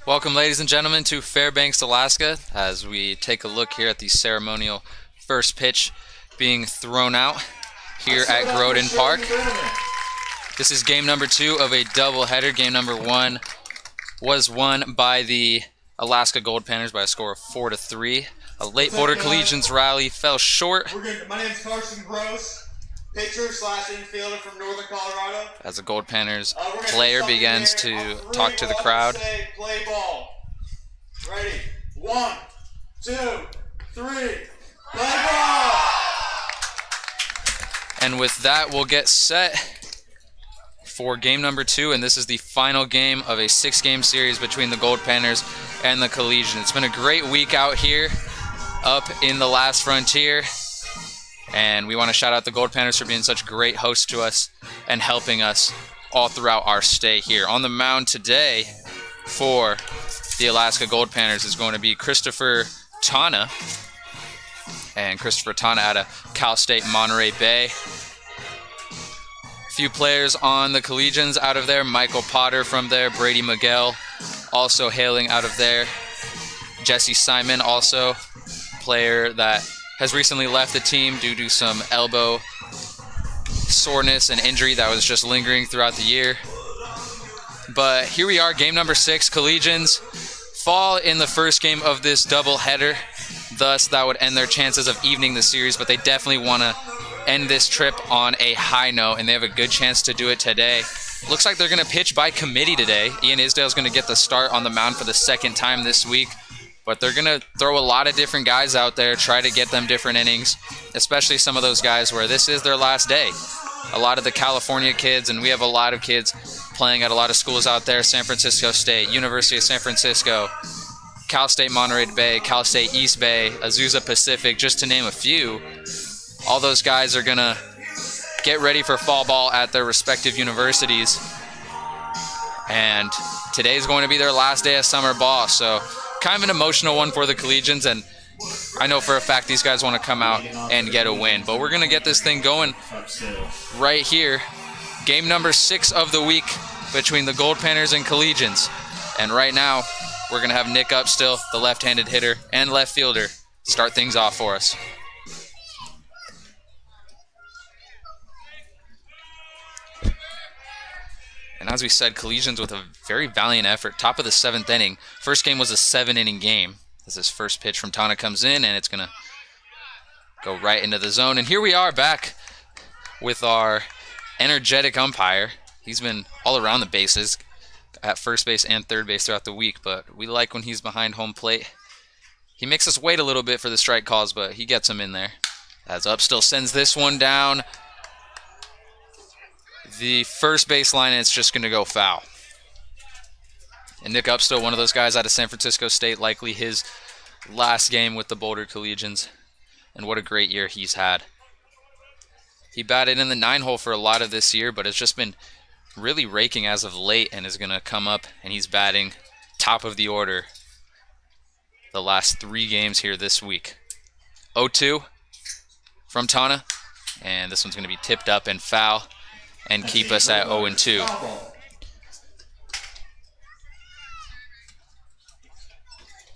Welcome, ladies and gentlemen, to Fairbanks, Alaska, as we take a look here at the ceremonial first pitch being thrown out here at Groden Park. This is game number 2 of a doubleheader. Game number 1 was won by the Alaska Goldpanners by a score of 4-3. A late Boulder Collegians rally fell short. My name's Carson Gross, pitcher/infielder from Northern Colorado. As a Goldpanners player begins to talk to the crowd. Play ball. Ready? 1, 2, 3. Play ball. And with that, we'll get set for game number 2, and this is the final game of a 6-game series between the Goldpanners and the Collegians. It's been a great week out here up in the last frontier, and we want to shout out the Goldpanners for being such great hosts to us and helping us all throughout our stay here. On the mound today for the Alaska Goldpanners is going to be Christopher Tana, and Christopher Tana out of Cal State Monterey Bay. Few players on the Collegians out of there. Michael Potter from there. Brady Miguel also hailing out of there. Jesse Simon, also player that has recently left the team due to some elbow soreness and injury that was just lingering throughout the year. But here we are, game number 6. Collegians fall in the first game of this doubleheader. Thus, that would end their chances of evening the series, but they definitely want to end this trip on a high note, and they have a good chance to do it today. Looks like they're going to pitch by committee today. Ian Isdale's going to get the start on the mound for the second time this week, but they're going to throw a lot of different guys out there, try to get them different innings, especially some of those guys where this is their last day. A lot of the California kids, and we have a lot of kids playing at a lot of schools out there: San Francisco State, University of San Francisco, Cal State Monterey Bay, Cal State East Bay, Azusa Pacific, just to name a few. All those guys are going to get ready for fall ball at their respective universities. And today's going to be their last day of summer ball, so kind of an emotional one for the Collegians, and I know for a fact these guys want to come out and get a win. But we're going to get this thing going right here. Game number 6 of the week between the Goldpanners and Collegians. And right now, we're going to have Nick Upstill, the left-handed hitter and left fielder, start things off for us. And as we said, Collegians with a very valiant effort. Top of the 7th inning. First game was a 7-inning game. As this first pitch from Tana comes in, and it's going to go right into the zone. And here we are back with our energetic umpire. He's been all around the bases at first base and third base throughout the week, but we like when he's behind home plate. He makes us wait a little bit for the strike calls, but he gets them in there. As Upstill sends this one down the first baseline, and it's just going to go foul. And Nick Upstill, one of those guys out of San Francisco State, likely his last game with the Boulder Collegians. And what a great year he's had. He batted in the 9-hole for a lot of this year, but has just been really raking as of late, and is going to come up, and he's batting top of the order the last 3 games here this week. 0-2 from Tana, and this one's going to be tipped up and foul and keep us at 0-2.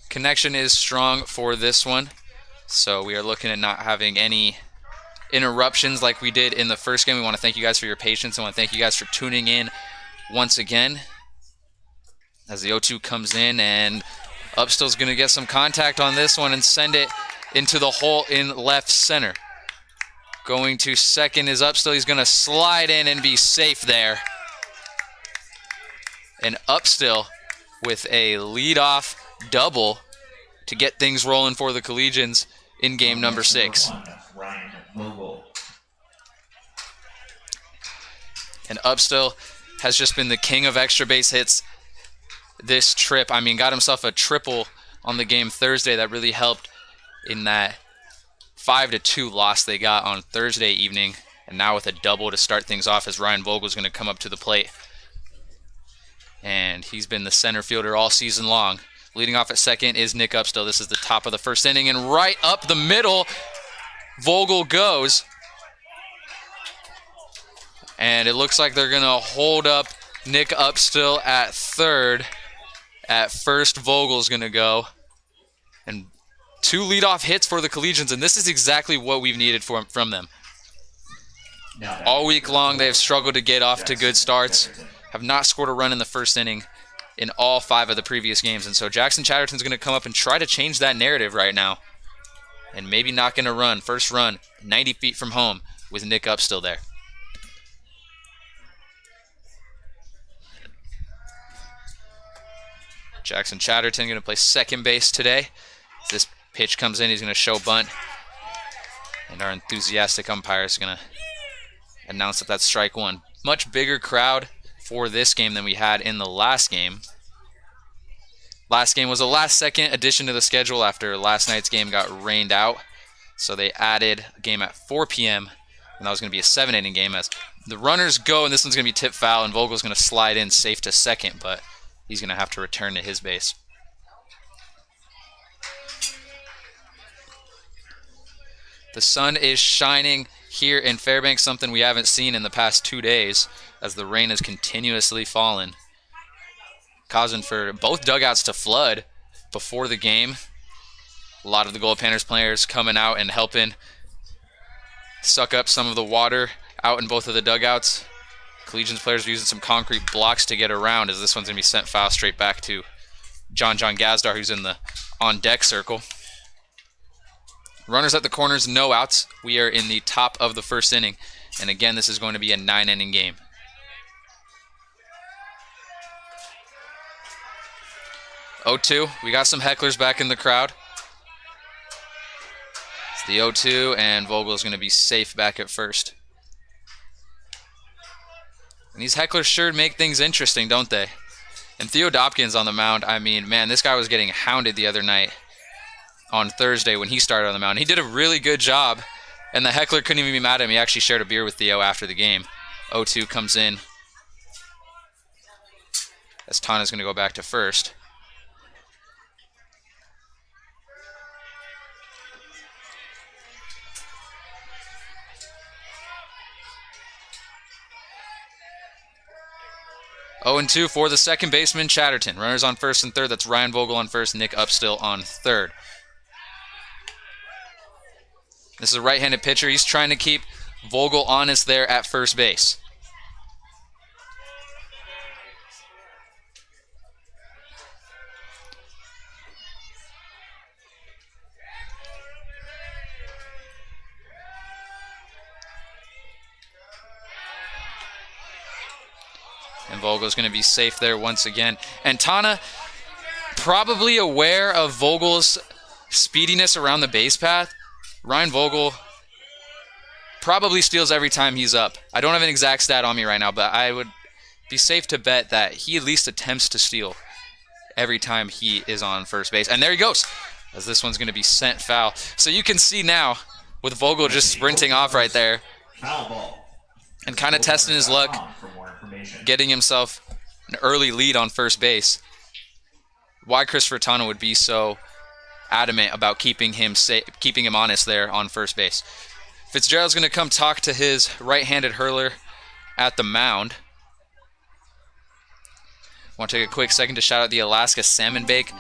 Connection is strong for this one, so we are looking at not having any interruptions like we did in the first game. We want to thank you guys for your patience. I want to thank you guys for tuning in once again as the 0-2 comes in, and Upstill's going to get some contact on this one and send it into the hole in left center. Going to second is Upstill. He's going to slide in and be safe there. And Upstill with a leadoff double to get things rolling for the Collegians in game number 6. And Upstill has just been the king of extra base hits this trip. I mean, got himself a triple on the game Thursday that really helped in that 5-2 loss they got on Thursday evening, and now with a double to start things off as Ryan Vogel's going to come up to the plate. And he's been the center fielder all season long. Leading off at second is Nick Upstill. This is the top of the first inning, and right up the middle, Vogel goes. And it looks like they're going to hold up Nick Upstill at third At first, Vogel's going to go. And 2 leadoff hits for the Collegians, and this is exactly what we've needed from them. All week long, they have struggled to get off to good starts, have not scored a run in the first inning in all 5 of the previous games. And so Jackson Chatterton's going to come up and try to change that narrative right now. And maybe not going to run. First run, 90 feet from home with Nick up still there. Jackson Chatterton going to play second base today. As this pitch comes in, he's going to show bunt. And our enthusiastic umpire is going to announce that that's strike 1. Much bigger crowd for this game than we had in the last game. Last game was a last-second addition to the schedule after last night's game got rained out. So they added a game at 4 p.m., and that was going to be a 7-inning game as the runners go, and this one's going to be tipped foul, and Vogel's going to slide in safe to second, but he's going to have to return to his base. The sun is shining here in Fairbanks, something we haven't seen in the past 2 days as the rain has continuously fallen, causing for both dugouts to flood before the game. A lot of the Goldpanners players coming out and helping suck up some of the water out in both of the dugouts. Collegians players are using some concrete blocks to get around as this one's going to be sent foul straight back to John Gazdar, who's in the on-deck circle. Runners at the corners, no outs. We are in the top of the first inning. And again, this is going to be a 9-inning game. Oh-2. We got some hecklers back in the crowd. It's the 0-2, and Vogel is going to be safe back at first. And these hecklers sure make things interesting, don't they? And Theo Dopkins on the mound, I mean, man, this guy was getting hounded the other night on Thursday when he started on the mound. He did a really good job, and the heckler couldn't even be mad at him. He actually shared a beer with Theo after the game. 0-2 comes in as Tana's going to go back to first. Oh and 2 for the second baseman, Chatterton. Runners on first and third. That's Ryan Vogel on first, Nick Upstill on third. This is a right-handed pitcher. He's trying to keep Vogel honest there at first base. And Vogel's going to be safe there once again. And Tana, probably aware of Vogel's speediness around the base path. Ryan Vogel probably steals every time he's up. I don't have an exact stat on me right now, but I would be safe to bet that he at least attempts to steal every time he is on first base. And there he goes, as this one's going to be sent foul. So you can see now, with Vogel just sprinting off right there and kind of testing his luck, getting himself an early lead on first base, why Christopher Tana would be so adamant about keeping him honest there on first base. Fitzgerald's going to come talk to his right-handed hurler at the mound. I want to take a quick second to shout out the Alaska Salmon Bake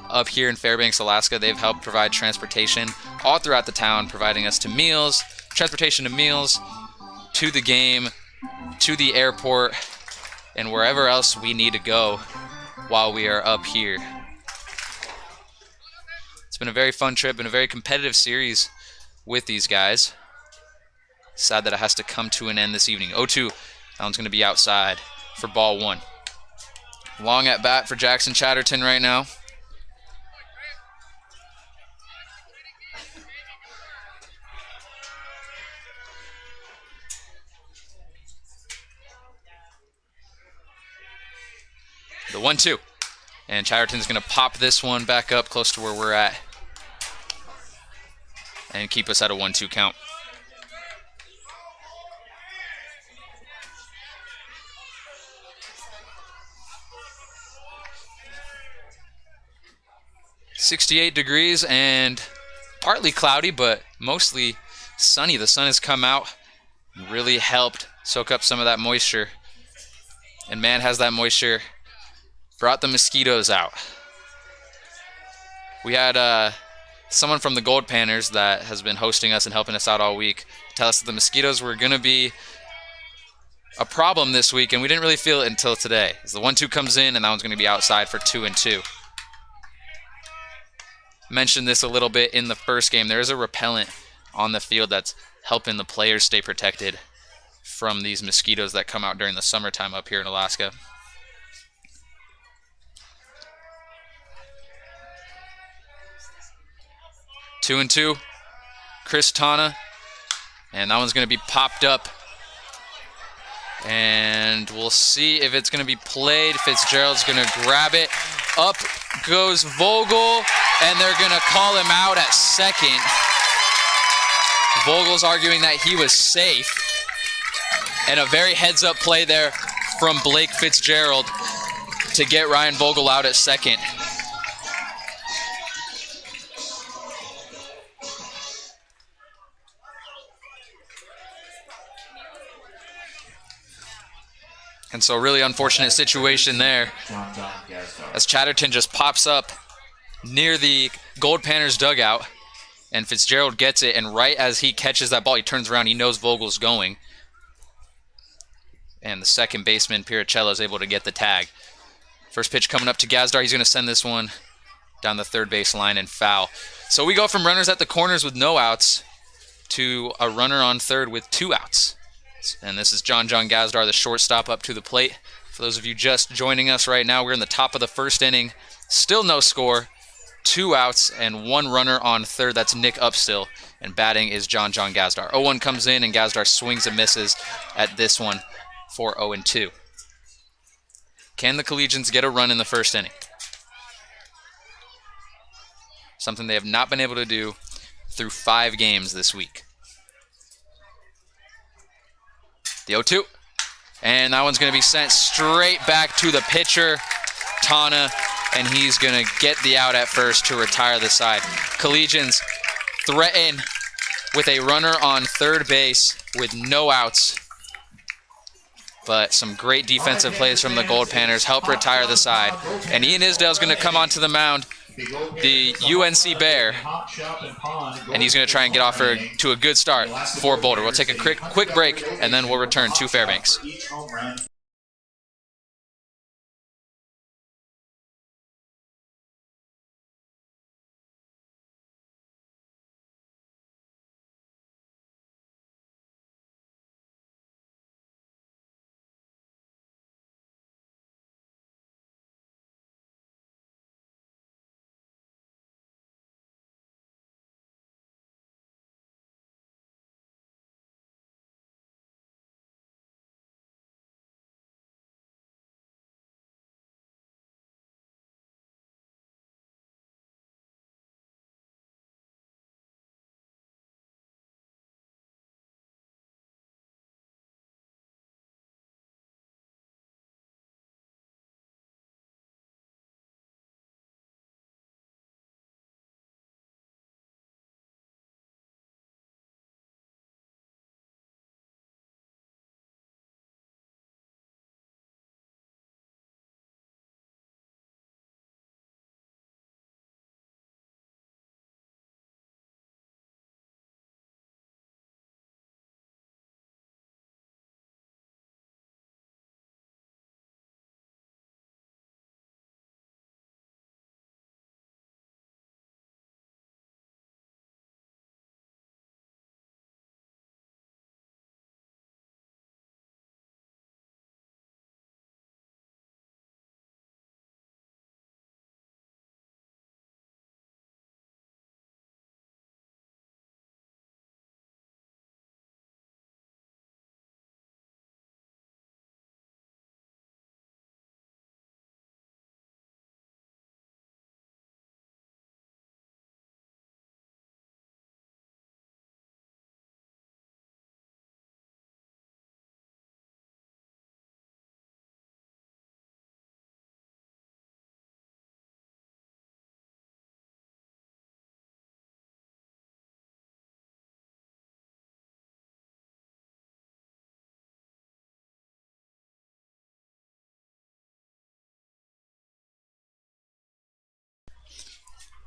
up here in Fairbanks, Alaska. They've helped provide transportation all throughout the town, providing us transportation to meals, to the game, to the airport, and wherever else we need to go while we are up here. It's been a very fun trip and a very competitive series with these guys. Sad that it has to come to an end this evening. 0-2. That one's going to be outside for ball 1. Long at bat for Jackson Chatterton right now. The 1-2. And Chatterton's going to pop this one back up close to where we're at and keep us at a 1-2 count. .68 degrees and partly cloudy, but mostly sunny. The sun has come out and really helped soak up some of that moisture. And man, has that moisture brought the mosquitoes out. We had someone from the Goldpanners that has been hosting us and helping us out all week tell us that the mosquitoes were going to be a problem this week, and we didn't really feel it until today. As the 1-2 comes in, and that one's going to be outside for 2-2. Mentioned this a little bit in the first game. There is a repellent on the field that's helping the players stay protected from these mosquitoes that come out during the summertime up here in Alaska. Two and two, Chris Tana, and that one's going to be popped up. And we'll see if it's going to be played. Fitzgerald's going to grab it. Up goes Vogel, and they're going to call him out at second. Vogel's arguing that he was safe. And a very heads-up play there from Blake Fitzgerald to get Ryan Vogel out at second. And so really unfortunate situation there as Chatterton just pops up near the Goldpanners dugout, and Fitzgerald gets it, and right as he catches that ball, he turns around, he knows Vogel's going. And the second baseman, Piricello, is able to get the tag. First pitch coming up to Gazdar. He's going to send this one down the third base line and foul. So we go from runners at the corners with no outs to a runner on third with 2 outs. And this is John Gazdar, the shortstop, up to the plate. For those of you just joining us right now, we're in the top of the first inning. Still no score. 2 outs and 1 runner on third. That's Nick Upstill. And batting is John Gazdar. 0-1 comes in, and Gazdar swings and misses at this one for 0-2. Can the Collegians get a run in the first inning? Something they have not been able to do through 5 games this week. The 0-2. And that one's going to be sent straight back to the pitcher, Tana, and he's going to get the out at first to retire the side. Collegians threaten with a runner on third base with no outs. But some great defensive plays from the Goldpanners help retire the side. And Ian Isdale's going to come onto the mound, the UNC Bear, and he's going to try and get off to a good start for Boulder. We'll take a quick break, and then we'll return to Fairbanks.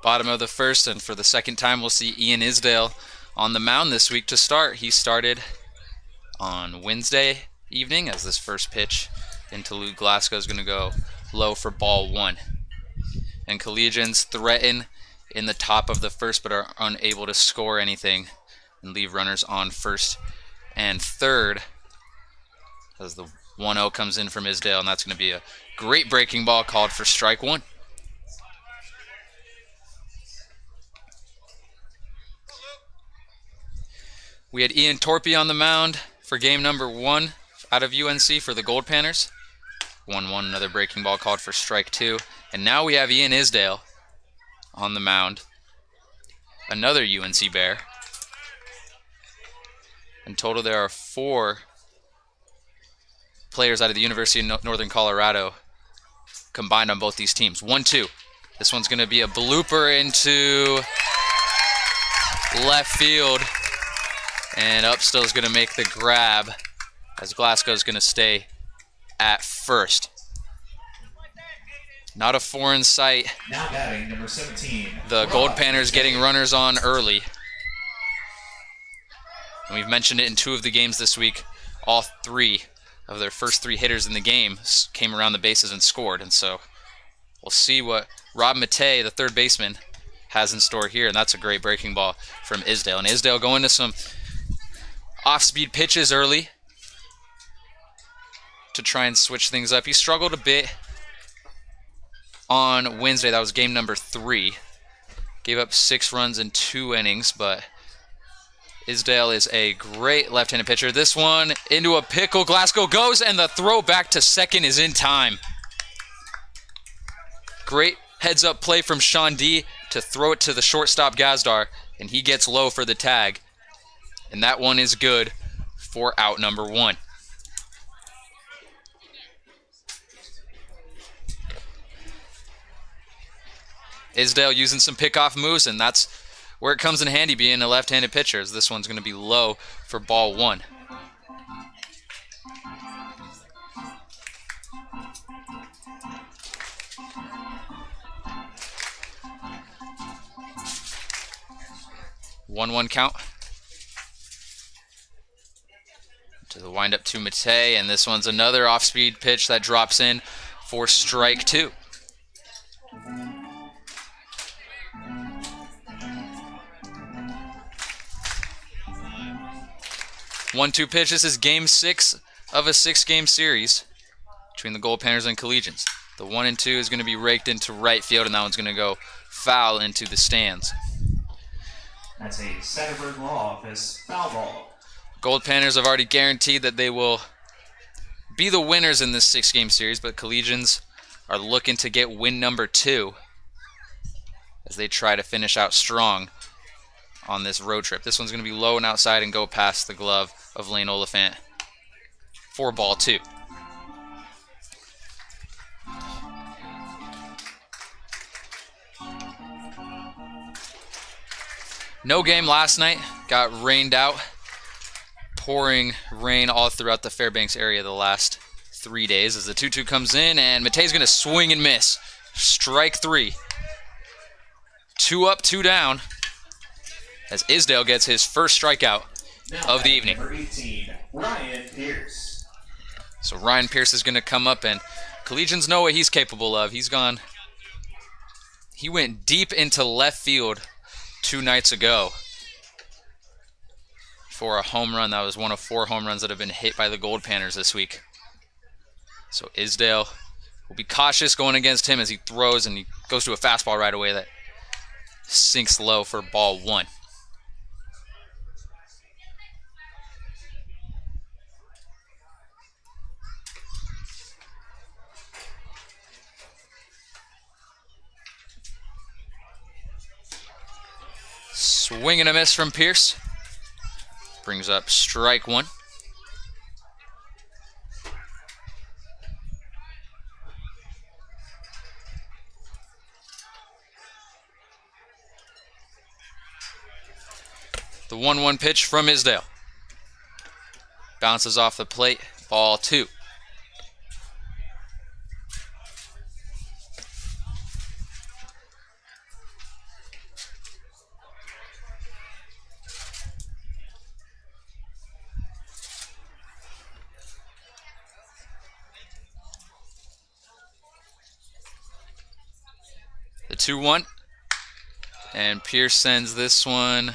Bottom of the first, and for the second time we'll see Ian Isdale on the mound this week to start. He started on Wednesday evening as this first pitch into Lou Glasgow is going to go low for ball 1. And Collegians threaten in the top of the first but are unable to score anything and leave runners on first and third as the 1-0 comes in from Isdale, and that's going to be a great breaking ball called for strike 1. We had Ian Torpy on the mound for game number 1 out of UNC for the Goldpanners. 1-1, another breaking ball called for strike 2. And now we have Ian Isdale on the mound, another UNC Bear. In total, there are 4 players out of the University of Northern Colorado combined on both these teams. 1-2. This one's going to be a blooper into left field. And Upstill is going to make the grab as Glasgow is going to stay at first. Not a foreign sight. Now batting number 17. The Goldpanners getting runners on early. And we've mentioned it in 2 of the games this week. All 3 of their first 3 hitters in the game came around the bases and scored. And so we'll see what Rob Matei, the third baseman, has in store here. And that's a great breaking ball from Isdale. And Isdale going to some off-speed pitches early to try and switch things up. He struggled a bit on Wednesday. That was game number 3. Gave up 6 runs in 2 innings, but Isdale is a great left-handed pitcher. This one into a pickle. Glasgow goes, and the throw back to second is in time. Great heads-up play from Sean D to throw it to the shortstop Gazdar, and he gets low for the tag. And that one is good for out number 1. Isdale using some pickoff moves, and that's where it comes in handy being a left-handed pitcher, as this one's going to be low for ball 1. One count. To the windup to Matei, and this one's another off-speed pitch that drops in for strike 2. One-two pitch. This is game 6 of a 6-game series between the Goldpanners and Collegians. The 1 and 2 is going to be raked into right field, and that one's going to go foul into the stands. That's a Satterberg Law Office foul ball. Goldpanners have already guaranteed that they will be the winners in this 6-game series, but Collegians are looking to get win number 2 as they try to finish out strong on this road trip. This one's going to be low and outside and go past the glove of Lane Oliphant for ball 2. No game last night. Got rained out. Pouring rain all throughout the Fairbanks area the last 3 days as the 2-2 comes in, and Matei's going to swing and miss. Strike 3. 2 up, 2 down as Isdale gets his first strikeout of the evening. Number 18, Ryan Pierce. So Ryan Pierce is going to come up, and Collegians know what he's capable of. He went deep into left field 2 nights ago for a home run. That was one of 4 home runs that have been hit by the Goldpanners this week. So Isdale will be cautious going against him as he throws, and he goes to a fastball right away that sinks low for ball 1. Swing and a miss from Pierce. Brings up strike 1. The 1-1 pitch from Isdale. Bounces off the plate. Ball 2. 2-1. And Pierce sends this one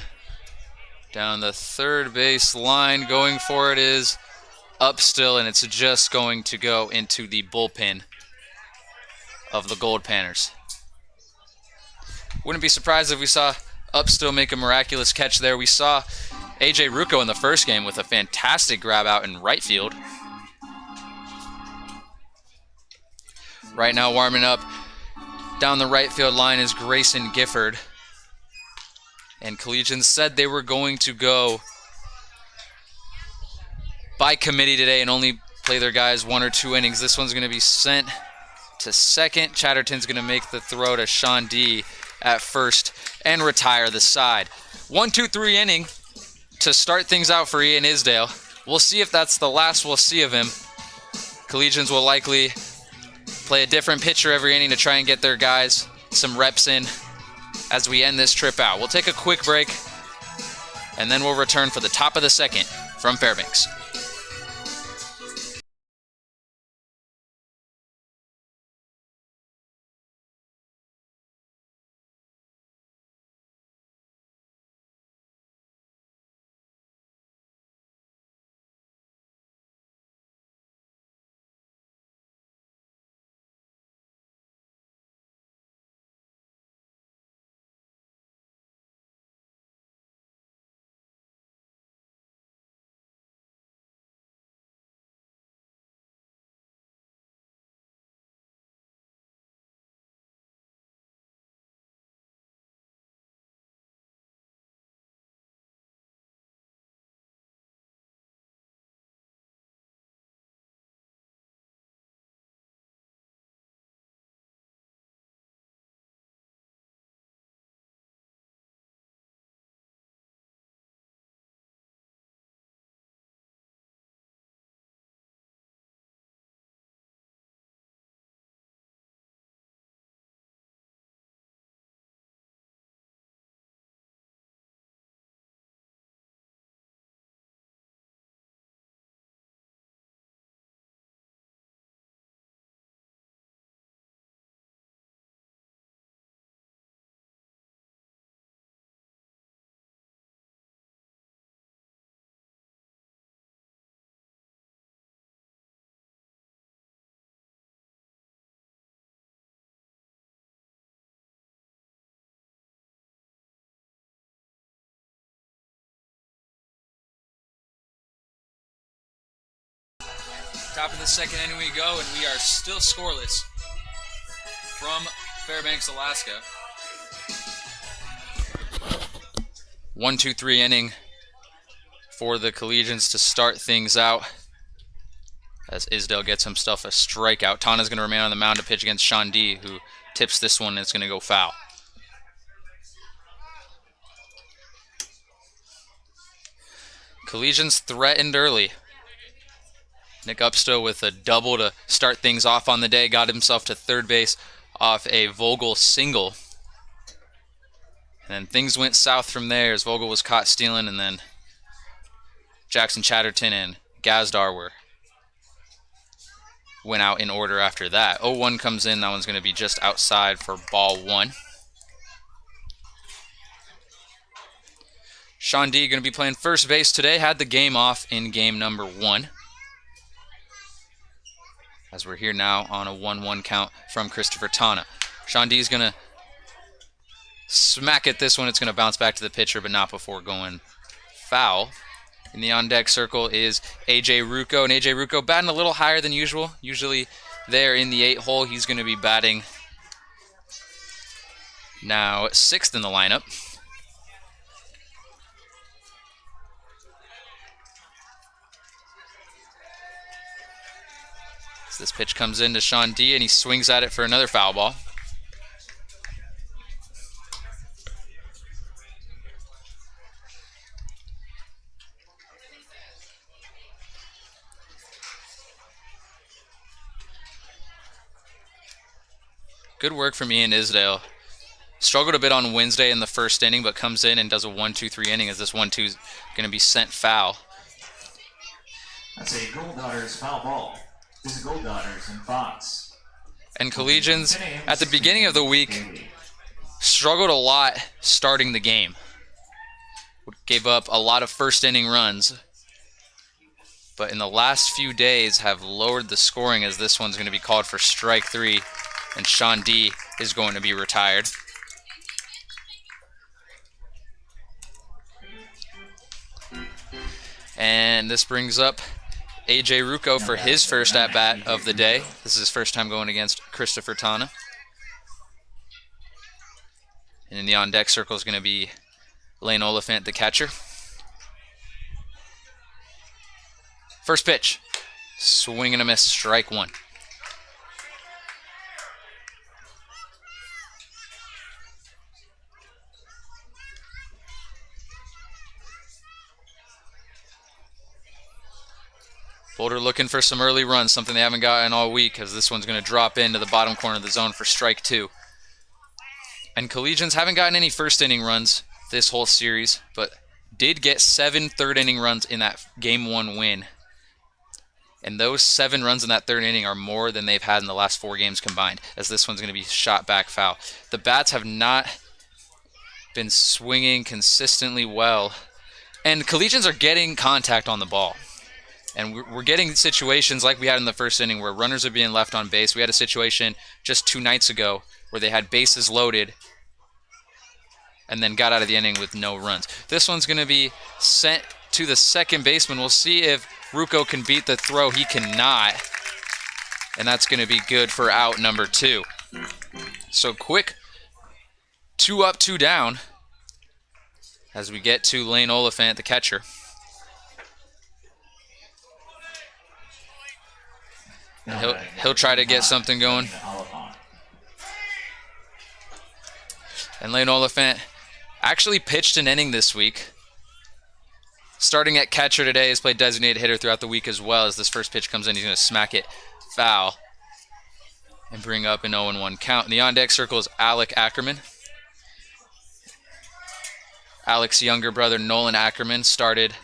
down the third base line. Going for it is up still, and it's just going to go into the bullpen of the Goldpanners. Wouldn't be surprised if we saw up still make a miraculous catch there. We saw AJ Rucco in the first game with a fantastic grab out in right field. Right now warming up down the right field line is Grayson Gifford. And Collegians said they were going to go by committee today and only play their guys 1 or 2 innings. This one's going to be sent to second. Chatterton's going to make the throw to Sean D at first and retire the side. 1-2-3 inning to start things out for Ian Isdale. We'll see if that's the last we'll see of him. Collegians will likely play a different pitcher every inning to try and get their guys some reps in as we end this trip out. We'll take a quick break, and then we'll return for the top of the second from Fairbanks. Top of the second inning we go, and we are still scoreless from Fairbanks, Alaska. 1-2-3 inning for the Collegians to start things out as Isdale gets himself a strikeout. Tana's going to remain on the mound to pitch against Sean D, who tips this one, and it's going to go foul. Collegians threatened early. Nick Upstow with a double to start things off on the day. Got himself to third base off a Vogel single. And then things went south from there as Vogel was caught stealing, and then Jackson Chatterton and Gazdar went out in order after that. 0-1 comes in. That one's going to be just outside for ball 1. Sean D going to be playing first base today. Had the game off in game number 1. As we're here now on a 1-1 count from Christopher Tana. Sean D is going to smack at this one. It's going to bounce back to the pitcher, but not before going foul. In the on-deck circle is AJ Rucco, and AJ Rucco batting a little higher than usual. Usually there in the 8 hole, he's going to be batting now 6th in the lineup. This pitch comes in to Sean D, and he swings at it for another foul ball. Good work from Ian Isdale. Struggled a bit on Wednesday in the first inning, but comes in and does a 1-2-3 inning as this 1-2 is going to be sent foul. That's a Goldpanners foul ball. This is Goldpanners and Fox. And Collegians, at the beginning of the week, struggled a lot starting the game. Gave up a lot of first inning runs, but in the last few days have lowered the scoring, as this one's going to be called for strike 3, and Sean D is going to be retired. And this brings up AJ Rucco for his first at-bat of the day. This is his first time going against Christopher Tana. And in the on-deck circle is going to be Lane Oliphant, the catcher. First pitch. Swing and a miss, strike 1. Boulder looking for some early runs, something they haven't gotten all week, as this one's going to drop into the bottom corner of the zone for strike 2. And Collegians haven't gotten any first inning runs this whole series, but did get 7 third inning runs in that Game 1 win. And those 7 runs in that third inning are more than they've had in the last 4 games combined, as this one's going to be shot back foul. The bats have not been swinging consistently well, and Collegians are getting contact on the ball. And we're getting situations like we had in the first inning where runners are being left on base. We had a situation just 2 nights ago where they had bases loaded and then got out of the inning with no runs. This one's going to be sent to the second baseman. We'll see if Rucco can beat the throw. He cannot. And that's going to be good for out number 2. So quick 2 up, 2 down as we get to Lane Oliphant, the catcher. He'll try to get something going. And Lane Oliphant actually pitched an inning this week. Starting at catcher today, has played designated hitter throughout the week as well. As this first pitch comes in, he's going to smack it foul and bring up an 0-1 count. In the on-deck circle is Alec Ackerman. Alec's younger brother, Nolan Ackerman, started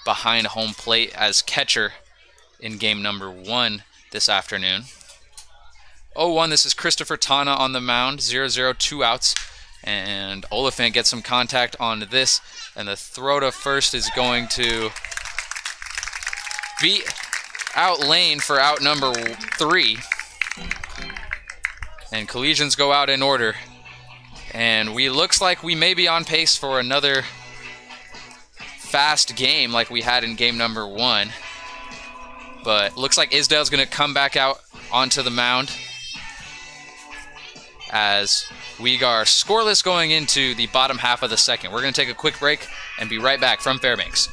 behind home plate as catcher in game number 1 this afternoon. 0-1, this is Christopher Tana on the mound. 0-0, 2 outs. And Oliphant gets some contact on this. And the throw to first is going to beat out Lane for out number 3. And Collegians go out in order. And looks like we may be on pace for another fast game like we had in game number 1. But looks like Isdale's going to come back out onto the mound as we are scoreless going into the bottom half of the second. We're going to take a quick break and be right back from Fairbanks.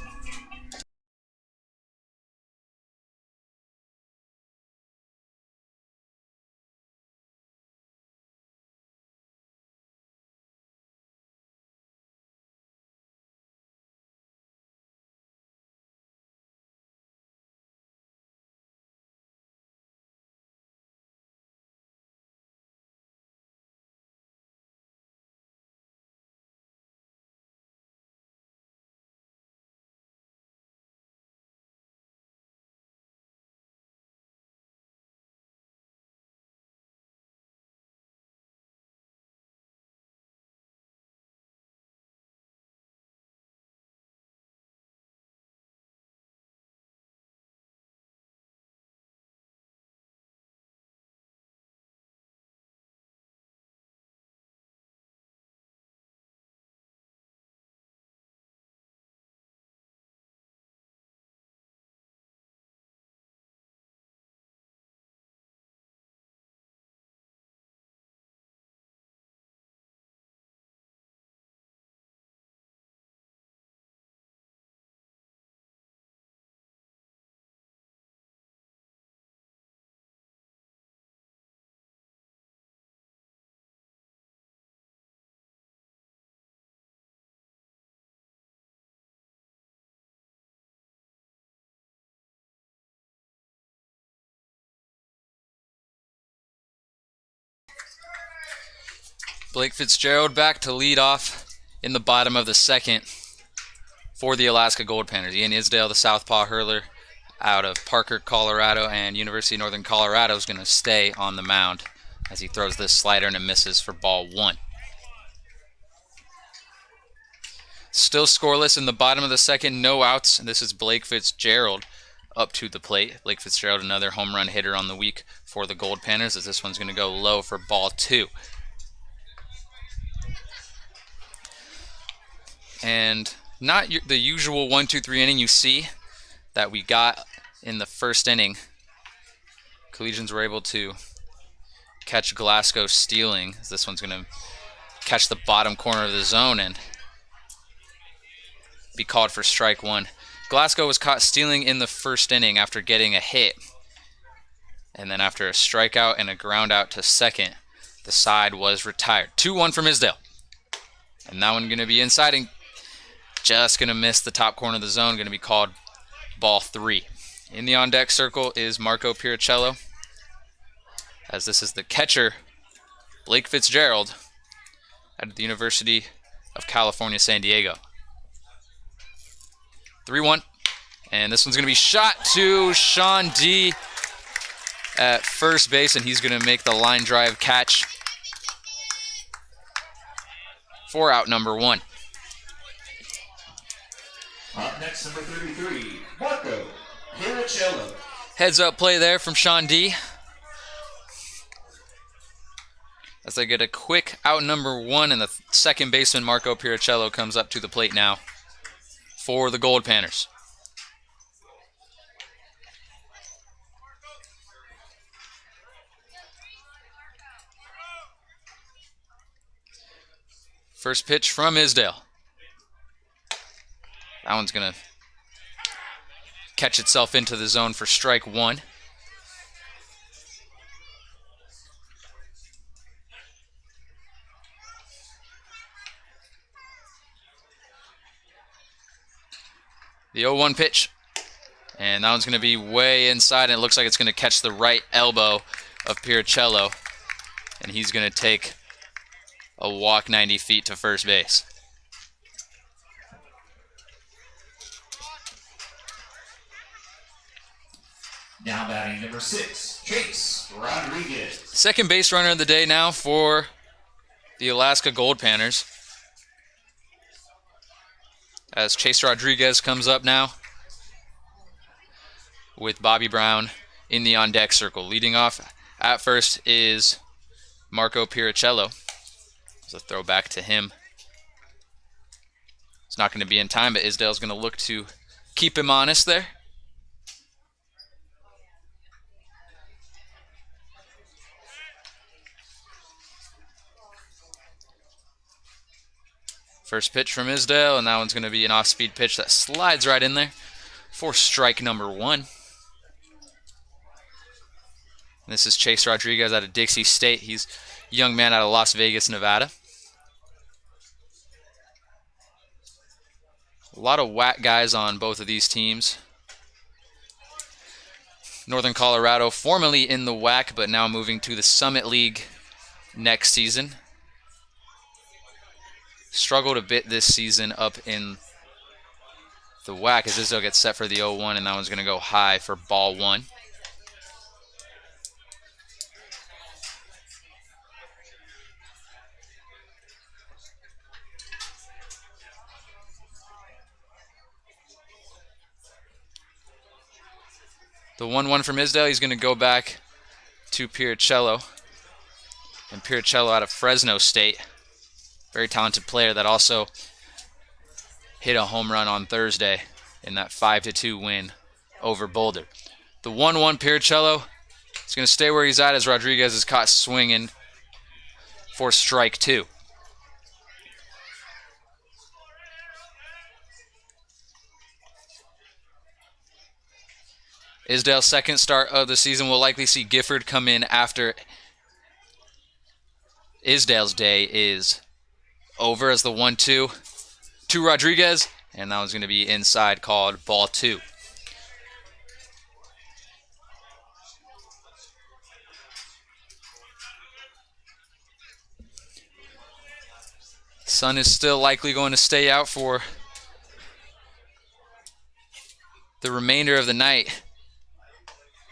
Blake Fitzgerald back to lead off in the bottom of the second for the Alaska Goldpanners. Ian Isdale, the southpaw hurler out of Parker, Colorado, and University of Northern Colorado, is going to stay on the mound as he throws this slider and it misses for ball 1. Still scoreless in the bottom of the second, no outs. And this is Blake Fitzgerald up to the plate. Blake Fitzgerald, another home run hitter on the week for the Goldpanners, as this one's going to go low for ball 2. And not the usual 1-2-3 inning you see that we got in the first inning. Collegians were able to catch Glasgow stealing. This one's going to catch the bottom corner of the zone and be called for strike 1. Glasgow was caught stealing in the first inning after getting a hit. And then after a strikeout and a ground out to second, the side was retired. 2-1 from Isdale. And that one going to be inside and just going to miss the top corner of the zone. Going to be called ball 3. In the on-deck circle is Marco Piricello, as this is the catcher, Blake Fitzgerald, at the University of California, San Diego. 3-1. And this one's going to be shot to Sean D at first base, and he's going to make the line drive catch for out number 1. Up next, number 33, Marco Piricello. Heads up play there from Sean D, as they get a quick out number 1, and the second baseman Marco Piricello comes up to the plate now for the Goldpanners. First pitch from Isdale. That one's going to catch itself into the zone for strike 1. The 0-1 pitch. And that one's going to be way inside, and it looks like it's going to catch the right elbow of Piricello. And he's going to take a walk 90 feet to first base. Now batting number 6, Chase Rodriguez. Second base runner of the day now for the Alaska Goldpanners, as Chase Rodriguez comes up now with Bobby Brown in the on-deck circle. Leading off at first is Marco Piricello. It's a throwback to him. It's not going to be in time, but Isdale's going to look to keep him honest there. First pitch from Isdale, and that one's going to be an off-speed pitch that slides right in there for strike number 1. This is Chase Rodriguez out of Dixie State. He's a young man out of Las Vegas, Nevada. A lot of WAC guys on both of these teams. Northern Colorado, formerly in the WAC, but now moving to the Summit League next season. Struggled a bit this season up in the WAC as Isdale gets set for the 0-1, and that one's going to go high for ball 1. The 1-1 from Isdale, he's going to go back to Piricello. And Piricello out of Fresno State. Very talented player that also hit a home run on Thursday in that 5-2 win over Boulder. The 1-1 Piricello is going to stay where he's at as Rodriguez is caught swinging for strike 2. Isdale's second start of the season will likely see Gifford come in after Isdale's day is over, as the 1-2 to Rodriguez, and that was going to be inside, called ball 2. Sun is still likely going to stay out for the remainder of the night,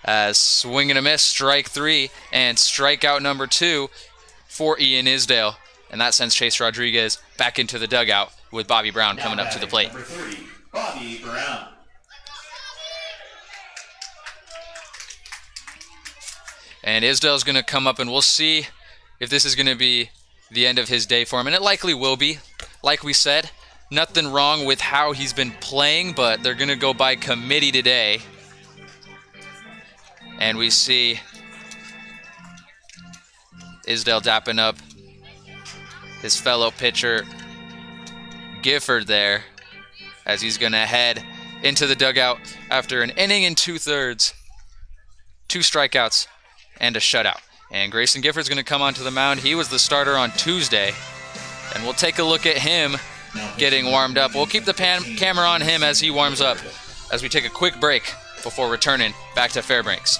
as swing and a miss, strike 3, and strikeout number 2 for Ian Isdale. And that sends Chase Rodriguez back into the dugout with Bobby Brown coming up to the plate. Number 30, Bobby Brown. And Isdale's going to come up, and we'll see if this is going to be the end of his day for him. And it likely will be. Like we said, nothing wrong with how he's been playing, but they're going to go by committee today. And we see Isdale dapping up his fellow pitcher, Gifford, there, as he's going to head into the dugout after an inning and 2/3, 2 strikeouts, and a shutout. And Grayson Gifford's going to come onto the mound. He was the starter on Tuesday. And we'll take a look at him getting warmed up. We'll keep the camera on him as he warms up as we take a quick break before returning back to Fairbanks.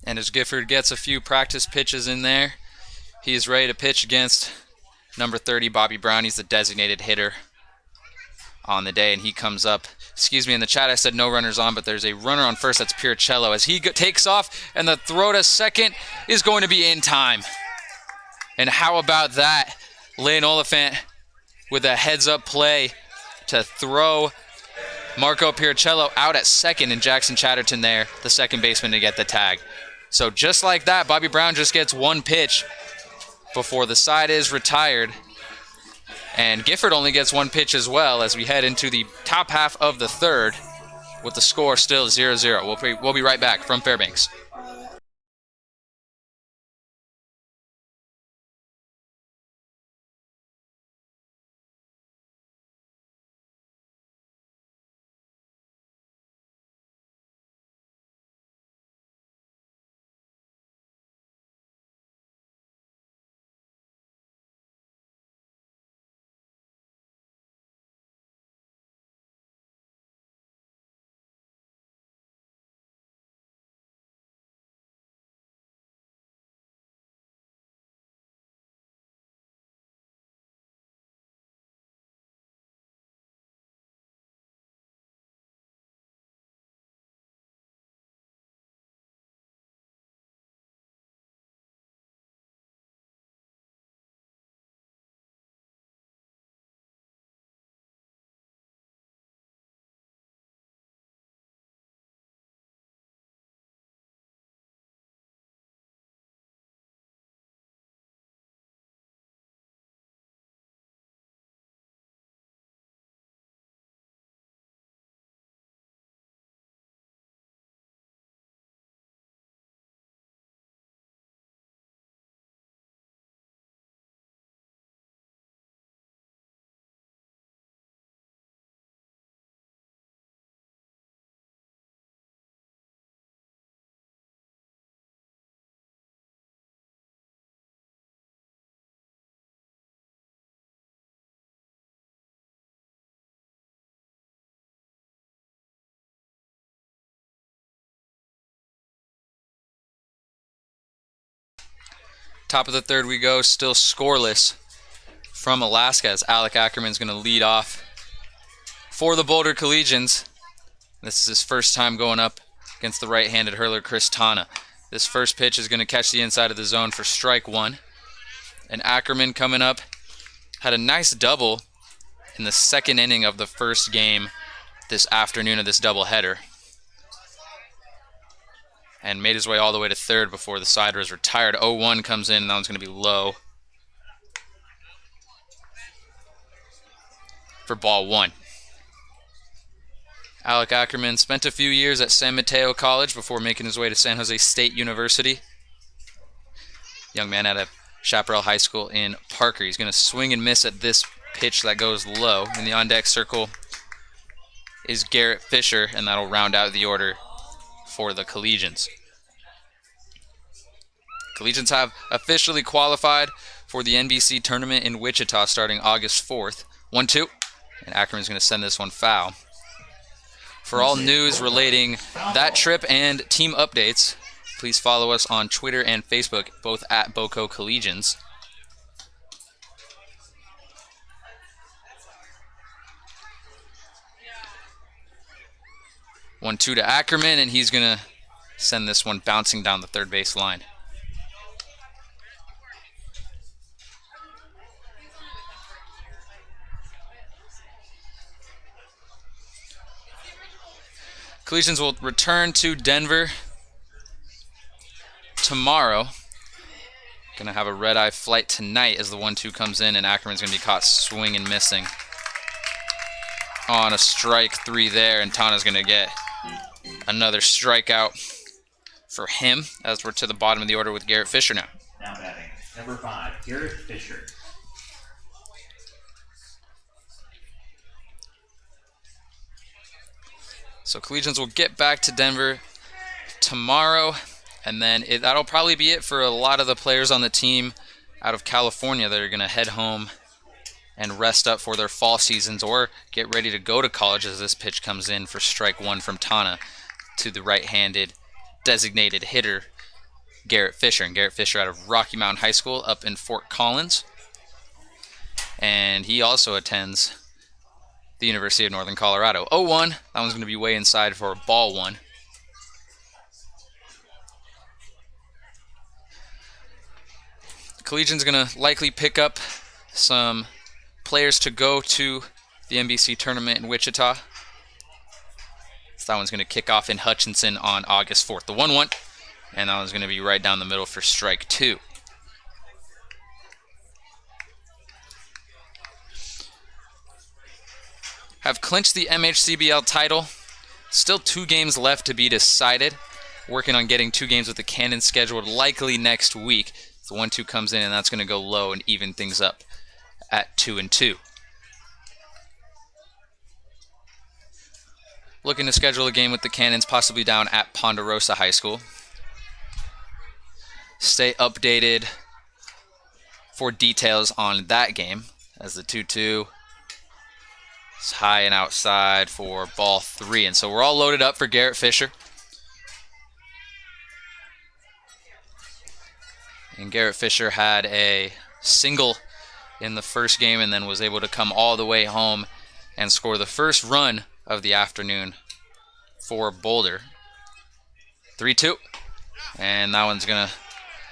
And as Gifford gets a few practice pitches in there, he's ready to pitch against number 30, Bobby Brown. He's the designated hitter on the day, and he comes up. Excuse me, in the chat I said no runners on, but there's a runner on first. That's Pircello as he takes off, and the throw to second is going to be in time. And how about that? Lane Oliphant with a heads-up play to throw Marco Pircello out at second, and Jackson Chatterton there, the second baseman, to get the tag. So just like that, Bobby Brown just gets one pitch before the side is retired. And Gifford only gets one pitch as well as we head into the top half of the third with the score still 0-0. We'll be right back from Fairbanks. Top of the third we go, still scoreless from Alaska, as Alec Ackerman's going to lead off for the Boulder Collegians. This is his first time going up against the right-handed hurler Chris Tana. This first pitch is going to catch the inside of the zone for strike one. And Ackerman coming up had a nice double in the second inning of the first game this afternoon of this doubleheader, and made his way all the way to third before the side was retired. 0-1 comes in, and that one's going to be low for ball one. Alec Ackerman spent a few years at San Mateo College before making his way to San Jose State University. Young man out of Chaparral High School in Parker. He's going to swing and miss at this pitch that goes low. In the on-deck circle is Garrett Fisher, and that'll round out the order for the Collegians. Collegians have officially qualified for the NBC tournament in Wichita starting August 4th. 1-2, and Ackerman's going to send this one foul. For all news relating that trip and team updates, please follow us on Twitter and Facebook, both at Boco Collegians. One, two to Ackerman, and he's going to send this one bouncing down the third base line. Collegians will return to Denver tomorrow. Going to have a red-eye flight tonight as the 1-2 comes in, and Ackerman's going to be caught swing and missing on a strike three there, and Tana's going to get another strikeout for him as we're to the bottom of the order with Garrett Fisher now. Now batting, number 5, Garrett Fisher. So Collegians will get back to Denver tomorrow, and then that'll probably be it for a lot of the players on the team out of California that are going to head home and rest up for their fall seasons or get ready to go to college as this pitch comes in for strike one from Tana to the right-handed designated hitter Garrett Fisher. And Garrett Fisher out of Rocky Mountain High School up in Fort Collins. And he also attends the University of Northern Colorado. 0-1. That one's going to be way inside for ball one. Collegian's going to likely pick up some players to go to the NBC tournament in Wichita. So that one's going to kick off in Hutchinson on August 4th. The 1-1. And that one's going to be right down the middle for strike two. Have clinched the MHCBL title. Still 2 games left to be decided. Working on getting 2 games with the Cannons scheduled likely next week. The 1-2 comes in, and that's going to go low and even things up at 2-2. Looking to schedule a game with the Cannons, possibly down at Ponderosa High School. Stay updated for details on that game as the 2-2 is high and outside for ball 3. And so we're all loaded up for Garrett Fisher. And Garrett Fisher had a single in the first game and then was able to come all the way home and score the first run of the afternoon for Boulder. 3-2. And that one's going to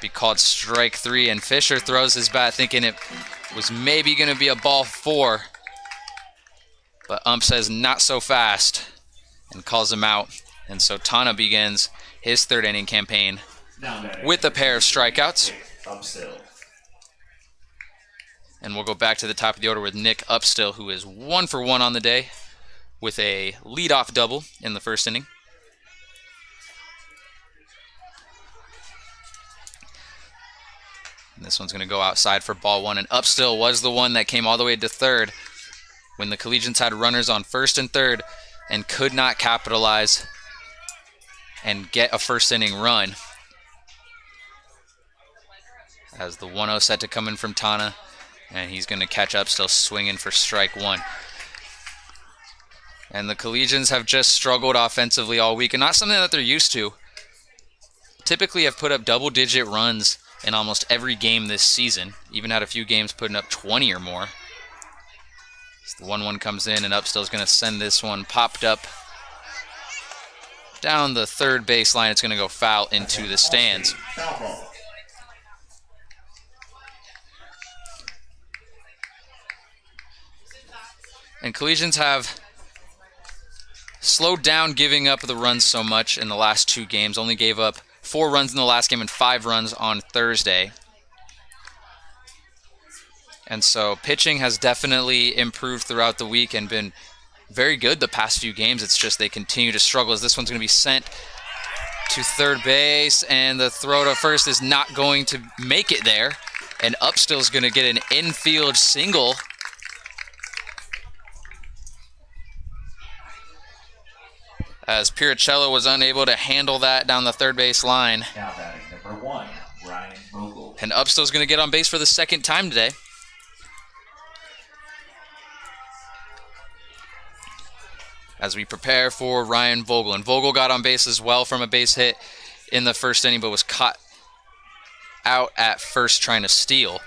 be called strike 3. And Fisher throws his bat thinking it was maybe going to be a ball 4. But ump says not so fast and calls him out. And so Tana begins his third inning campaign with a pair of strikeouts. And we'll go back to the top of the order with Nick Upstill, who is 1 for 1 on the day with a leadoff double in the first inning. And this one's going to go outside for ball 1. And Upstill was the one that came all the way to third when the Collegians had runners on first and third and could not capitalize and get a first inning run. As the 1-0 set to come in from Tana, and he's going to catch up, still swinging for strike 1. And the Collegians have just struggled offensively all week, and not something that they're used to. Typically have put up double-digit runs in almost every game this season. Even had a few games putting up 20 or more. So the 1-1 comes in, and Upstill's going to send this one popped up down the third baseline. It's going to go foul into the stands. And Collegians have slowed down giving up the runs so much in the last 2 games. Only gave up 4 runs in the last game and 5 runs on Thursday. And so pitching has definitely improved throughout the week and been very good the past few games. It's just they continue to struggle as this one's going to be sent to third base, and the throw to first is not going to make it there. And Upstill's going to get an infield single. As Piricello was unable to handle that down the third base line. Now batting number 1, Ryan Vogel. And Upstill's going to get on base for the second time today. As we prepare for Ryan Vogel. And Vogel got on base as well from a base hit in the first inning, but was caught out at first trying to steal.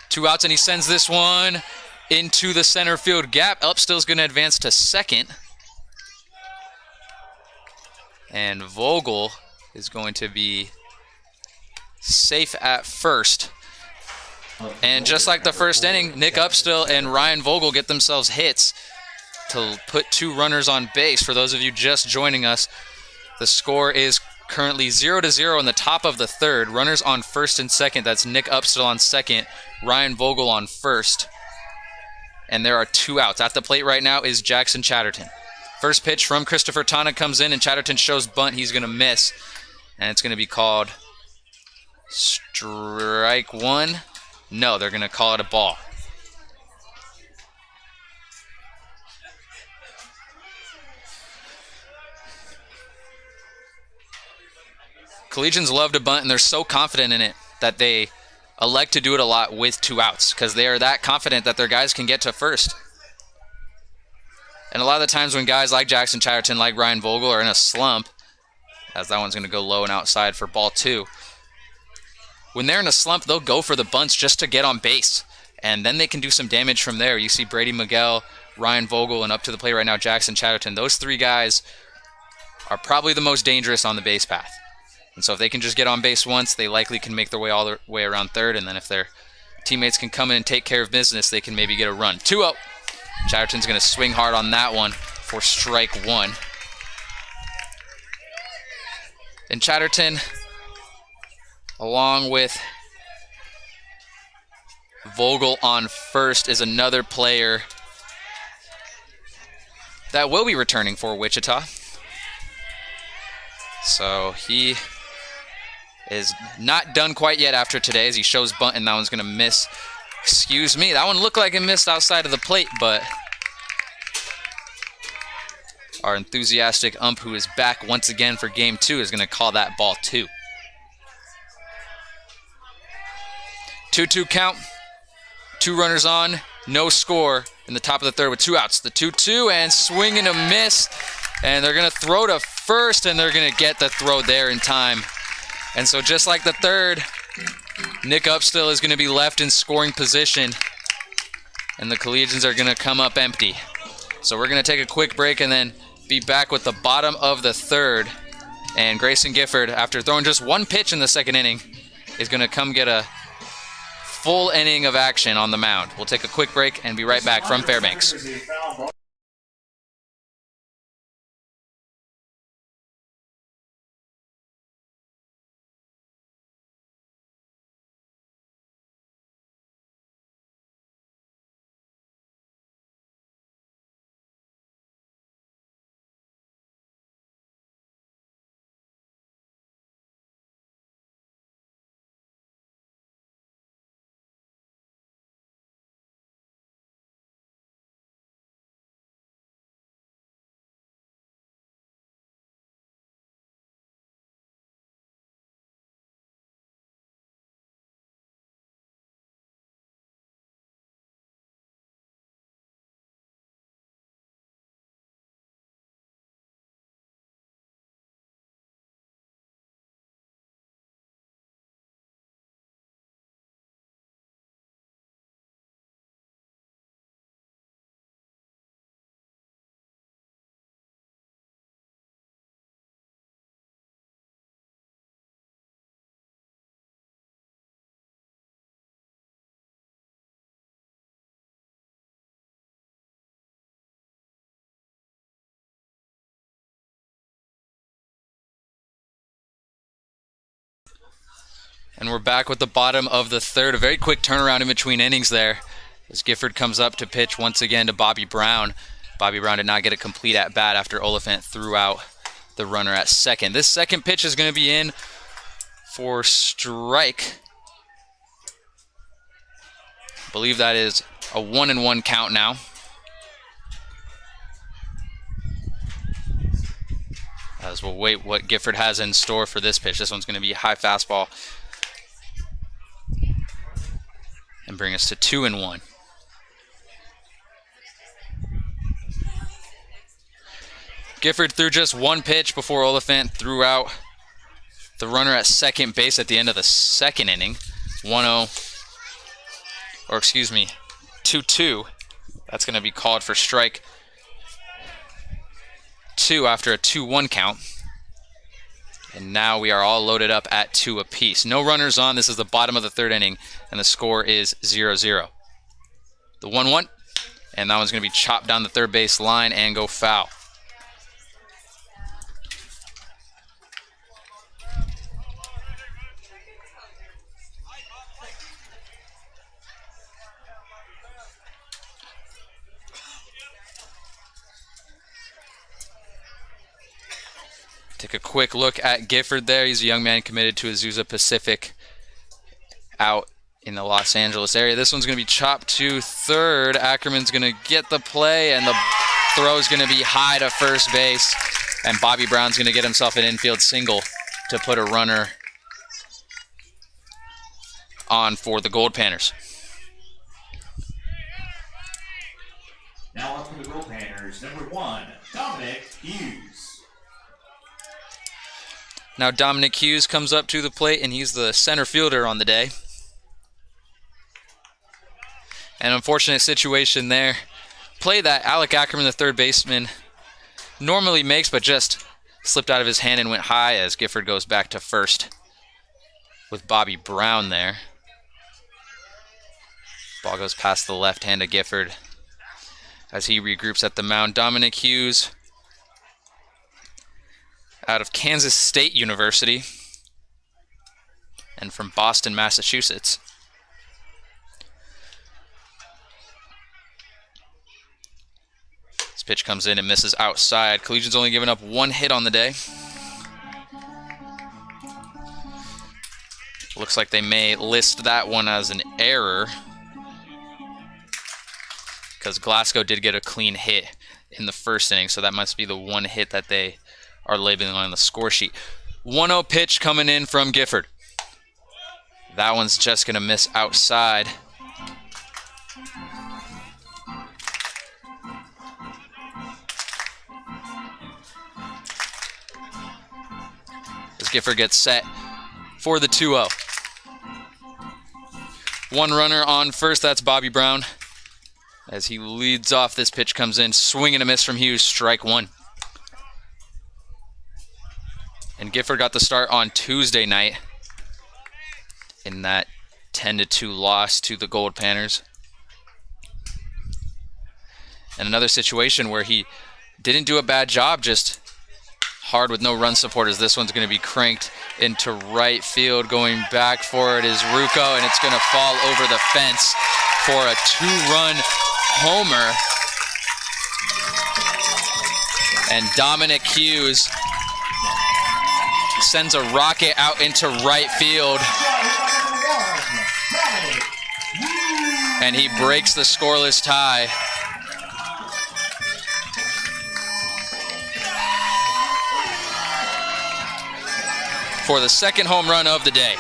2 outs, and he sends this one into the center field gap. Upstill's going to advance to second. And Vogel is going to be safe at first. And just like the first inning, Nick Upstill and Ryan Vogel get themselves hits to put 2 runners on base. For those of you just joining us, the score is currently 0-0 in the top of the third. Runners on first and second. That's Nick Upstill on second, Ryan Vogel on first. And there are 2 outs. At the plate right now is Jackson Chatterton. First pitch from Christopher Tana comes in, and Chatterton shows bunt. He's going to miss. And it's going to be called strike 1. No, they're going to call it a ball. Collegians love to bunt, and they're so confident in it that they elect to do it a lot with 2 outs because they are that confident that their guys can get to first. And a lot of the times when guys like Jackson Chatterton, like Ryan Vogel, are in a slump, as that one's going to go low and outside for ball 2, when they're in a slump, they'll go for the bunts just to get on base. And then they can do some damage from there. You see Brady Miguel, Ryan Vogel, and up to the plate right now, Jackson Chatterton. Those 3 guys are probably the most dangerous on the base path. And so if they can just get on base once, they likely can make their way all the way around third. And then if their teammates can come in and take care of business, they can maybe get a run. 2-0. Chatterton's going to swing hard on that one for strike 1. And Chatterton, along with Vogel on first, is another player that will be returning for Wichita. So he is not done quite yet after today as he shows bunt, and that one's going to miss. Excuse me, that one looked like it missed outside of the plate, but our enthusiastic ump, who is back once again for game 2, is going to call that ball 2. 2-2 count. 2 runners on, no score in the top of the third with 2 outs. The 2-2 and swing and a miss. And they're going to throw to first, and they're going to get the throw there in time. And so just like the third, Nick Upstill is going to be left in scoring position, and the Collegians are going to come up empty. So we're going to take a quick break and then be back with the bottom of the third. And Grayson Gifford, after throwing just 1 pitch in the second inning, is going to come get a full inning of action on the mound. We'll take a quick break and be right back from Fairbanks. And we're back with the bottom of the third. A very quick turnaround in between innings there as Gifford comes up to pitch once again to Bobby Brown. Bobby Brown did not get a complete at-bat after Oliphant threw out the runner at second. This second pitch is going to be in for strike. I believe that is a 1-1 count now. As we'll wait what Gifford has in store for this pitch. This one's going to be a high fastball and bring us to 2-1. Gifford threw just one pitch before Oliphant threw out the runner at second base at the end of the second inning. 2-2. That's going to be called for strike 2 after a 2-1 count. And now we are all loaded up at 2 apiece. No runners on. This is the bottom of the third inning, and the score is 0-0. The 1-1, and that one's going to be chopped down the third base line and go foul. Take a quick look at Gifford there. He's a young man committed to Azusa Pacific out in the Los Angeles area. This one's going to be chopped to third. Ackerman's going to get the play, and the throw is going to be high to first base. And Bobby Brown's going to get himself an infield single to put a runner on for the Goldpanners. Now on for the Goldpanners, number 1, Dominic Hughes. Now Dominic Hughes comes up to the plate, and he's the center fielder on the day. An unfortunate situation there. Play that Alec Ackerman, the third baseman, normally makes, but just slipped out of his hand and went high as Gifford goes back to first with Bobby Brown there. Ball goes past the left hand of Gifford as he regroups at the mound. Dominic Hughes out of Kansas State University and from Boston, Massachusetts. This pitch comes in and misses outside. Collegians only given up 1 hit on the day. Looks like they may list that one as an error because Glasgow did get a clean hit in the first inning, so that must be the 1 hit that they are labeling on the score sheet. 1-0 pitch coming in from Gifford. That one's just going to miss outside. As Gifford gets set for the 2-0. 1 runner on first, that's Bobby Brown. As he leads off, this pitch comes in, swing and a miss from Hughes, strike 1. And Gifford got the start on Tuesday night in that 10-2 loss to the Goldpanners. And another situation where he didn't do a bad job, just hard with no run support, as this one's going to be cranked into right field. Going back for it is Rucco, and it's going to fall over the fence for a 2-run homer. And Dominic Hughes sends a rocket out into right field, and he breaks the scoreless tie. For the second home run of the day.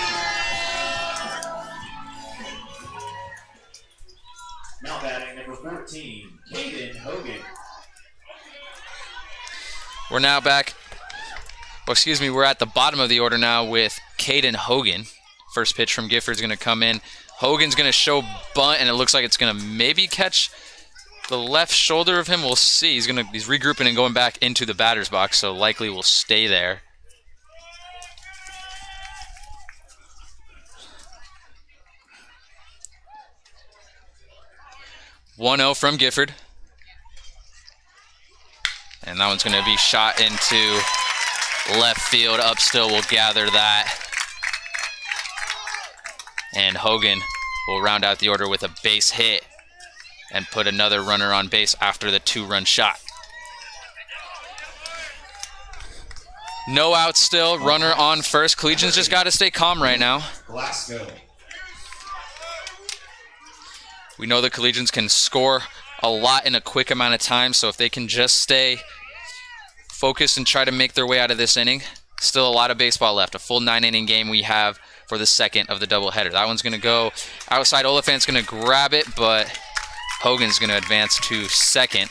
Now batting number 14, Caden Hogan. We're now back. We're at the bottom of the order now with Caden Hogan. First pitch from Gifford's going to come in. Hogan's going to show bunt, and it looks like it's going to maybe catch the left shoulder of him. We'll see. He's regrouping and going back into the batter's box, so likely will stay there. (1-0) from Gifford. And that one's going to be shot into left field. Upstill will gather that. And Hogan will round out the order with a base hit and put another runner on base after the 2-run shot. No outs still, runner on first. Collegians just got to stay calm right now. Glasgow. We know the Collegians can score a lot in a quick amount of time, so if they can just stay focused and try to make their way out of this inning. Still a lot of baseball left. A full 9-inning game we have for the second of the doubleheader. That one's going to go outside. Oliphant's going to grab it, but Hogan's going to advance to second.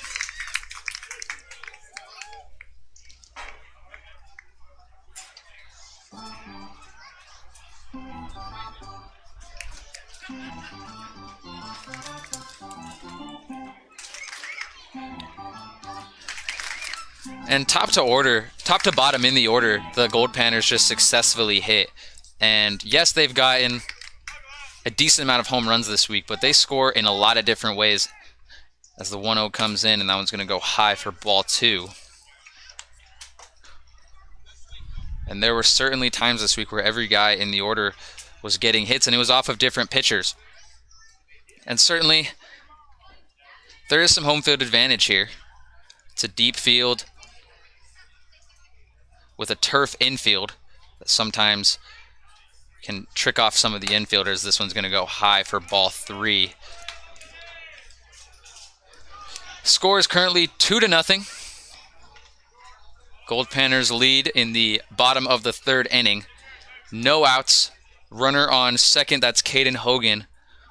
And top to bottom in the order, the Goldpanners just successfully hit. And yes, they've gotten a decent amount of home runs this week, but they score in a lot of different ways as the 1-0 comes in, and that one's going to go high for ball 2. And there were certainly times this week where every guy in the order was getting hits, and it was off of different pitchers. And certainly, there is some home field advantage here. It's a deep field with a turf infield that sometimes can trick off some of the infielders. This one's going to go high for ball 3. Score is currently 2-0. Goldpanners lead in the bottom of the 3rd inning. No outs. Runner on second, that's Caden Hogan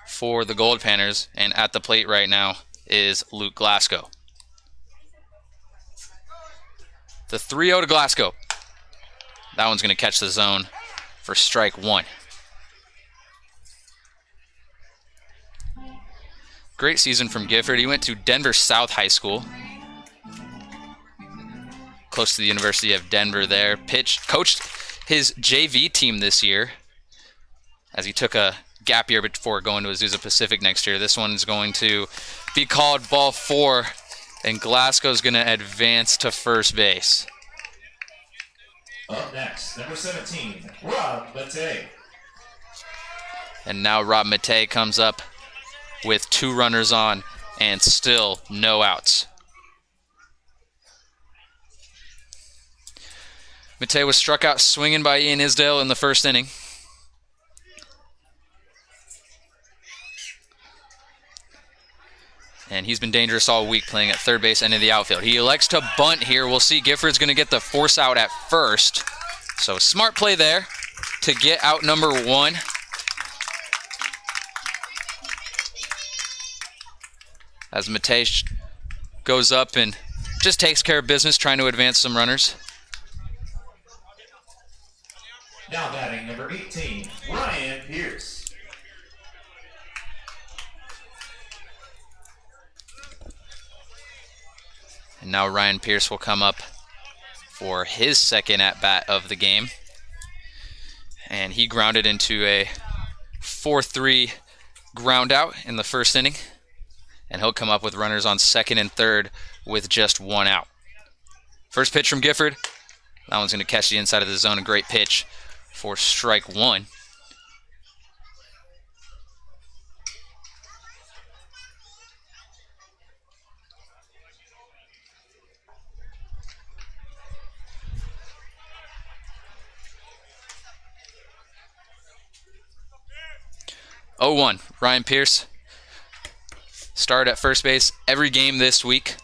for the Goldpanners. And at the plate right now is Luke Glasgow. The 3-0 to Glasgow. That one's going to catch the zone for strike 1. Great season from Gifford. He went to Denver South High School, close to the University of Denver there. Coached his JV team this year as he took a gap year before going to Azusa Pacific next year. This one's going to be called ball 4, and Glasgow's going to advance to first base. Up next, number 17, Rob Matei. And now Rob Matei comes up with 2 runners on and still no outs. Matei was struck out swinging by Ian Isdale in the 1st inning. And he's been dangerous all week playing at third base and in the outfield. He elects to bunt here. We'll see. Gifford's going to get the force out at first. So smart play there to get out number 1. As Matei goes up and just takes care of business, trying to advance some runners. Now batting number 18, Ryan Pierce. And now Ryan Pierce will come up for his second at-bat of the game. And he grounded into a 4-3 ground out in the 1st inning. And he'll come up with runners on second and third with just 1 out. First pitch from Gifford. That one's going to catch the inside of the zone. A great pitch for strike 1. Ryan Pierce started at first base every game this week.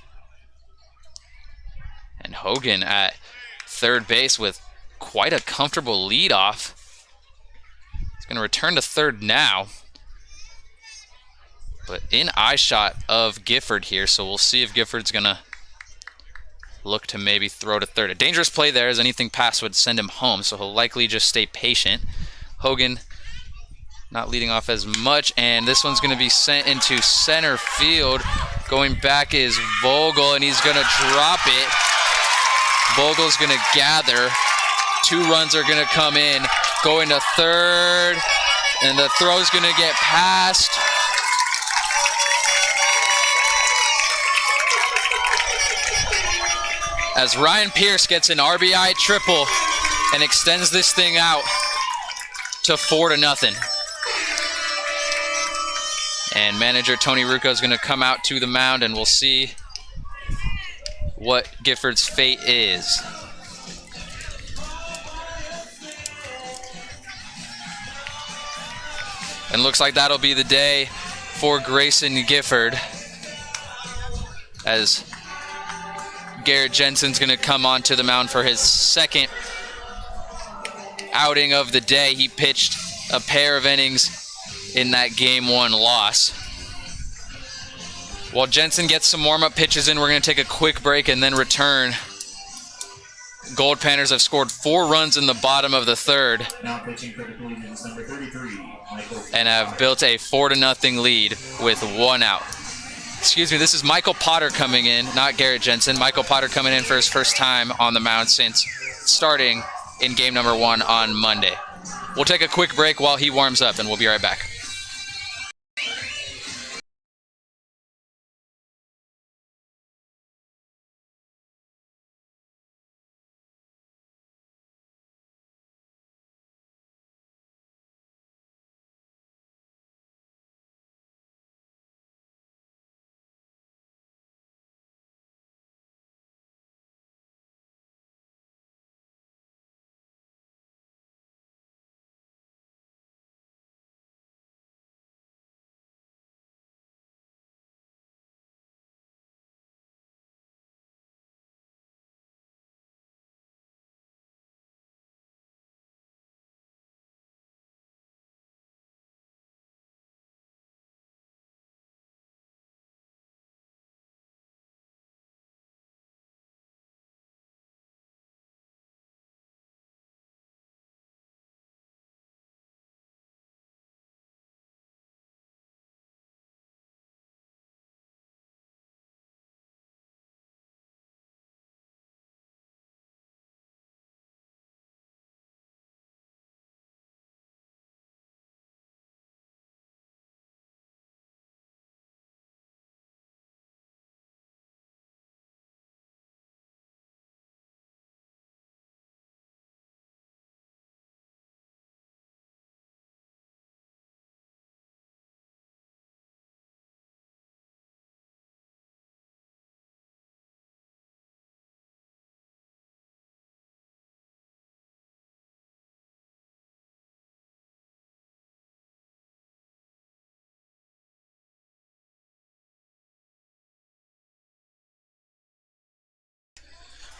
And Hogan at third base with quite a comfortable lead off. He's going to return to third now. But in eye shot of Gifford here, so we'll see if Gifford's going to look to maybe throw to third. A dangerous play there, as anything past would send him home, so he'll likely just stay patient. Hogan not leading off as much, and this one's going to be sent into center field. Going back is Vogel, and he's going to drop it. Vogel's going to gather. 2 runs are going to come in. Going to third, and the throw's going to get past. As Ryan Pierce gets an RBI triple and extends this thing out to 4-0. And manager Tony Rucco is going to come out to the mound, and we'll see what Gifford's fate is. And looks like that'll be the day for Grayson Gifford, as Garrett Jensen's going to come onto the mound for his second outing of the day. He pitched a pair of innings in that Game 1 loss. While Jensen gets some warm-up pitches in, we're going to take a quick break and then return. Goldpanners have scored 4 runs in the bottom of the third. Now pitching for the Collegians, number 33, Michael. And have built a 4-0 lead with 1 out. Excuse me, this is Michael Potter coming in, not Garrett Jensen. Michael Potter coming in for his first time on the mound since starting in game number 1 on Monday. We'll take a quick break while he warms up, and we'll be right back.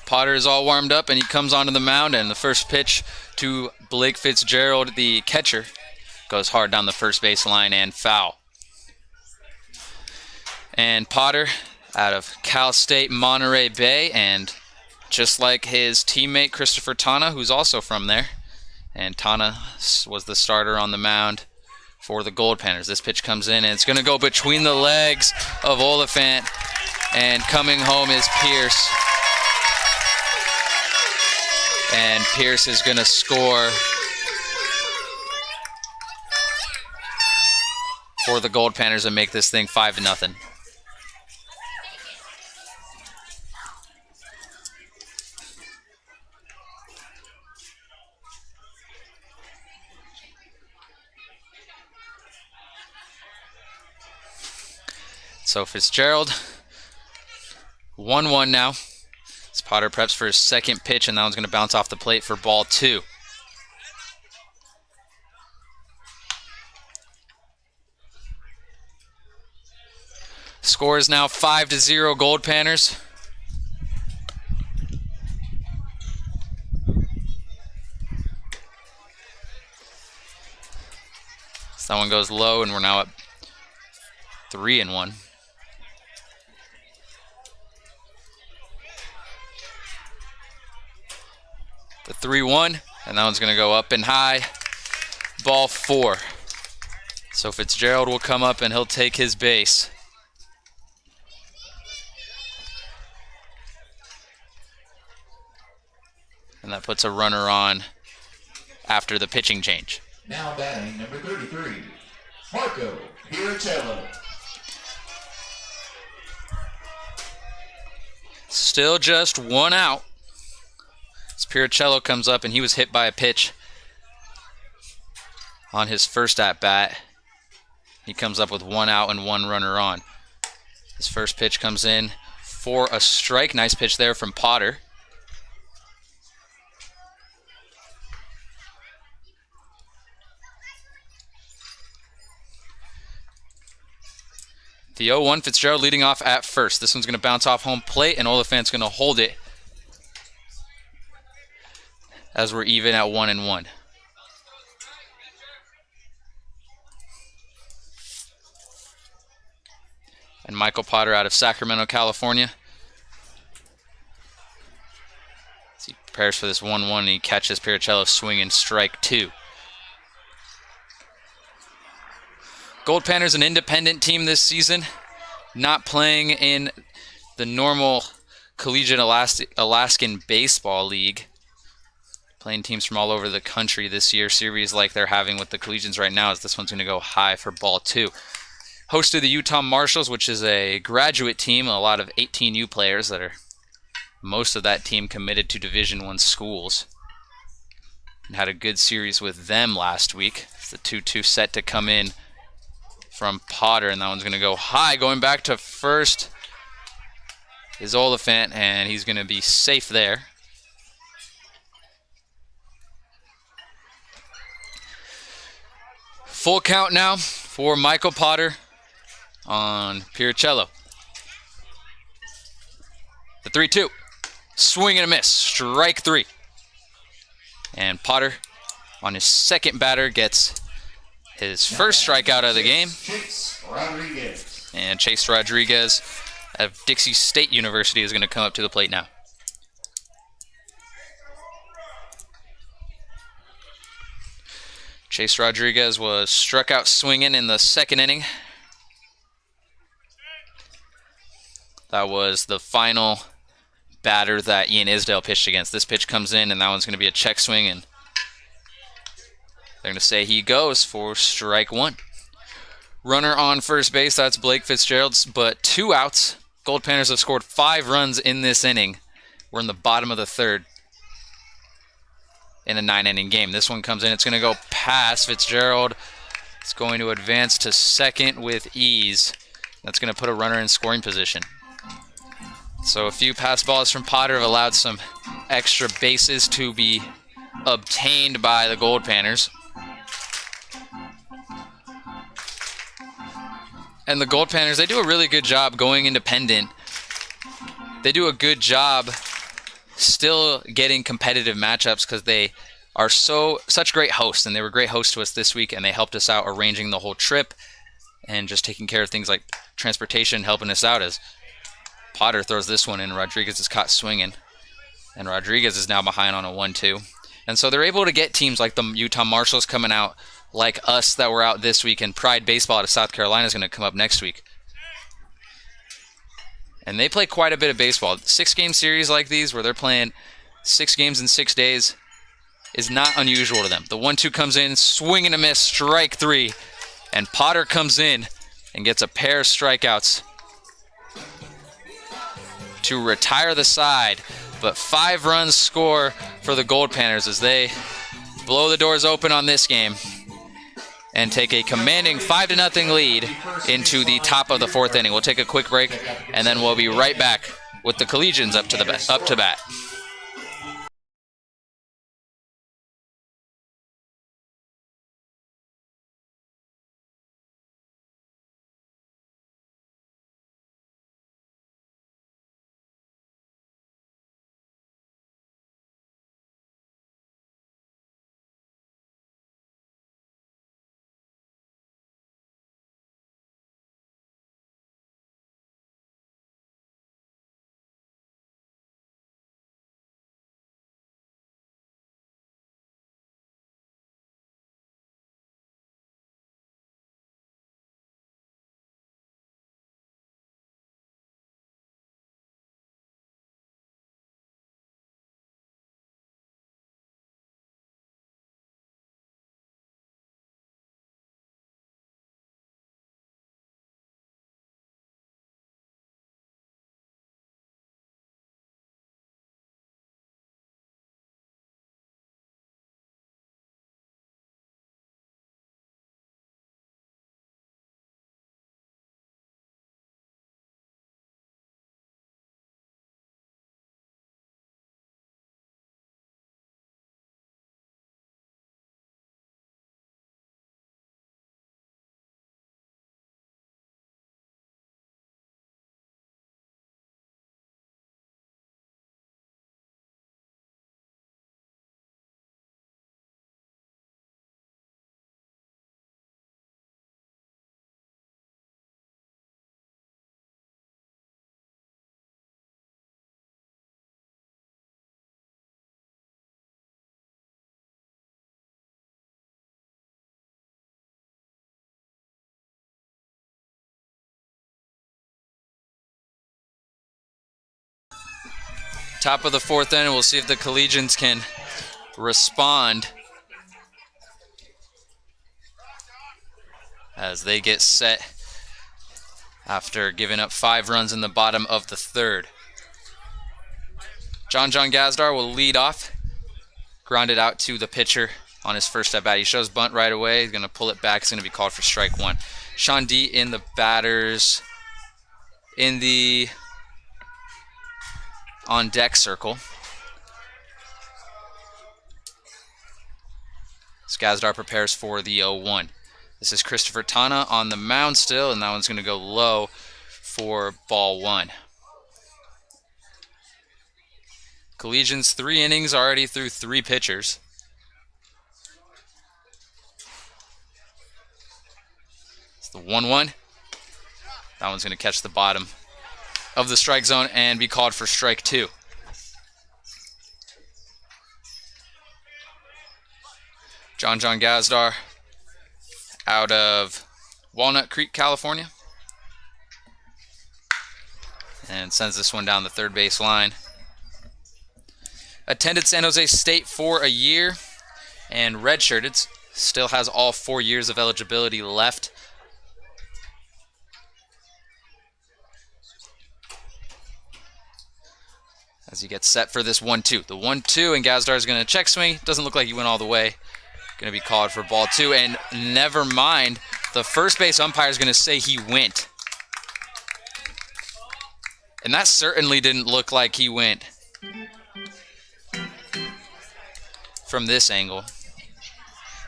Potter is all warmed up, and he comes onto the mound, and the first pitch to Blake Fitzgerald, the catcher, goes hard down the first base line and foul. And Potter out of Cal State Monterey Bay, and just like his teammate Christopher Tana, who's also from there, and Tana was the starter on the mound for the Goldpanners. This pitch comes in, and it's going to go between the legs of Oliphant, and coming home is Pierce. And Pierce is going to score for the Goldpanners and make this thing 5-0. So Fitzgerald, 1-1 now. As Potter preps for his second pitch, and that one's going to bounce off the plate for ball 2. Score is now 5-0 Goldpanners. So that one goes low, and we're now at 3-1. The 3-1, and that one's going to go up and high. Ball 4. So Fitzgerald will come up, and he'll take his base. And that puts a runner on after the pitching change. Now batting number 33, Marco Piricello. Still just 1 out. Piricello comes up, and he was hit by a pitch on his first at-bat. He comes up with 1 out and 1 runner on. His first pitch comes in for a strike. Nice pitch there from Potter. The 0-1, Fitzgerald leading off at first. This one's going to bounce off home plate, and Oliphant's going to hold it as we're even at 1-1. And Michael Potter out of Sacramento, California. As he prepares for this 1-1, and he catches Piricello swinging strike 2. Goldpanners, an independent team this season, not playing in the normal Collegiate Alaskan Baseball League. Playing teams from all over the country this year. Series like they're having with the Collegians right now, as this one's going to go high for ball 2. Hosted the Utah Marshals, which is a graduate team, a lot of 18U players that are most of that team committed to Division I schools. And had a good series with them last week. It's the 2-2 set to come in from Potter, and that one's going to go high. Going back to first is Oliphant, and he's going to be safe there. Full count now for Michael Potter on Piricello. The 3-2. Swing and a miss. Strike 3. And Potter on his second batter gets his first strikeout of the game. And Chase Rodriguez of Dixie State University is going to come up to the plate now. Chase Rodriguez was struck out swinging in the second inning. That was the final batter that Ian Isdale pitched against. This pitch comes in, and that one's going to be a check swing, and they're going to say he goes for strike 1. Runner on first base, that's Blake Fitzgerald, but 2 outs. Goldpanners have scored 5 runs in this inning. We're in the bottom of the third in a 9-inning game. This one comes in, it's going to go past Fitzgerald. It's going to advance to second with ease. That's going to put a runner in scoring position. So a few pass balls from Potter have allowed some extra bases to be obtained by the Goldpanners. And the Goldpanners, they do a really good job going independent. They do a good job still getting competitive matchups because they are such great hosts, and they were great hosts to us this week, and they helped us out arranging the whole trip and just taking care of things like transportation, helping us out as Potter throws this one in. Rodriguez is caught swinging, and Rodriguez is now behind on a 1-2. And so they're able to get teams like the Utah Marshals coming out, like us that were out this week, and Pride Baseball out of South Carolina is going to come up next week. And they play quite a bit of baseball. 6-game series like these where they're playing 6 games in 6 days is not unusual to them. The 1-2 comes in, swing and a miss, strike 3. And Potter comes in and gets a pair of strikeouts to retire the side. But 5 runs score for the Goldpanners as they blow the doors open on this game and take a commanding 5-0 lead into the top of the 4th inning. We'll take a quick break, and then we'll be right back with the Collegians up to bat. Top of the fourth inning, we'll see if the Collegians can respond as they get set after giving up 5 runs in the bottom of the third. John Gazdar will lead off. Grounded out to the pitcher on his first at bat. He shows bunt right away. He's going to pull it back. It's going to be called for strike 1. Sean D in the batters in the on deck circle. Gazdar prepares for the 0-1. This is Christopher Tana on the mound still, and that one's going to go low for ball 1. Collegians 3 innings already through 3 pitchers. It's the 1-1. That one's going to catch the bottom of the strike zone and be called for strike 2. John Gazdar out of Walnut Creek, California, and sends this one down the third base line. Attended San Jose State for a year and redshirted. Still has all 4 years of eligibility left. As he gets set for this 1-2. The 1-2, and Gazdar is going to check swing. Doesn't look like he went all the way. Going to be called for ball 2, and never mind. The first base umpire is going to say he went. And that certainly didn't look like he went from this angle.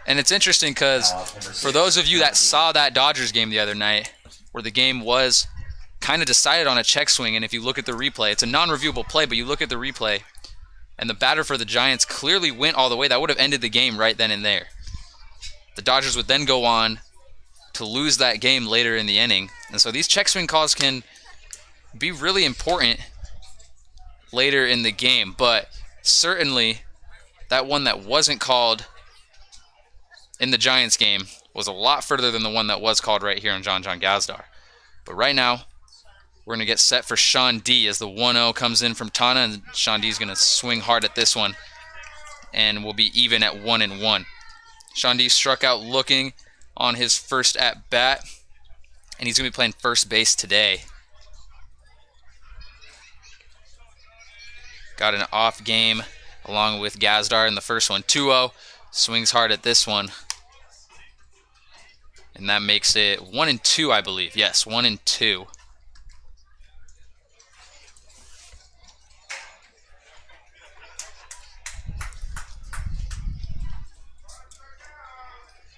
And it's interesting because for those of you that saw that Dodgers game the other night, where the game was kind of decided on a check swing, and if you look at the replay, it's a non-reviewable play, but you look at the replay, and the batter for the Giants clearly went all the way. That would have ended the game right then and there. The Dodgers would then go on to lose that game later in the inning. And so these check swing calls can be really important later in the game. But certainly that one that wasn't called in the Giants game was a lot further than the one that was called right here on John Gazdar. But right now, we're going to get set for Sean D as the 1-0 comes in from Tana, and Sean D is going to swing hard at this one, and we'll be even at 1-1. Sean D struck out looking on his first at-bat, and he's going to be playing first base today. Got an off game along with Gazdar in the first one. 2-0, swings hard at this one, and that makes it 1-2, I believe. Yes, 1-2.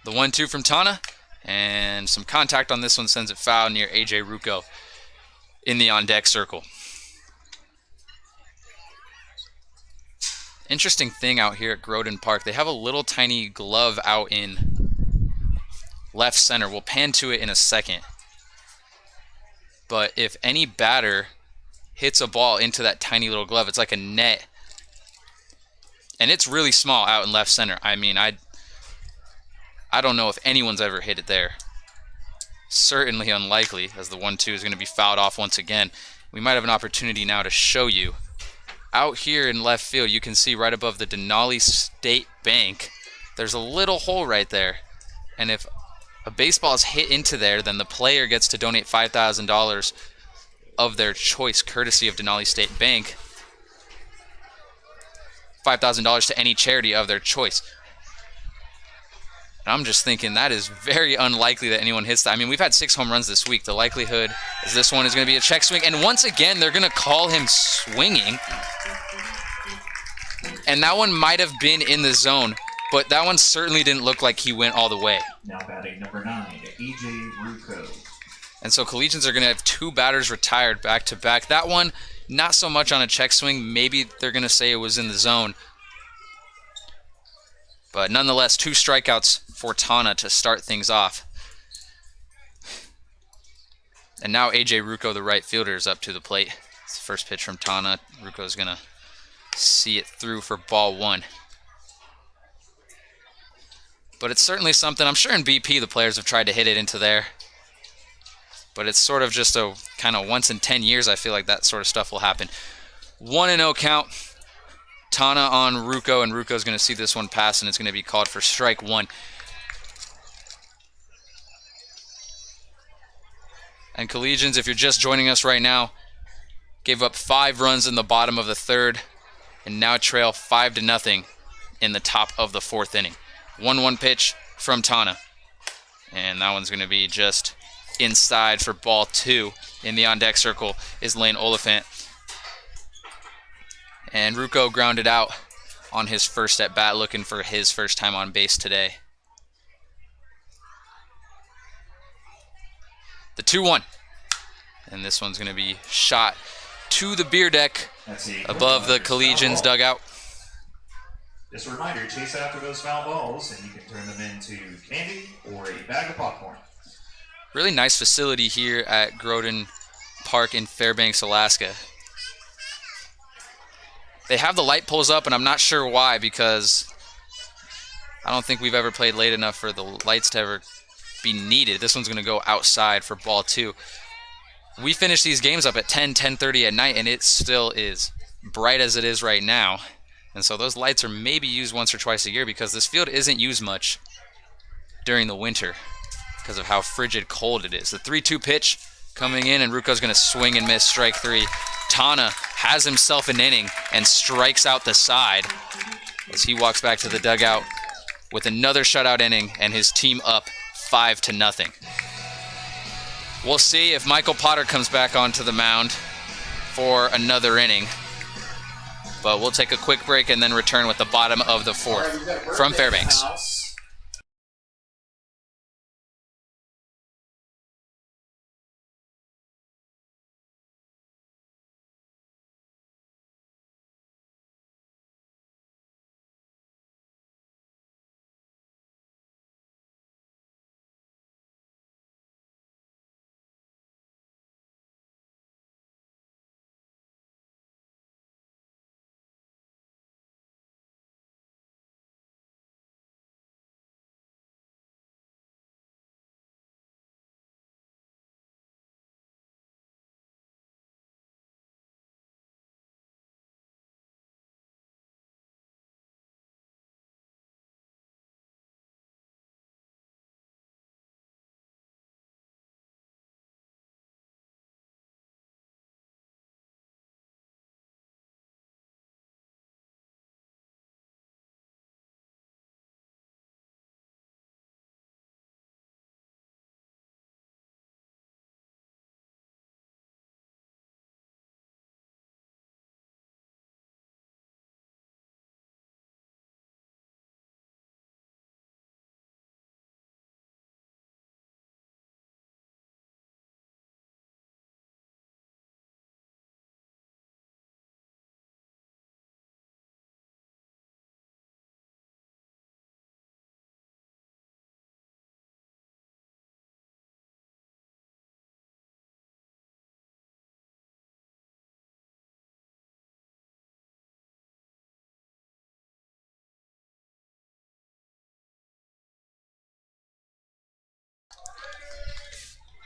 The 1-2 from Tana, and some contact on this one sends it foul near A.J. Rucco in the on-deck circle. Interesting thing out here at Groden Park, they have a little tiny glove out in left center. We'll pan to it in a second. But if any batter hits a ball into that tiny little glove, it's like a net. And it's really small out in left center. I mean, I don't know if anyone's ever hit it there. Certainly unlikely, as the 1-2 is going to be fouled off once again. We might have an opportunity now to show you. Out here in left field, you can see right above the Denali State Bank, there's a little hole right there. And if a baseball is hit into there, then the player gets to donate $5,000 of their choice, courtesy of Denali State Bank. $5,000 to any charity of their choice. I'm just thinking that is very unlikely that anyone hits that. I mean, we've had 6 home runs this week. The likelihood is this one is going to be a check swing. And once again, they're going to call him swinging. And that one might have been in the zone, but that one certainly didn't look like he went all the way. Now batting number 9, E.J. Rucco. And so Collegians are going to have 2 batters retired back-to-back. That one, not so much on a check swing. Maybe they're going to say it was in the zone. But nonetheless, 2 strikeouts for Tana to start things off. And now A.J. Rucco, the right fielder, is up to the plate. It's the first pitch from Tana. Rucco is going to see it through for ball 1. But it's certainly something. I'm sure in BP the players have tried to hit it into there. But it's sort of just a kind of once in 10 years I feel like that sort of stuff will happen. 1-0 count. Tana on Ruko, and Ruko's going to see this one pass, and it's going to be called for strike one. And Collegians, if you're just joining us right now, gave up 5 runs in the bottom of the third, and now trail 5-0 in the top of the 4th inning. 1-1 pitch from Tana. And that one's going to be just inside for ball 2. In the on-deck circle is Lane Oliphant. And Ruko grounded out on his first at-bat, looking for his first time on base today. The 2-1. And this one's going to be shot to the beer deck above the Collegians dugout. Just a reminder, chase after those foul balls, and you can turn them into candy or a bag of popcorn. Really nice facility here at Groden Park in Fairbanks, Alaska. They have the light poles up, and I'm not sure why, because I don't think we've ever played late enough for the lights to ever be needed. This one's going to go outside for ball 2. We finish these games up at 10:30 at night, and it still is bright as it is right now. And so those lights are maybe used once or twice a year, because this field isn't used much during the winter because of how frigid cold it is. The 3-2 pitch coming in, and Ruko's going to swing and miss, strike 3. Tana has himself an inning and strikes out the side as he walks back to the dugout with another shutout inning and his team up 5-0. We'll see if Michael Potter comes back onto the mound for another inning. But we'll take a quick break and then return with the bottom of the 4th from Fairbanks.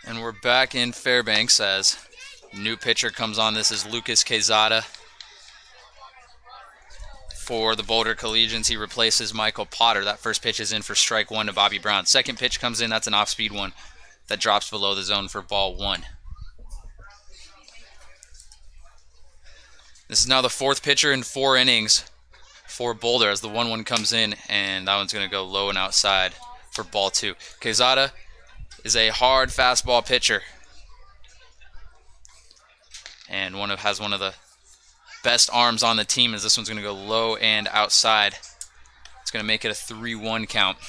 And we're back in Fairbanks as new pitcher comes on. This is Lucas Quezada for the Boulder Collegians. He replaces Michael Potter. That first pitch is in for strike 1 to Bobby Brown. Second pitch comes in. That's an off-speed one that drops below the zone for ball 1. This is now the 4th pitcher in 4 innings for Boulder as the 1-1 comes in, and that one's going to go low and outside for ball 2. Quezada is a hard fastball pitcher and has one of the best arms on the team, as this one's going to go low and outside. It's going to make it a 3-1 count.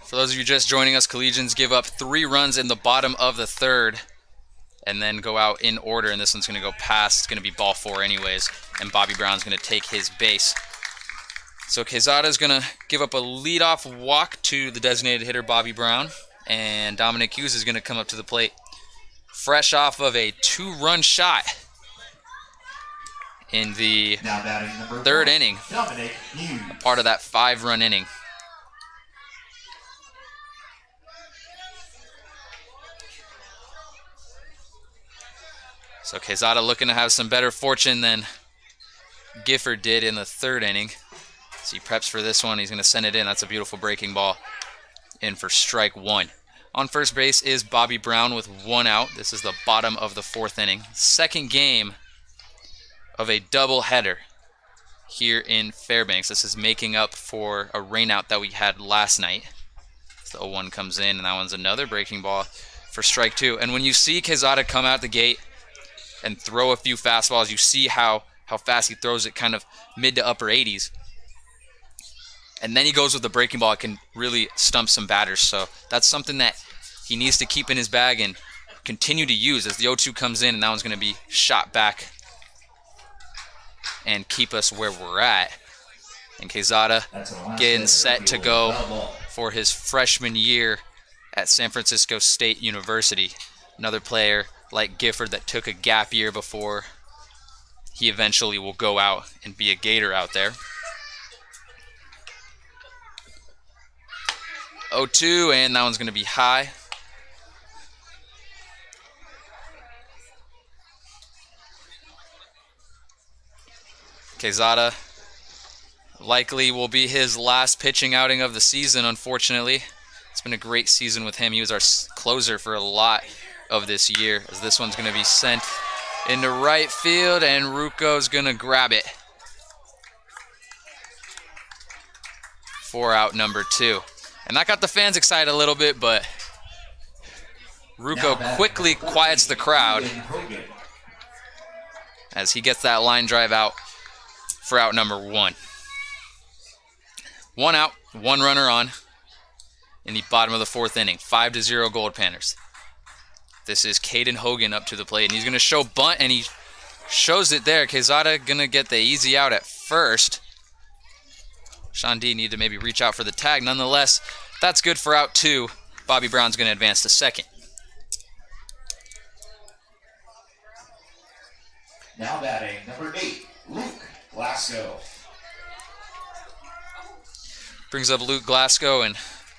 For those of you just joining us, Collegians give up 3 runs in the bottom of the 3rd and then go out in order, and this one's going to go past. It's going to be ball 4 anyways, and Bobby Brown's going to take his base. So Quezada is going to give up a leadoff walk to the designated hitter, Bobby Brown, and Dominic Hughes is going to come up to the plate fresh off of a 2-run shot in the 3rd inning, a part of that 5-run inning. So Quezada looking to have some better fortune than Gifford did in the third inning. So he preps for this one. He's going to send it in. That's a beautiful breaking ball in for strike one. On first base is Bobby Brown with 1 out. This is the bottom of the fourth inning. Second game of a doubleheader here in Fairbanks. This is making up for a rainout that we had last night. So the 0-1 comes in, and that one's another breaking ball for strike two. And when you see Quezada come out the gate and throw a few fastballs, you see how fast he throws it, kind of mid to upper 80s. And then he goes with the breaking ball. It can really stump some batters. So that's something that he needs to keep in his bag and continue to use as the 0-2 comes in, and that one's going to be shot back and keep us where we're at. And Quezada getting set to go for his freshman year at San Francisco State University. Another player like Gifford that took a gap year before he eventually will go out and be a Gator out there. 0-2, and that one's going to be high. Quezada likely will be his last pitching outing of the season, unfortunately. It's been a great season with him. He was our closer for a lot of this year, as this one's going to be sent into right field, and Rucco's going to grab it for out number 2. And that got the fans excited a little bit, but Rucco quickly quiets the crowd as he gets that line drive out for out number 1. 1 out, 1 runner on in the bottom of the fourth inning. 5-0 Goldpanners. This is Caden Hogan up to the plate, and he's going to show bunt, and he shows it there. Quezada going to get the easy out at first. Sean D need to maybe reach out for the tag. Nonetheless, that's good for out 2. Bobby Brown's going to advance to second. Now batting number 8, Luke Glasgow. Brings up Luke Glasgow, and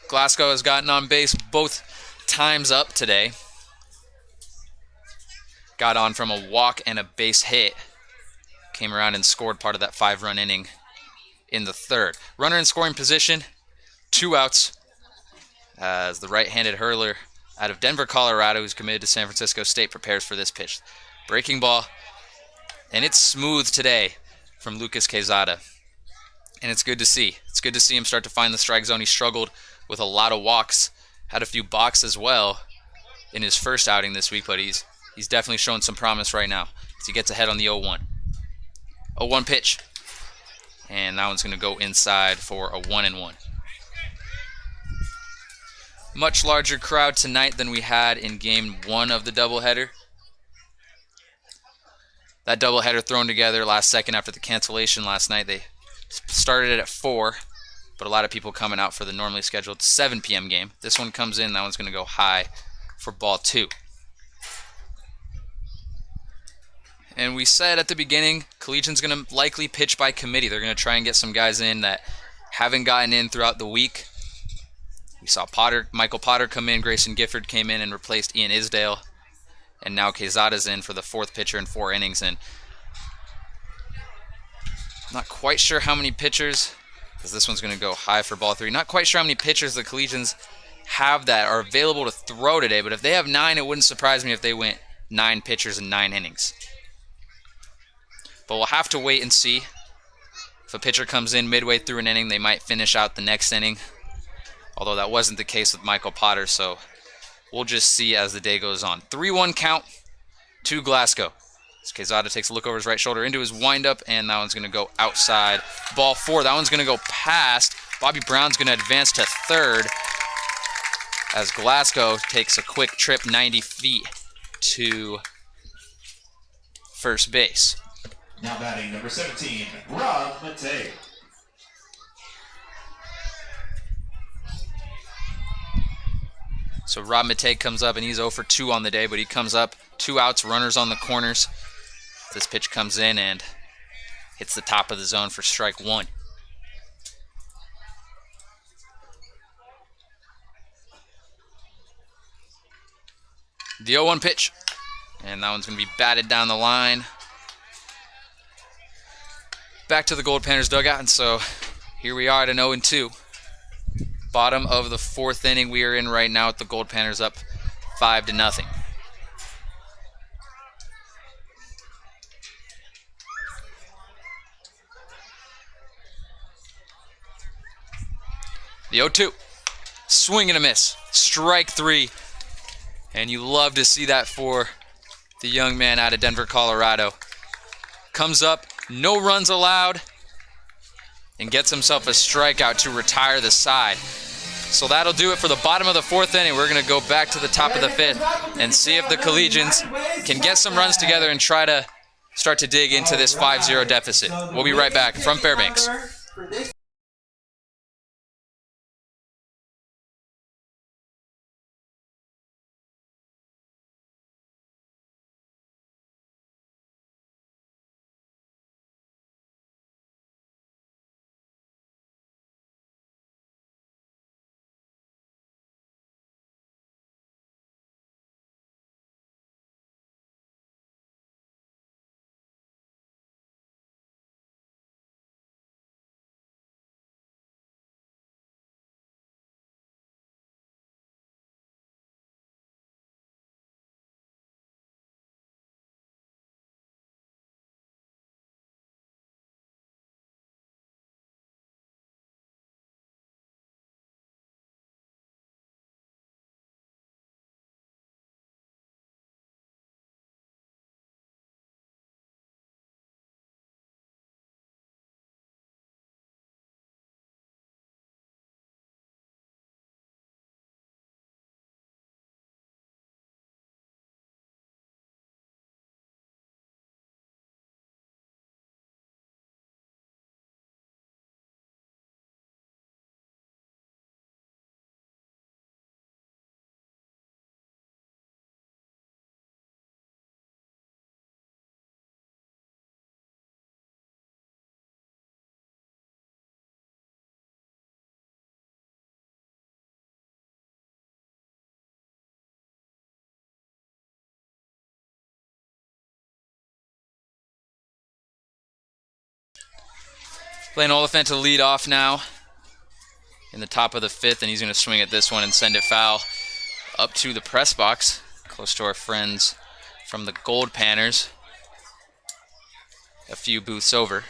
Glasgow has gotten on base both times up today. Got on from a walk and a base hit. Came around and scored part of that 5-run inning in the third. Runner in scoring position, 2 outs, as the right-handed hurler out of Denver, Colorado, who's committed to San Francisco State, prepares for this pitch. Breaking ball, and it's smooth today from Lucas Quezada, and it's good to see. It's good to see him start to find the strike zone. He struggled with a lot of walks, had a few balks as well in his first outing this week, but he's definitely showing some promise right now as he gets ahead on the 0-1. 0-1 pitch. And that one's going to go inside for a 1-1. Much larger crowd tonight than we had in game 1 of the doubleheader. That doubleheader thrown together last second after the cancellation last night. They started it at 4, but a lot of people coming out for the normally scheduled 7 p.m. game. This one comes in. That one's going to go high for ball 2. And we said at the beginning, Collegian's going to likely pitch by committee. They're going to try and get some guys in that haven't gotten in throughout the week. We saw Michael Potter come in. Grayson Gifford came in and replaced Ian Isdale. And now Quezada's in for the 4th pitcher in 4 innings. And not quite sure how many pitchers, because this one's going to go high for ball 3. Not quite sure how many pitchers the Collegians have that are available to throw today. But if they have 9, it wouldn't surprise me if they went 9 pitchers in 9 innings. But we'll have to wait and see. If a pitcher comes in midway through an inning, they might finish out the next inning. Although that wasn't the case with Michael Potter, so we'll just see as the day goes on. 3-1 count to Glasgow. As Quezada takes a look over his right shoulder into his windup, and that one's going to go outside. Ball 4, that one's going to go past. Bobby Brown's going to advance to third as Glasgow takes a quick trip 90 feet to first base. Now batting number 17, Rob Matei. So Rob Matei comes up, and he's 0 for 2 on the day, but he comes up, 2 outs, runners on the corners. This pitch comes in and hits the top of the zone for strike 1. The 0-1 pitch. And that one's going to be batted down the line. Back to the Goldpanners dugout, and so here we are at an 0-2. Bottom of the 4th inning we are in right now with the Goldpanners up 5-0. The 0-2. Swing and a miss. Strike 3. And you love to see that for the young man out of Denver, Colorado. Comes up, no runs allowed, and gets himself a strikeout to retire the side. So that'll do it for the bottom of the 4th inning. We're going to go back to the top of the 5th and see if the Collegians can get some runs together and try to start to dig into this 5-0 deficit. We'll be right back from Fairbanks. Blaine Oliphant to lead off now in the top of the 5th, and he's going to swing at this one and send it foul up to the press box, close to our friends from the Goldpanners, a few booths over.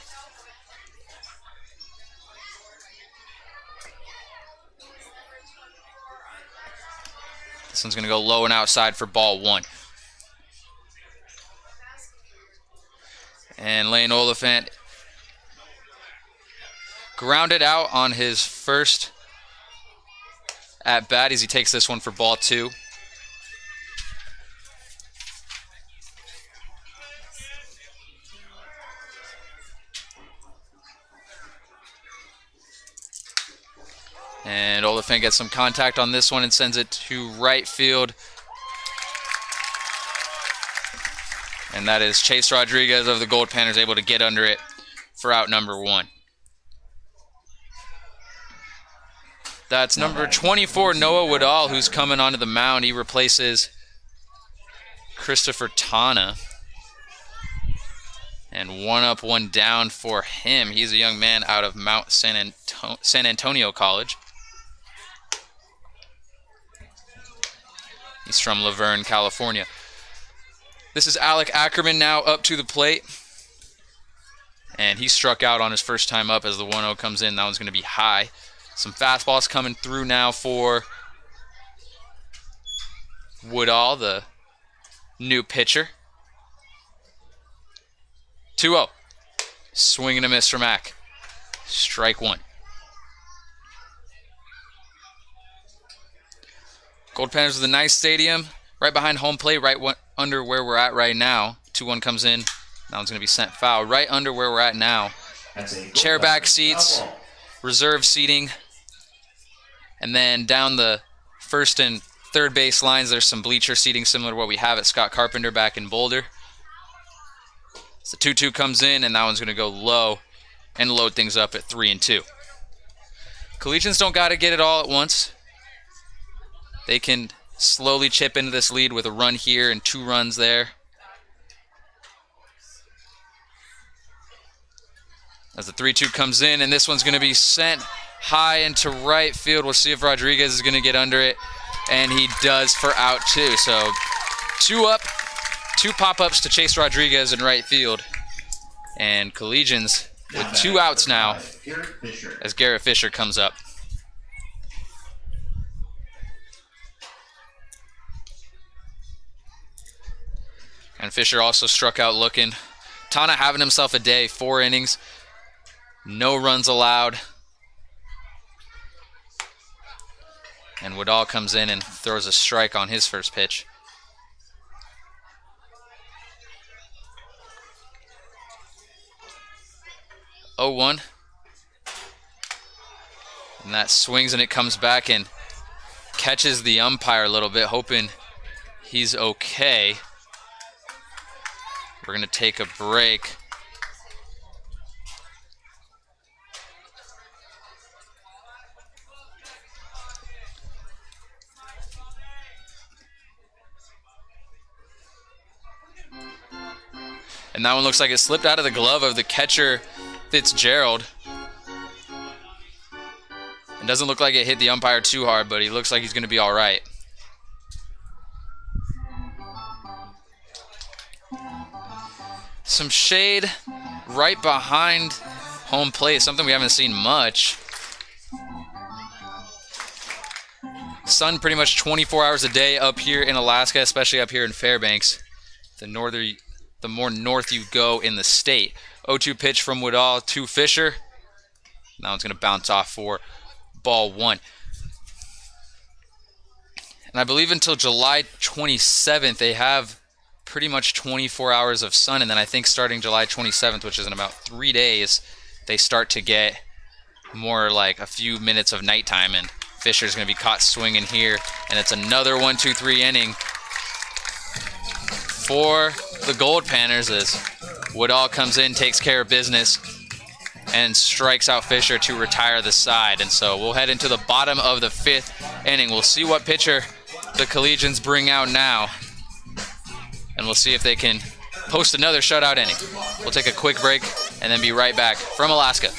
This one's going to go low and outside for ball 1. And Lane Oliphant grounded out on his first at bat as he takes this one for ball 2. And Oliphant gets some contact on this one and sends it to right field. And that is Chase Rodriguez of the Goldpanners able to get under it for out number 1. That's number 24, Noah Woodall, who's coming onto the mound. He replaces Christopher Tana. And 1 up, 1 down for him. He's a young man out of Mount San Antonio College. He's from Laverne, California. This is Alec Ackerman now up to the plate. And he struck out on his first time up as the 1-0 comes in. That one's going to be high. Some fastballs coming through now for Woodall, the new pitcher. 2-0. Swing and a miss from Ack. Strike 1. Goldpanners with a nice stadium. Right behind home plate, right under where we're at right now. 2-1 comes in. That one's going to be sent foul. Right under where we're at now. Chair back seats. Reserve seating. And then down the first and third base lines, there's some bleacher seating similar to what we have at Scott Carpenter back in Boulder. So 2-2 comes in, and that one's going to go low and load things up at 3-2. Collegians don't got to get it all at once. They can slowly chip into this lead with a run here and 2 runs there As the 3-2 comes in, and this one's going to be sent high into right field. We'll see if Rodriguez is going to get under it, and he does for out 2. So 2 up, 2 pop-ups to Chase Rodriguez in right field. And Collegians with 2 outs now as Garrett Fisher comes up. And Fisher also struck out looking. Tana having himself a day, 4 innings, no runs allowed. And Woodall comes in and throws a strike on his first pitch. Oh, 1. And that swings and it comes back and catches the umpire a little bit, hoping he's okay. We're going to take a break. And that one looks like it slipped out of the glove of the catcher, Fitzgerald. It doesn't look like it hit the umpire too hard, but he looks like he's going to be all right. Some shade right behind home plate, something we haven't seen much. Sun pretty much 24 hours a day up here in Alaska, especially up here in Fairbanks. The more north you go in the state. 0-2 pitch from Woodall to Fisher. Now it's going to bounce off for ball 1. And I believe until July 27th, they have pretty much 24 hours of sun, and then I think starting July 27th, which is in about 3 days, they start to get more like a few minutes of nighttime, and Fisher's going to be caught swinging here, and it's another 1-2-3 inning for the Goldpanners as Woodall comes in, takes care of business, and strikes out Fisher to retire the side. And so we'll head into the bottom of the 5th inning. We'll see what pitcher the Collegians bring out now, and we'll see if they can post another shutout inning. We'll take a quick break and then be right back from Alaska.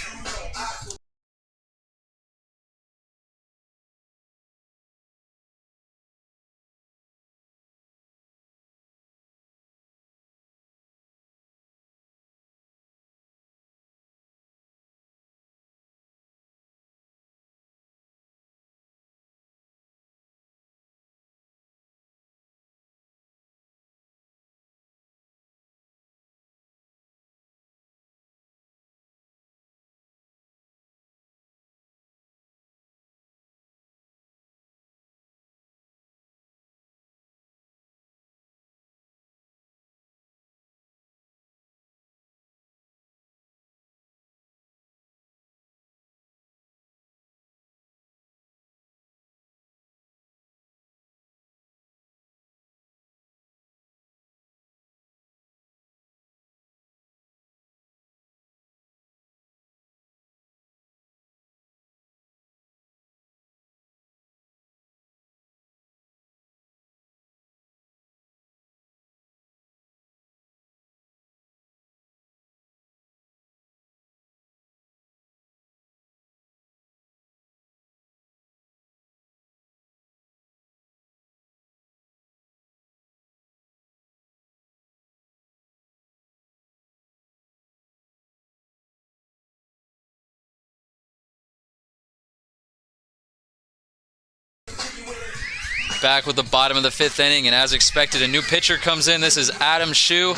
Back with the bottom of the 5th inning, and as expected, a new pitcher comes in. This is Adam Shue,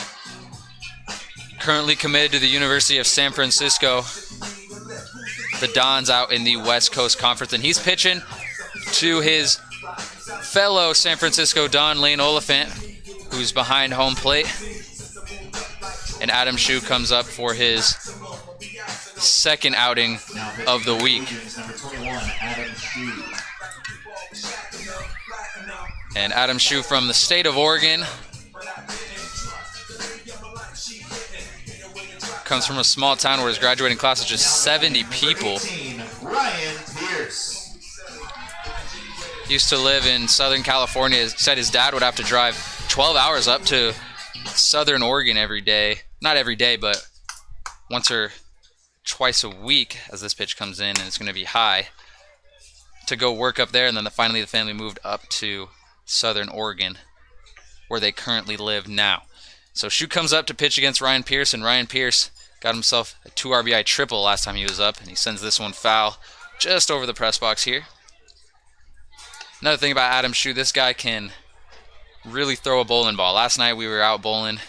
currently committed to the University of San Francisco. The Dons out in the West Coast Conference, and he's pitching to his fellow San Francisco Don, Lane Oliphant, who's behind home plate. And Adam Shue comes up for his 2nd outing of the week. And Adam Shue from the state of Oregon. Comes from a small town where his graduating class is just 70 people. Used to live in Southern California. Said his dad would have to drive 12 hours up to Southern Oregon every day. Not every day, but once or twice a week as this pitch comes in, and it's going to be high, to go work up there. And then finally the family moved up to Southern Oregon, where they currently live now. So Shu comes up to pitch against Ryan Pierce, and Ryan Pierce got himself a 2 RBI triple last time he was up, and he sends this one foul just over the press box here. Another thing about Adam Shu, this guy can really throw a bowling ball. Last night we were out bowling,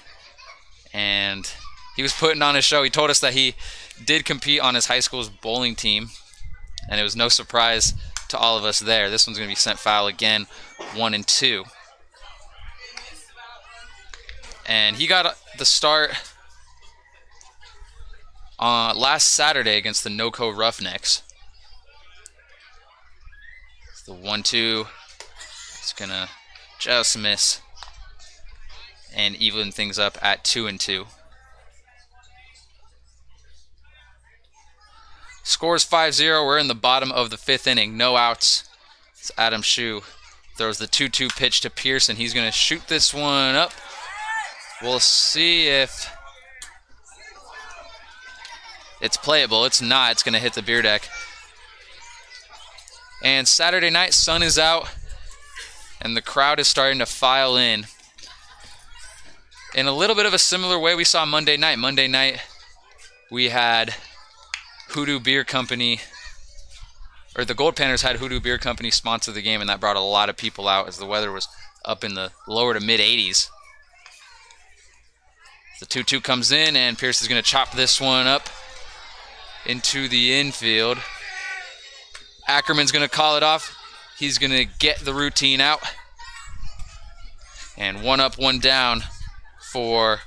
and he was putting on a show. He told us that he did compete on his high school's bowling team, and it was no surprise to all of us there. This one's going to be sent foul again, 1-2. And he got the start last Saturday against the NoCo Roughnecks. The 1-2 is going to just miss and even things up at 2-2. Scores 5-0. We're in the bottom of the 5th inning. No outs. It's Adam Shu throws the 2-2 pitch to Pierce, and he's going to shoot this one up. We'll see if it's playable. It's not. It's going to hit the beer deck. And Saturday night, sun is out, and the crowd is starting to file in a little bit of a similar way we saw Monday night. Monday night, we had Hoodoo Beer Company, or the Goldpanners had Hoodoo Beer Company sponsor the game, and that brought a lot of people out as the weather was up in the lower to mid 80s. The 2-2 comes in, and Pierce is going to chop this one up into the infield. Ackerman's going to call it off. He's going to get the routine out. And 1 up, 1 down for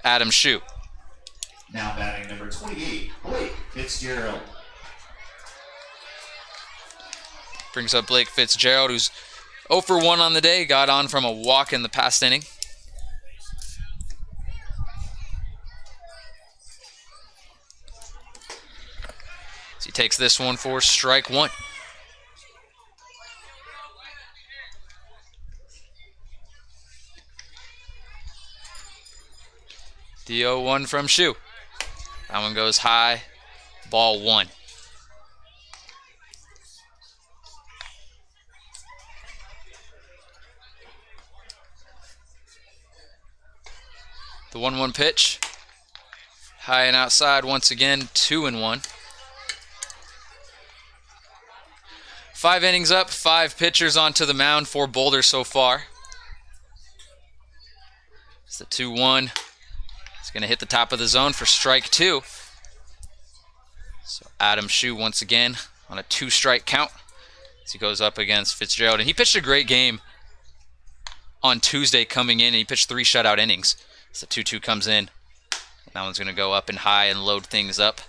Adam Shu. Now batting number 28, Blake Fitzgerald. Brings up Blake Fitzgerald, who's 0 for 1 on the day. Got on from a walk in the past inning. So he takes this one for strike 1. The 0-1 from Shu. That one goes high. Ball 1. The 1-1 pitch. High and outside once again. 2-1. 5 innings up. 5 pitchers onto the mound for Boulder so far. It's the 2-1. It's going to hit the top of the zone for strike 2. So Adam Shu once again on a 2-strike count as he goes up against Fitzgerald. And he pitched a great game on Tuesday coming in, and he pitched 3 shutout innings. So 2-2 comes in. And that one's going to go up and high and load things up.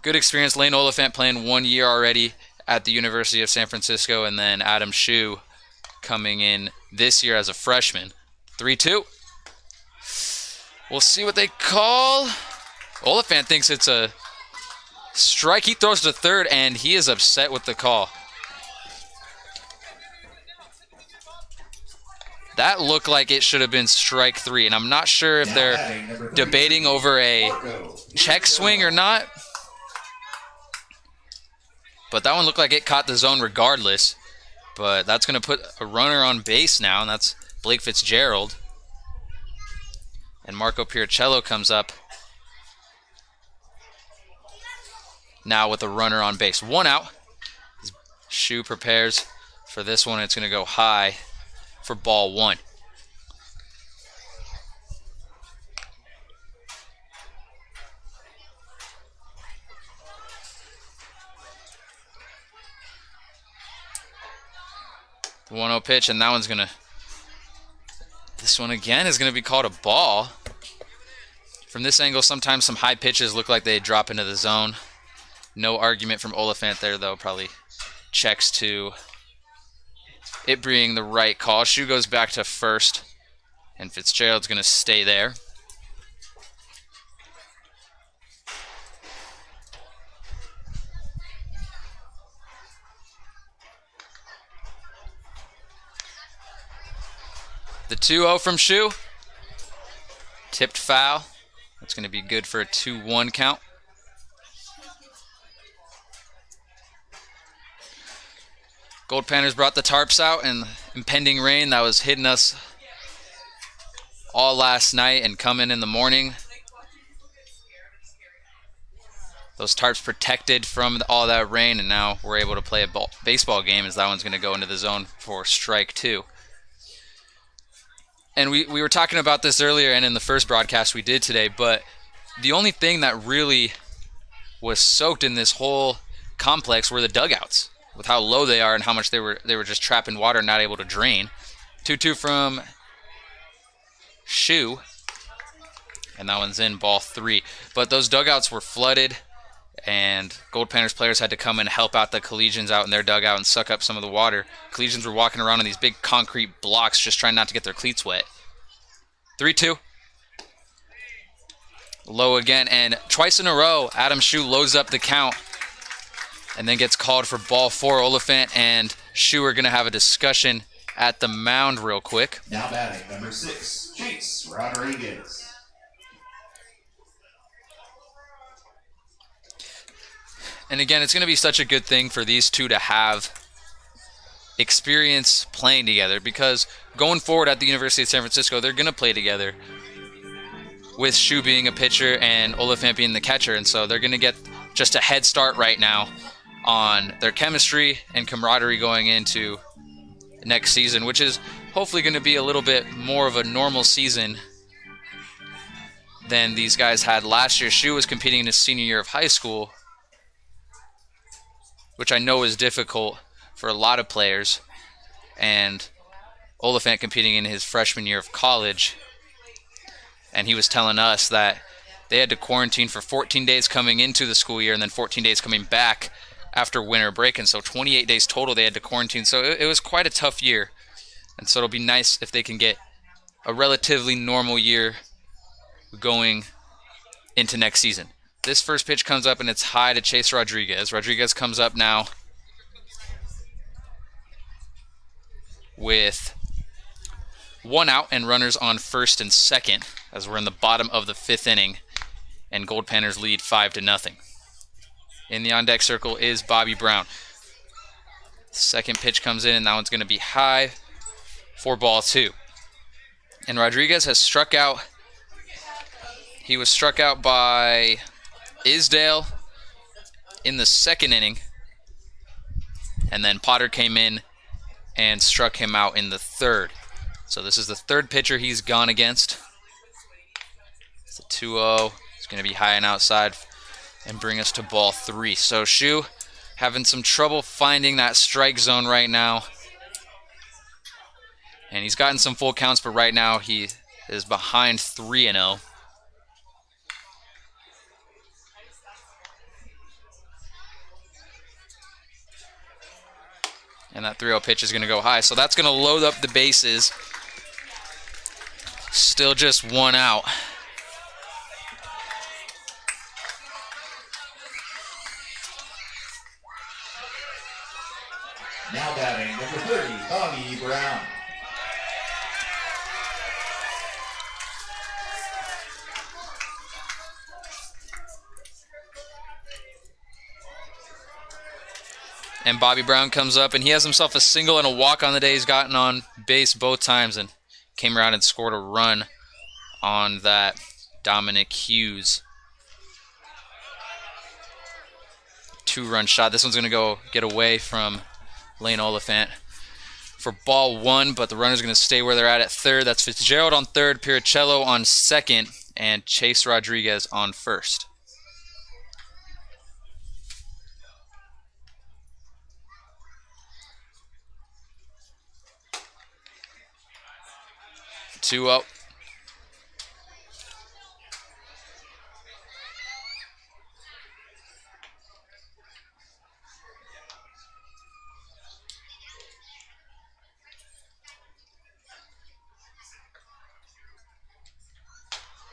Good experience. Lane Oliphant playing 1 year already at the University of San Francisco, and then Adam Shu coming in this year as a freshman. 3-2. We'll see what they call. Oliphant thinks it's a strike. He throws to third, and he is upset with the call. That looked like it should have been strike 3, and I'm not sure if they're debating over a check swing or not. But that one looked like it caught the zone regardless. But that's going to put a runner on base now, and that's Blake Fitzgerald. And Marco Piricello comes up now with a runner on base. 1 out. Shu prepares for this one. It's going to go high for ball 1. The 1-0 pitch, and that one's going to... This one again is going to be called a ball. From this angle, sometimes some high pitches look like they drop into the zone. No argument from Oliphant there, though. Probably checks to it being the right call. Shu goes back to first, and Fitzgerald's going to stay there. The 2-0 from Shu. Tipped foul. That's going to be good for a 2-1 count. Goldpanners brought the tarps out, and impending rain that was hitting us all last night and coming in the morning. Those tarps protected from all that rain, and now we're able to play a baseball game as that one's going to go into the zone for strike 2. And we were talking about this earlier and in the first broadcast we did today, but the only thing that really was soaked in this whole complex were the dugouts, with how low they are and how much they were just trapping water and not able to drain. 2-2 from Shu, and that one's in, ball 3. But those dugouts were flooded, and Goldpanners players had to come and help out the Collegians out in their dugout and suck up some of the water. Collegians were walking around on these big concrete blocks just trying not to get their cleats wet. 3-2. Low again, and twice in a row, Adam Shu loads up the count and then gets called for ball 4. Oliphant and Shu are going to have a discussion at the mound real quick. Now batting, number 6, Chase Rodriguez. And again, it's going to be such a good thing for these two to have experience playing together, because going forward at the University of San Francisco, they're going to play together with Shu being a pitcher and Oliphant being the catcher. And so they're going to get just a head start right now on their chemistry and camaraderie going into next season, which is hopefully going to be a little bit more of a normal season than these guys had last year. Shu was competing in his senior year of high school, which I know is difficult for a lot of players, and Oliphant competing in his freshman year of college. And he was telling us that they had to quarantine for 14 days coming into the school year and then 14 days coming back after winter break. And so 28 days total they had to quarantine. So it was quite a tough year. And so it'll be nice if they can get a relatively normal year going into next season. This first pitch comes up and it's high to Chase Rodriguez. Rodriguez comes up now with 1 out and runners on first and second as we're in the bottom of the 5th inning, and Goldpanners lead 5-0. In the on-deck circle is Bobby Brown. Second pitch comes in, and that one's going to be high for ball 2. And Rodriguez has struck out. He was struck out by Isdale in the 2nd inning, and then Potter came in and struck him out in the 3rd. So this is the 3rd pitcher he's gone against. It's a 2-0. It's going to be high and outside and bring us to ball 3. So Shu having some trouble finding that strike zone right now. And he's gotten some full counts, but right now he is behind 3-0. And that 3-0 pitch is going to go high. So that's going to load up the bases. Still just 1 out. Now batting, number 30, Bobby Brown. And Bobby Brown comes up, and he has himself a single and a walk on the day. He's gotten on base both times and came around and scored a run on that Dominic Hughes 2-run shot. This one's going to go get away from Lane Oliphant for ball 1, but the runner's going to stay where they're at 3rd. That's Fitzgerald on 3rd, Piricello on 2nd, and Chase Rodriguez on 1st. Two up.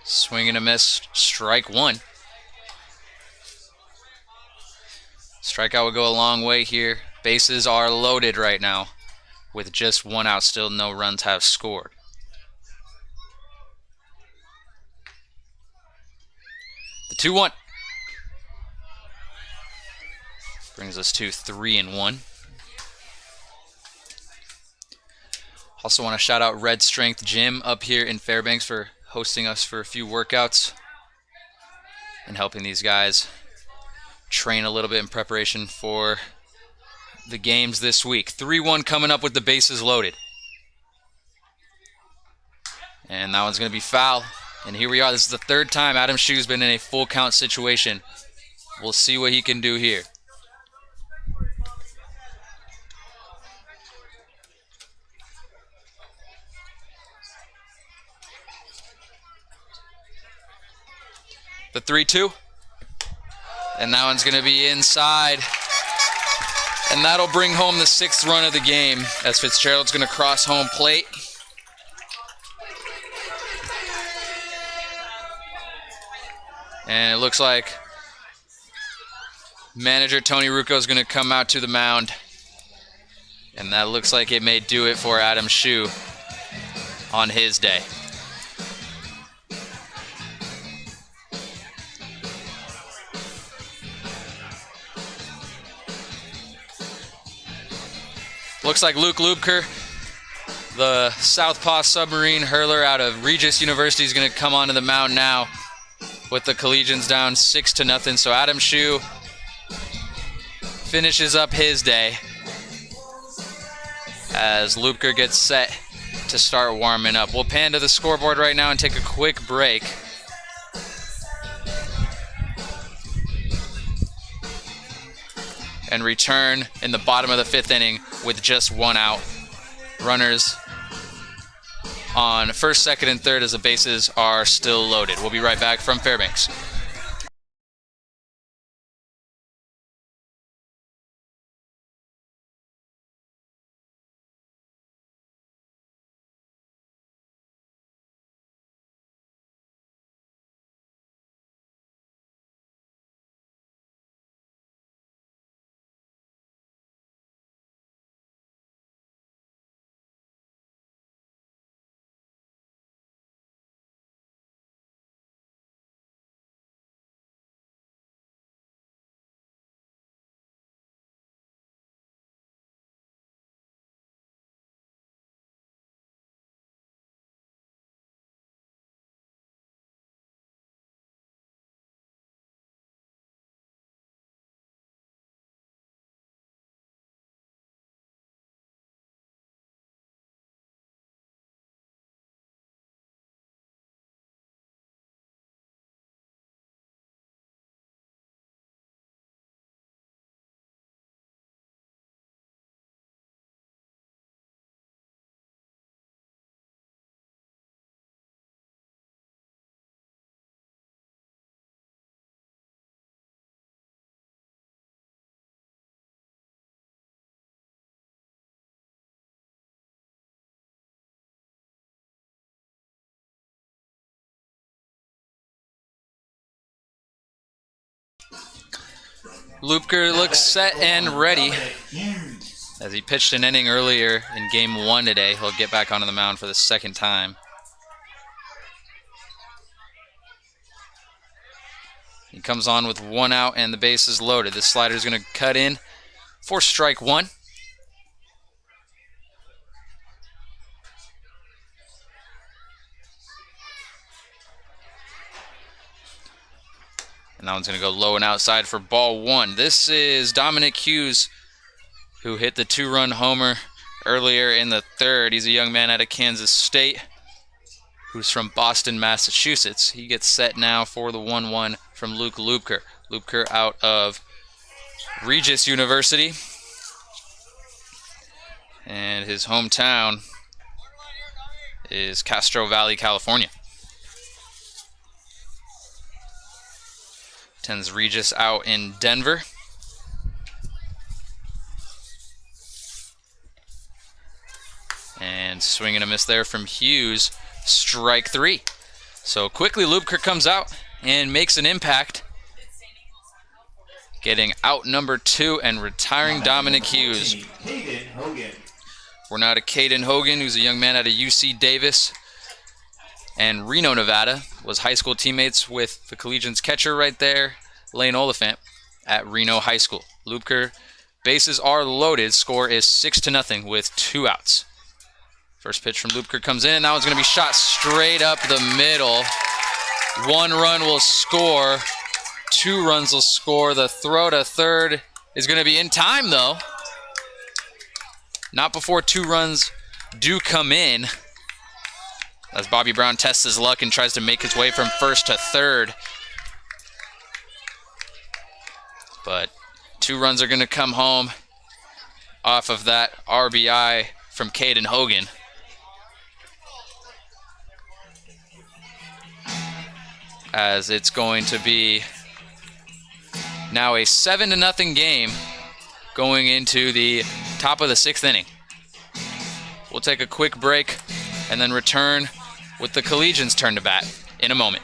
Swing and a miss, strike 1. Strikeout would go a long way here. Bases are loaded right now with just 1 out. Still no runs have scored. The 2-1. Brings us to 3-1. Also want to shout out Red Strength Gym up here in Fairbanks for hosting us for a few workouts and helping these guys train a little bit in preparation for the games this week. 3-1 coming up with the bases loaded. And that one's going to be foul. And here we are. This is the third time Adam Shu's been in a full count situation. We'll see what he can do here. The 3-2. And that one's going to be inside. And that'll bring home the 6th run of the game as Fitzgerald's going to cross home plate. And it looks like manager Tony Rucco is going to come out to the mound. And that looks like it may do it for Adam Shu on his day. Looks like Luke Lubker, the Southpaw submarine hurler out of Regis University, is going to come onto the mound now with the Collegians down 6-0. So Adam Shu finishes up his day as Lubker gets set to start warming up. We'll pan to the scoreboard right now and take a quick break. And return in the bottom of the 5th inning with just 1 out. Runners on 1st, 2nd, and 3rd as the bases are still loaded. We'll be right back from Fairbanks. Lubker looks set and ready as he pitched an inning earlier in Game 1 today. He'll get back onto the mound for the 2nd time. He comes on with 1 out and the base is loaded. This slider is going to cut in for strike 1. And that one's going to go low and outside for ball 1. This is Dominic Hughes, who hit the 2-run homer earlier in the 3rd. He's a young man out of Kansas State who's from Boston, Massachusetts. He gets set now for the 1-1 from Luke Lubker. Lubker out of Regis University. And his hometown is Castro Valley, California. Tens Regis out in Denver. And swing and a miss there from Hughes. Strike 3. So quickly Lubker comes out and makes an impact, getting out number 2 and retiring Dominic Hughes. We're now to Caden Hogan, who's a young man out of UC Davis. And Reno, Nevada was high school teammates with the Collegians catcher right there, Lane Oliphant, at Reno High School. Lubker, bases are loaded. Score is 6-0 with 2 outs. First pitch from Lubker comes in. That one's going to be shot straight up the middle. 1 run will score. 2 runs will score. The throw to third is going to be in time, though. Not before 2 runs do come in. As Bobby Brown tests his luck and tries to make his way from first to third. But 2 runs are going to come home off of that RBI from Caden Hogan. As it's going to be now a 7-0 game going into the top of the 6th inning. We'll take a quick break and then return with the Collegians' turn to bat in a moment.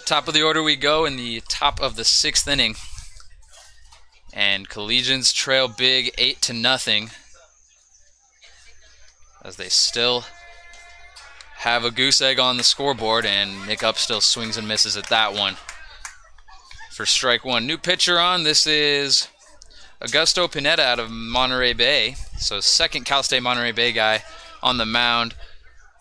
Top of the order we go in the top of the 6th inning. And Collegians trail big 8-0 as they still have a goose egg on the scoreboard, and Nick Up still swings and misses at that one. For strike 1. New pitcher on. This is Augusto Pineda out of Monterey Bay. So 2nd Cal State Monterey Bay guy on the mound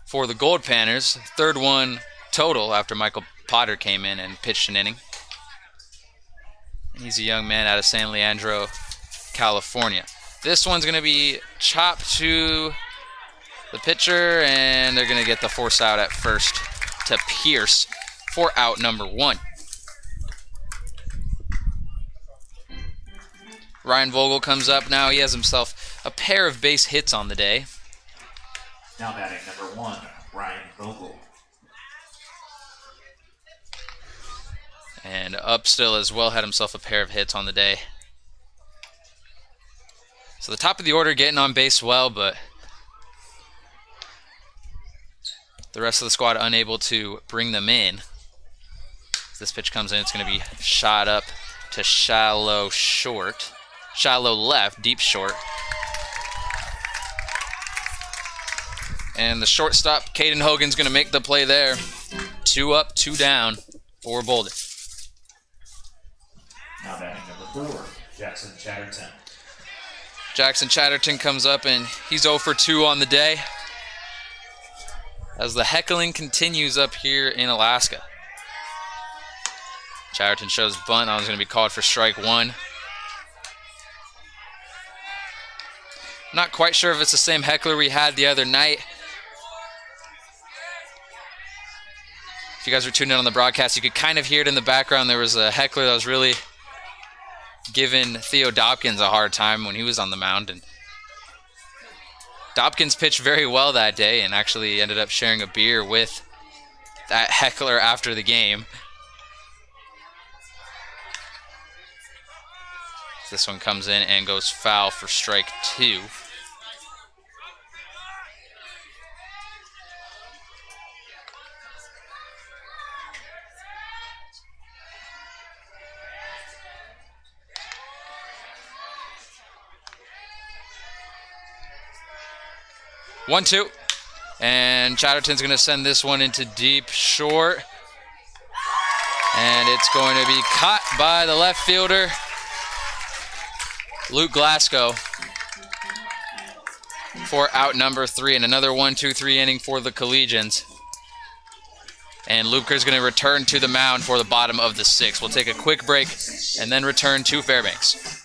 for the Goldpanners. 3rd one total after Michael Potter came in and pitched an inning. And he's a young man out of San Leandro, California. This one's going to be chopped to the pitcher, and they're going to get the force out at first to Pierce for out number 1. Ryan Vogel comes up now. He has himself a pair of base hits on the day. Now batting number 1, Ryan Vogel. And Up still as well had himself a pair of hits on the day. So the top of the order getting on base well, but the rest of the squad unable to bring them in. As this pitch comes in, it's going to be shot up to shallow short. Shallow left, deep short. And the shortstop, Caden Hogan's going to make the play there. 2 up, 2 down for Boulder. Now batting number 4, Jackson Chatterton. Jackson Chatterton comes up, and he's 0 for 2 on the day. As the heckling continues up here in Alaska. Chatterton shows bunt. That was going to be called for strike 1. Not quite sure if it's the same heckler we had the other night. If you guys were tuning in on the broadcast, you could kind of hear it in the background. There was a heckler that was really giving Theo Dobkins a hard time when he was on the mound. And Dobkins pitched very well that day and actually ended up sharing a beer with that heckler after the game. This one comes in and goes foul for strike 2. One, two, and Chatterton's going to send this one into deep short, and it's going to be caught by the left fielder, Luke Glasgow, for out number 3, and another 1-2-3 inning for the Collegians. And Lupker's going to return to the mound for the bottom of the 6th. We'll take a quick break and then return to Fairbanks.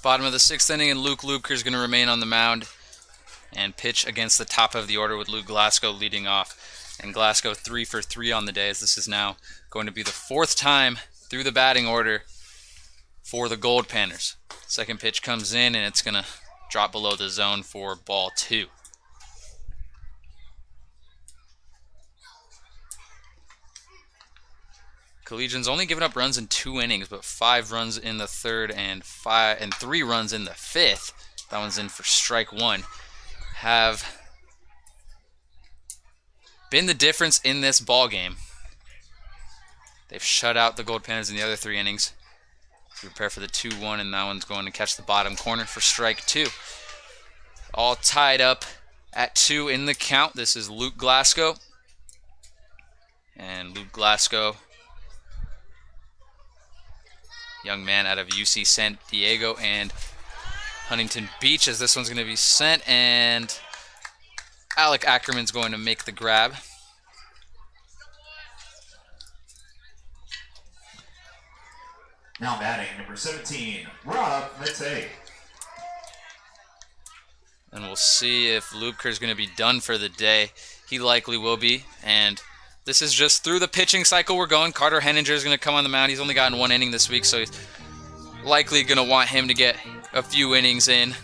Bottom of the 6th inning, and Luke Lupker is going to remain on the mound and pitch against the top of the order with Luke Glasgow leading off. And Glasgow 3 for 3 on the day, as this is now going to be the 4th time through the batting order for the Goldpanners. Second pitch comes in, and it's going to drop below the zone for ball 2. Collegians only given up runs in 2 innings, but 5 runs in the 3rd and 3 runs in the 5th. That one's in for strike 1. Have been the difference in this ball game. They've shut out the Goldpanners in the other 3 innings. Prepare for the 2-1, and that one's going to catch the bottom corner for strike 2. All tied up at 2 in the count. This is Luke Glasgow. And Luke Glasgow, young man out of UC San Diego and Huntington Beach, as this one's going to be sent, and Alec Ackerman's going to make the grab. Now batting, number 17, Rob Matei. And we'll see if Lupker's going to be done for the day. He likely will be, and this is just through the pitching cycle we're going. Carter Henninger is going to come on the mound. He's only gotten 1 inning this week, so he's likely going to want him to get a few innings in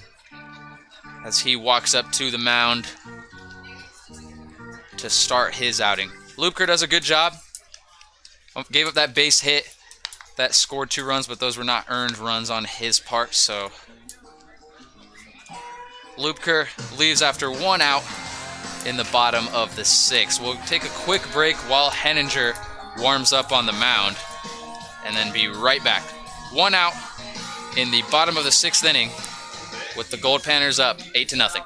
as he walks up to the mound to start his outing. Lupker does a good job. Gave up that base hit that scored 2 runs, but those were not earned runs on his part, so Lupker leaves after 1 out in the bottom of the 6th. We'll take a quick break while Henninger warms up on the mound and then be right back. 1 out in the bottom of the 6th inning with the Goldpanners up 8-0.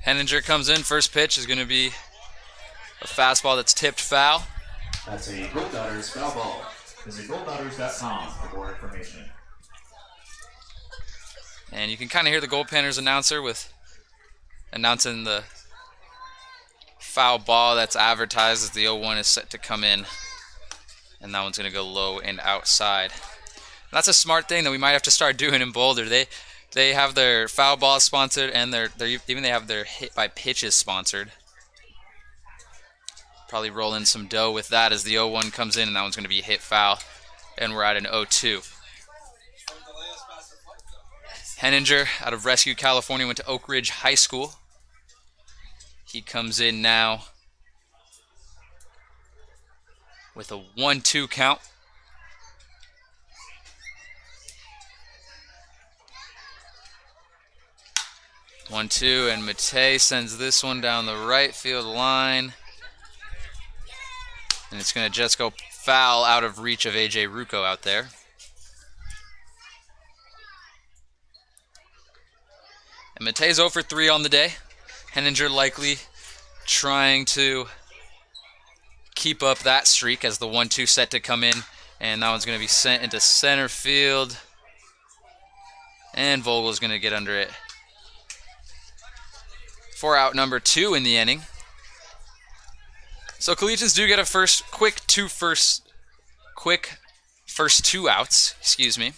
Henninger comes in. First pitch is going to be a fastball that's tipped foul. That's a Goldpanners foul ball. Visit goldpanners.com for more information. And you can kind of hear the Goldpanners announcer with announcing the foul ball that's advertised as the 0-1 is set to come in. And that one's going to go low and outside. And that's a smart thing that we might have to start doing in Boulder. They have their foul ball sponsored, and they have their hit by pitches sponsored. Probably roll in some dough with that as the 0-1 comes in, and that one's going to be hit foul, and we're at an 0-2. Henninger out of Rescue, California, went to Oak Ridge High School. He comes in now with a 1-2 count. 1-2, and Matei sends this one down the right field line. And it's going to just go foul out of reach of A.J. Rucco out there. And Matei's 0 for 3 on the day. Henninger likely trying to keep up that streak as the 1-2 set to come in. And that one's going to be sent into center field. And Vogel's going to get under it for out number 2 in the inning. So Collegians do get a quick first 2 outs, excuse me.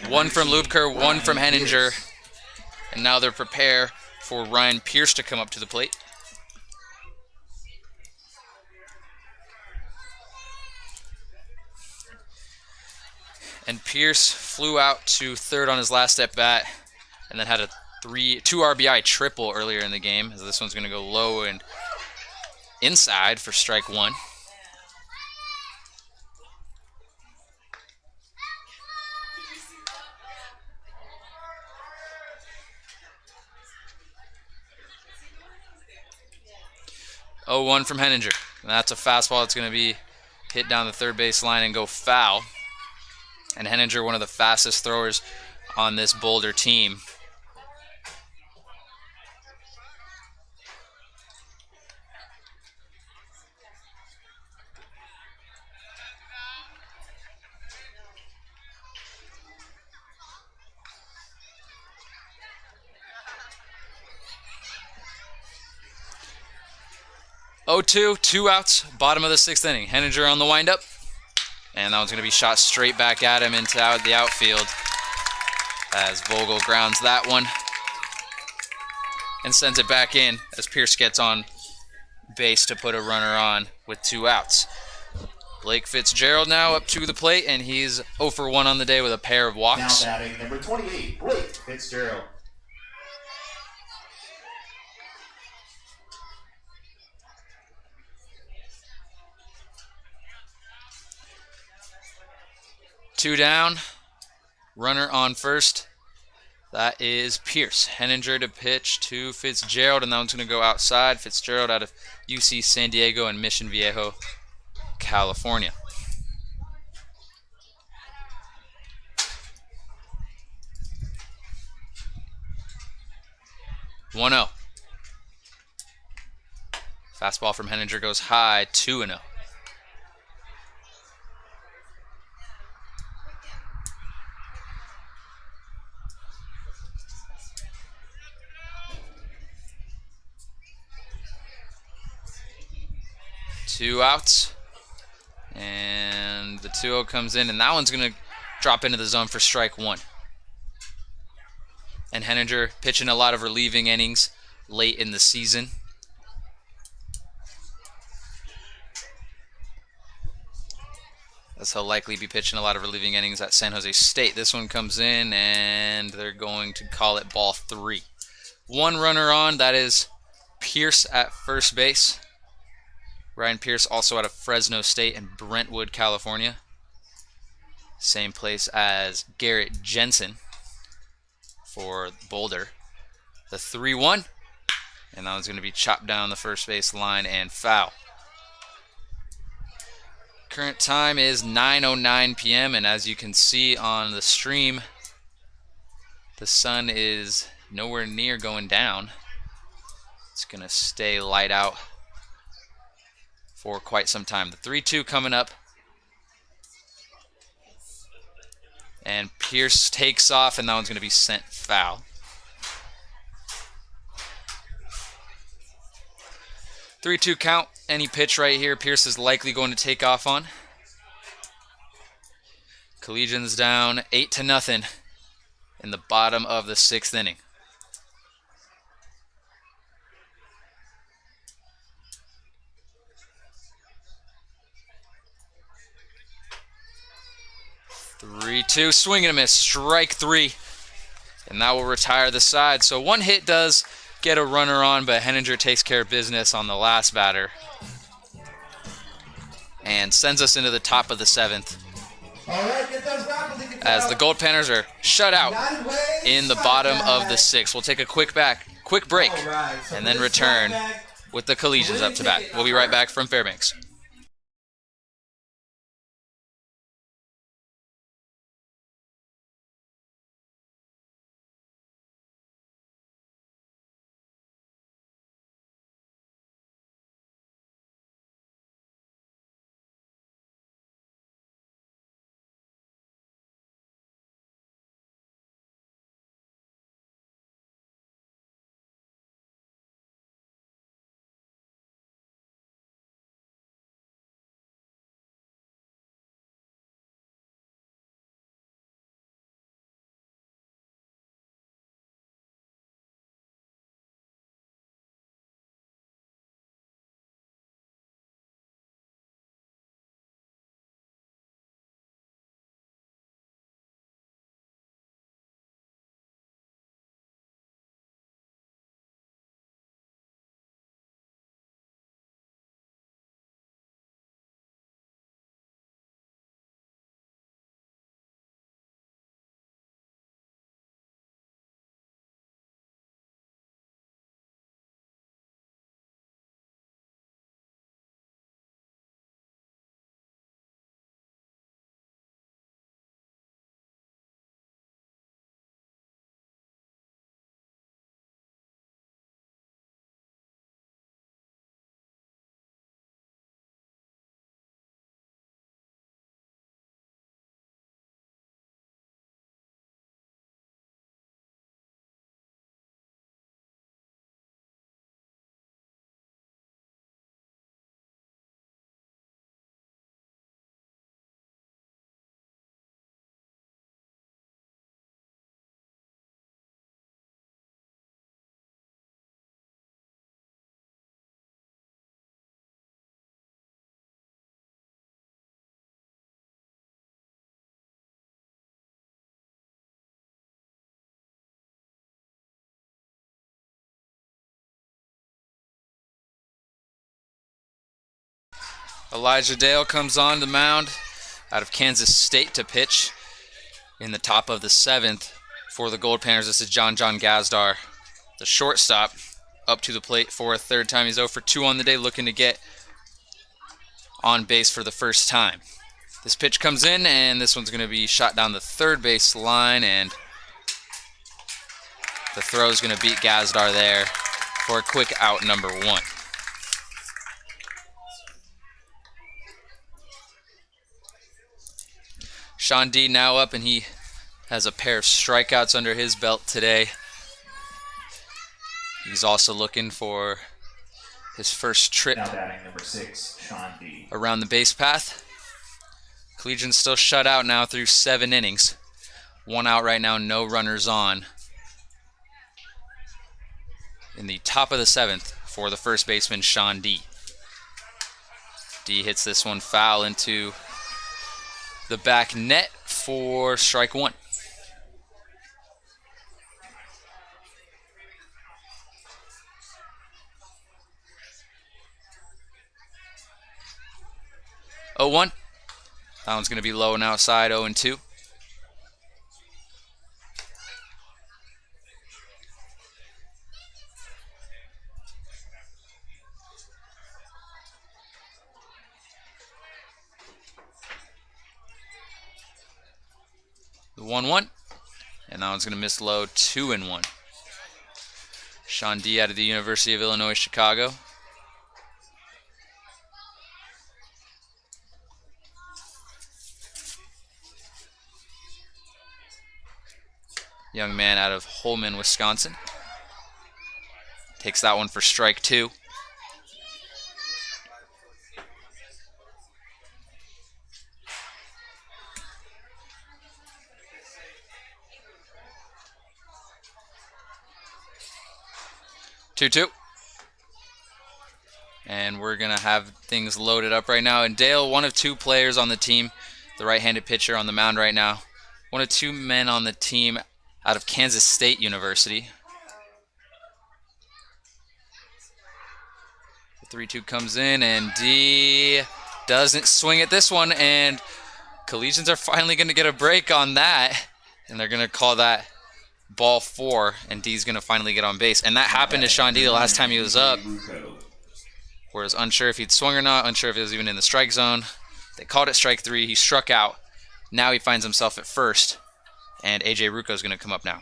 One from Lubker, one from Henninger. And now they're prepared for Ryan Pierce to come up to the plate. And Pierce flew out to third on his last at bat and then had a 2 RBI triple earlier in the game. As this one's going to go low and inside for strike 1. Oh, 1 from Henninger. And that's a fastball that's going to be hit down the third base line and go foul. And Henninger, one of the fastest throwers on this Boulder team. Oh, 2 outs, bottom of the 6th inning. Henninger on the windup. And that one's going to be shot straight back at him into the outfield as Vogel grounds that one and sends it back in as Pierce gets on base to put a runner on with 2 outs. Blake Fitzgerald now up to the plate, and he's 0 for 1 on the day with a pair of walks. Now batting number 28, Blake Fitzgerald. Two down, runner on first. That is Pierce. Henninger to pitch to Fitzgerald, and that one's going to go outside. Fitzgerald out of UC San Diego and Mission Viejo, California. One 0. Fastball from Henninger goes high, 2-0. Two outs, and the 2-0 comes in, and that one's going to drop into the zone for strike 1. And Henninger pitching a lot of relieving innings late in the season. As he'll likely be pitching a lot of relieving innings at San Jose State. This one comes in, and they're going to call it ball 3. 1 runner on, that is Pierce at first base. Ryan Pierce also out of Fresno State in Brentwood, California. Same place as Garrett Jensen for Boulder. The 3-1. And that one's going to be chopped down the first base line and foul. Current time is 9:09 p.m. and as you can see on the stream, the sun is nowhere near going down. It's going to stay light out for quite some time. The 3-2 coming up. And Pierce takes off, and that one's going to be sent foul. 3-2 count. Any pitch right here, Pierce is likely going to take off on. Collegians down 8-0 in the bottom of the 6th inning. Three-two, swing and a miss, strike 3, and that will retire the side. So one hit does get a runner on, but Henninger takes care of business on the last batter and sends us into the top of the 7th. As the Goldpanners are shut out in the bottom of the 6th. We'll take a quick break, and then return with the Collegians up to bat. We'll be right back from Fairbanks. Elijah Dale comes on the mound out of Kansas State to pitch in the top of the 7th for the Goldpanners. This is John Gazdar, the shortstop, up to the plate for a 3rd time. He's 0 for 2 on the day, looking to get on base for the first time. This pitch comes in, and this one's going to be shot down the 3rd base line, and the throw is going to beat Gazdar there for a quick out, number 1. Sean D now up, and he has a pair of strikeouts under his belt today. He's also looking for his first trip Now batting number 6, Sean D. around the base path. Collegians still shut out now through 7 innings. 1 out right now, no runners on. In the top of the 7th for the first baseman, Sean D. D hits this one foul into the back net for strike 1. Oh, 1. That one's going to be low and outside, 0-2. The 1-1, and that one's going to miss low, 2-1. Sean D out of the University of Illinois, Chicago. Young man out of Holman, Wisconsin. Takes that one for strike 2. Two. And we're going to have things loaded up right now. And Dale, one of 2 players on the team, the right-handed pitcher on the mound right now. One of 2 men on the team out of Kansas State University. The 3-2 comes in, and D doesn't swing at this one. And Collegians are finally going to get a break on that. And they're going to call that ball 4, and D's going to finally get on base. And that happened to Sean D the last time he was up, where he was unsure if he'd swung or not, unsure if he was even in the strike zone. They called it strike 3. He struck out. Now he finds himself at first, and A.J. Rucco is going to come up now.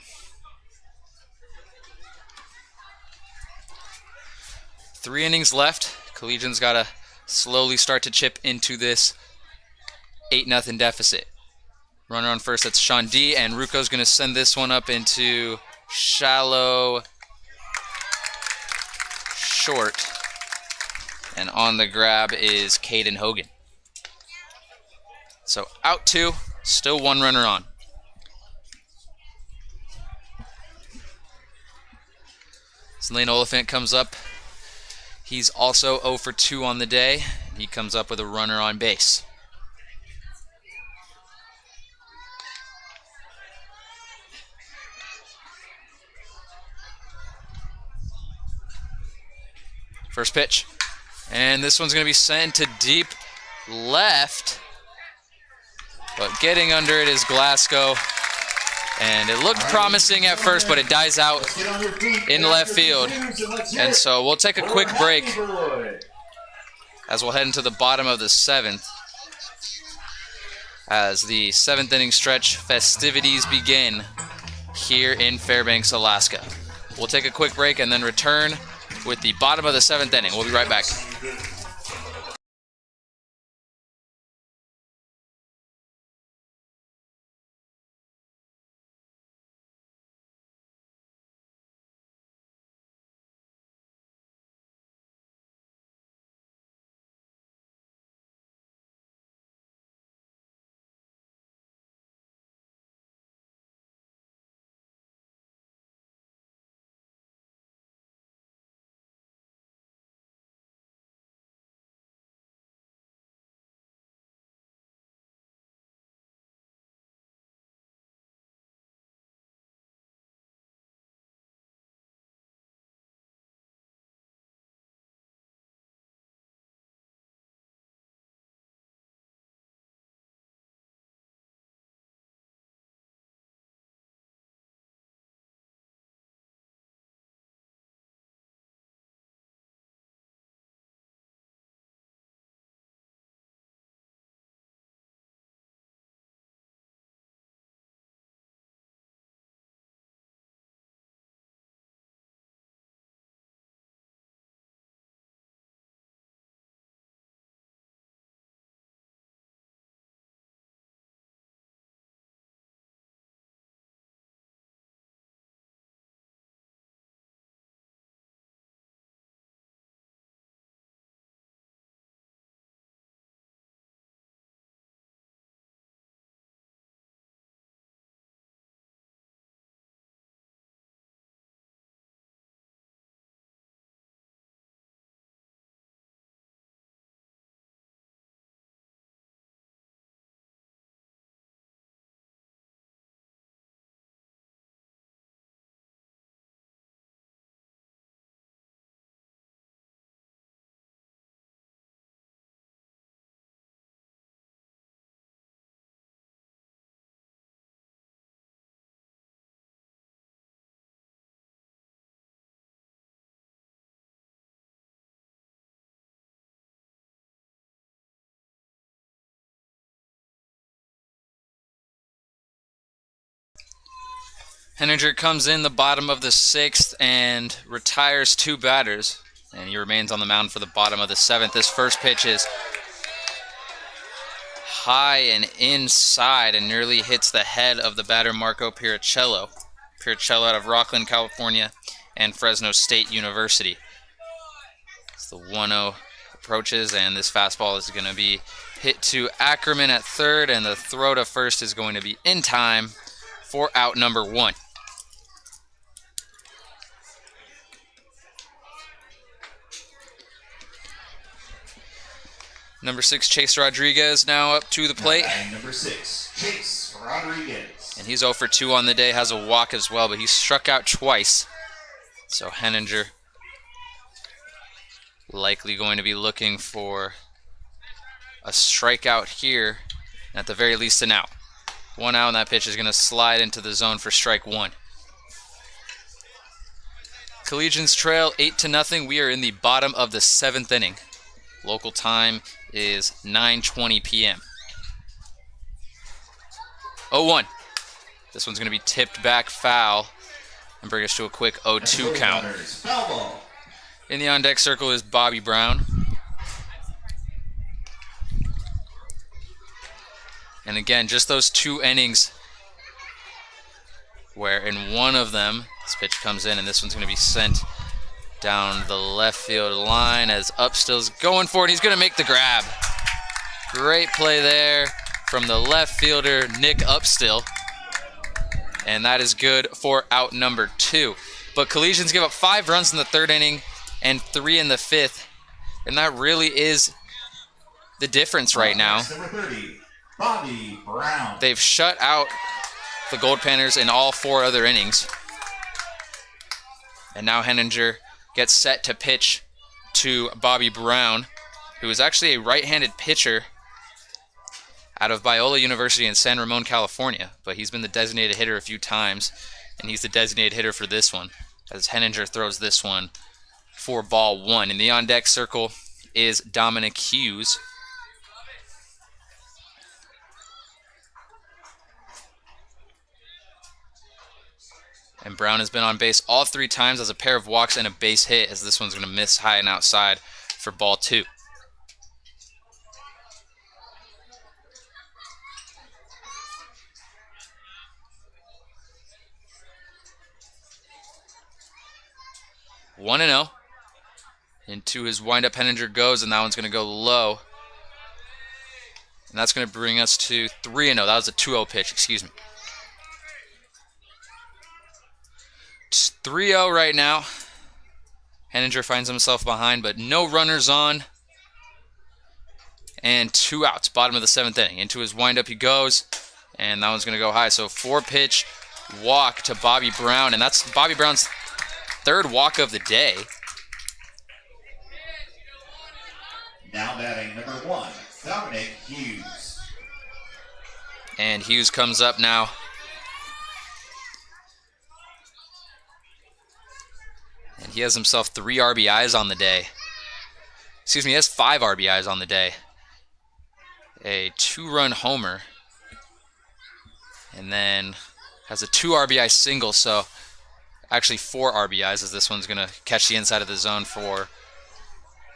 3 innings left. Collegians got to slowly start to chip into this 8-0 deficit. Runner on first, that's Sean D, and Rucco's going to send this one up into shallow short. And on the grab is Caden Hogan. So out 2, still 1 runner on. Lane Oliphant comes up. He's also 0 for 2 on the day. He comes up with a runner on base. First pitch. And this one's going to be sent to deep left. But getting under it is Glasgow. And it looked promising at first, but it dies out in left field. And so we'll take a quick break as we'll head into the bottom of the 7th, as the 7th inning stretch festivities begin here in Fairbanks, Alaska. We'll take a quick break and then return with the bottom of the 7th inning. We'll be right back. Henninger comes in the bottom of the 6th and retires 2 batters. And he remains on the mound for the bottom of the 7th. This first pitch is high and inside and nearly hits the head of the batter Marco Piricello. Piricello out of Rockland, California, and Fresno State University. As the 1-0 approaches, and this fastball is going to be hit to Ackerman at third, and the throw to first is going to be in time for out number 1. Number 6, Chase Rodriguez, now up to the plate. Number 6, Chase Rodriguez. And he's 0 for 2 on the day, has a walk as well, but he's struck out twice. So Henninger likely going to be looking for a strikeout here, and at the very least an out. 1 out, and that pitch is going to slide into the zone for strike 1. Collegians trail 8-0. We are in the bottom of the 7th inning. Local time is 9:20 p.m. 0-1. This one's going to be tipped back foul and bring us to a quick 0-2 count. Foul ball. In the on-deck circle is Bobby Brown. And again, just those 2 innings where in one of them, this pitch comes in and this one's going to be sent down the left field line as Upstill's going for it. He's going to make the grab. Great play there from the left fielder, Nick Upstill. And that is good for out number 2. But Collegians give up 5 runs in the 3rd inning and 3 in the 5th. And that really is the difference right now. Number 30, Bobby Brown. They've shut out the Goldpanners in all 4 other innings. And now Henninger gets set to pitch to Bobby Brown, who is actually a right-handed pitcher out of Biola University in San Ramon, California. But he's been the designated hitter a few times, and he's the designated hitter for this one, as Henninger throws this one for ball 1. In the on-deck circle is Dominic Hughes. And Brown has been on base all 3 times, as a pair of walks and a base hit, as this one's going to miss high and outside for ball 2. One and 0. Into his windup, Henninger goes, and that one's going to go low. And that's going to bring us to 3-0. That was a 2-0 pitch, excuse me. It's 3-0 right now. Henninger finds himself behind, but no runners on. And 2 outs, bottom of the 7th inning. Into his windup he goes, and that one's going to go high. So 4-pitch walk to Bobby Brown, and that's Bobby Brown's 3rd walk of the day. Now batting number 1, Dominic Hughes. And Hughes comes up now. And he has himself 3 RBIs on the day. Excuse me, he has 5 RBIs on the day. A 2-run homer. And then has a 2 RBI single, so actually 4 RBIs, as this one's going to catch the inside of the zone for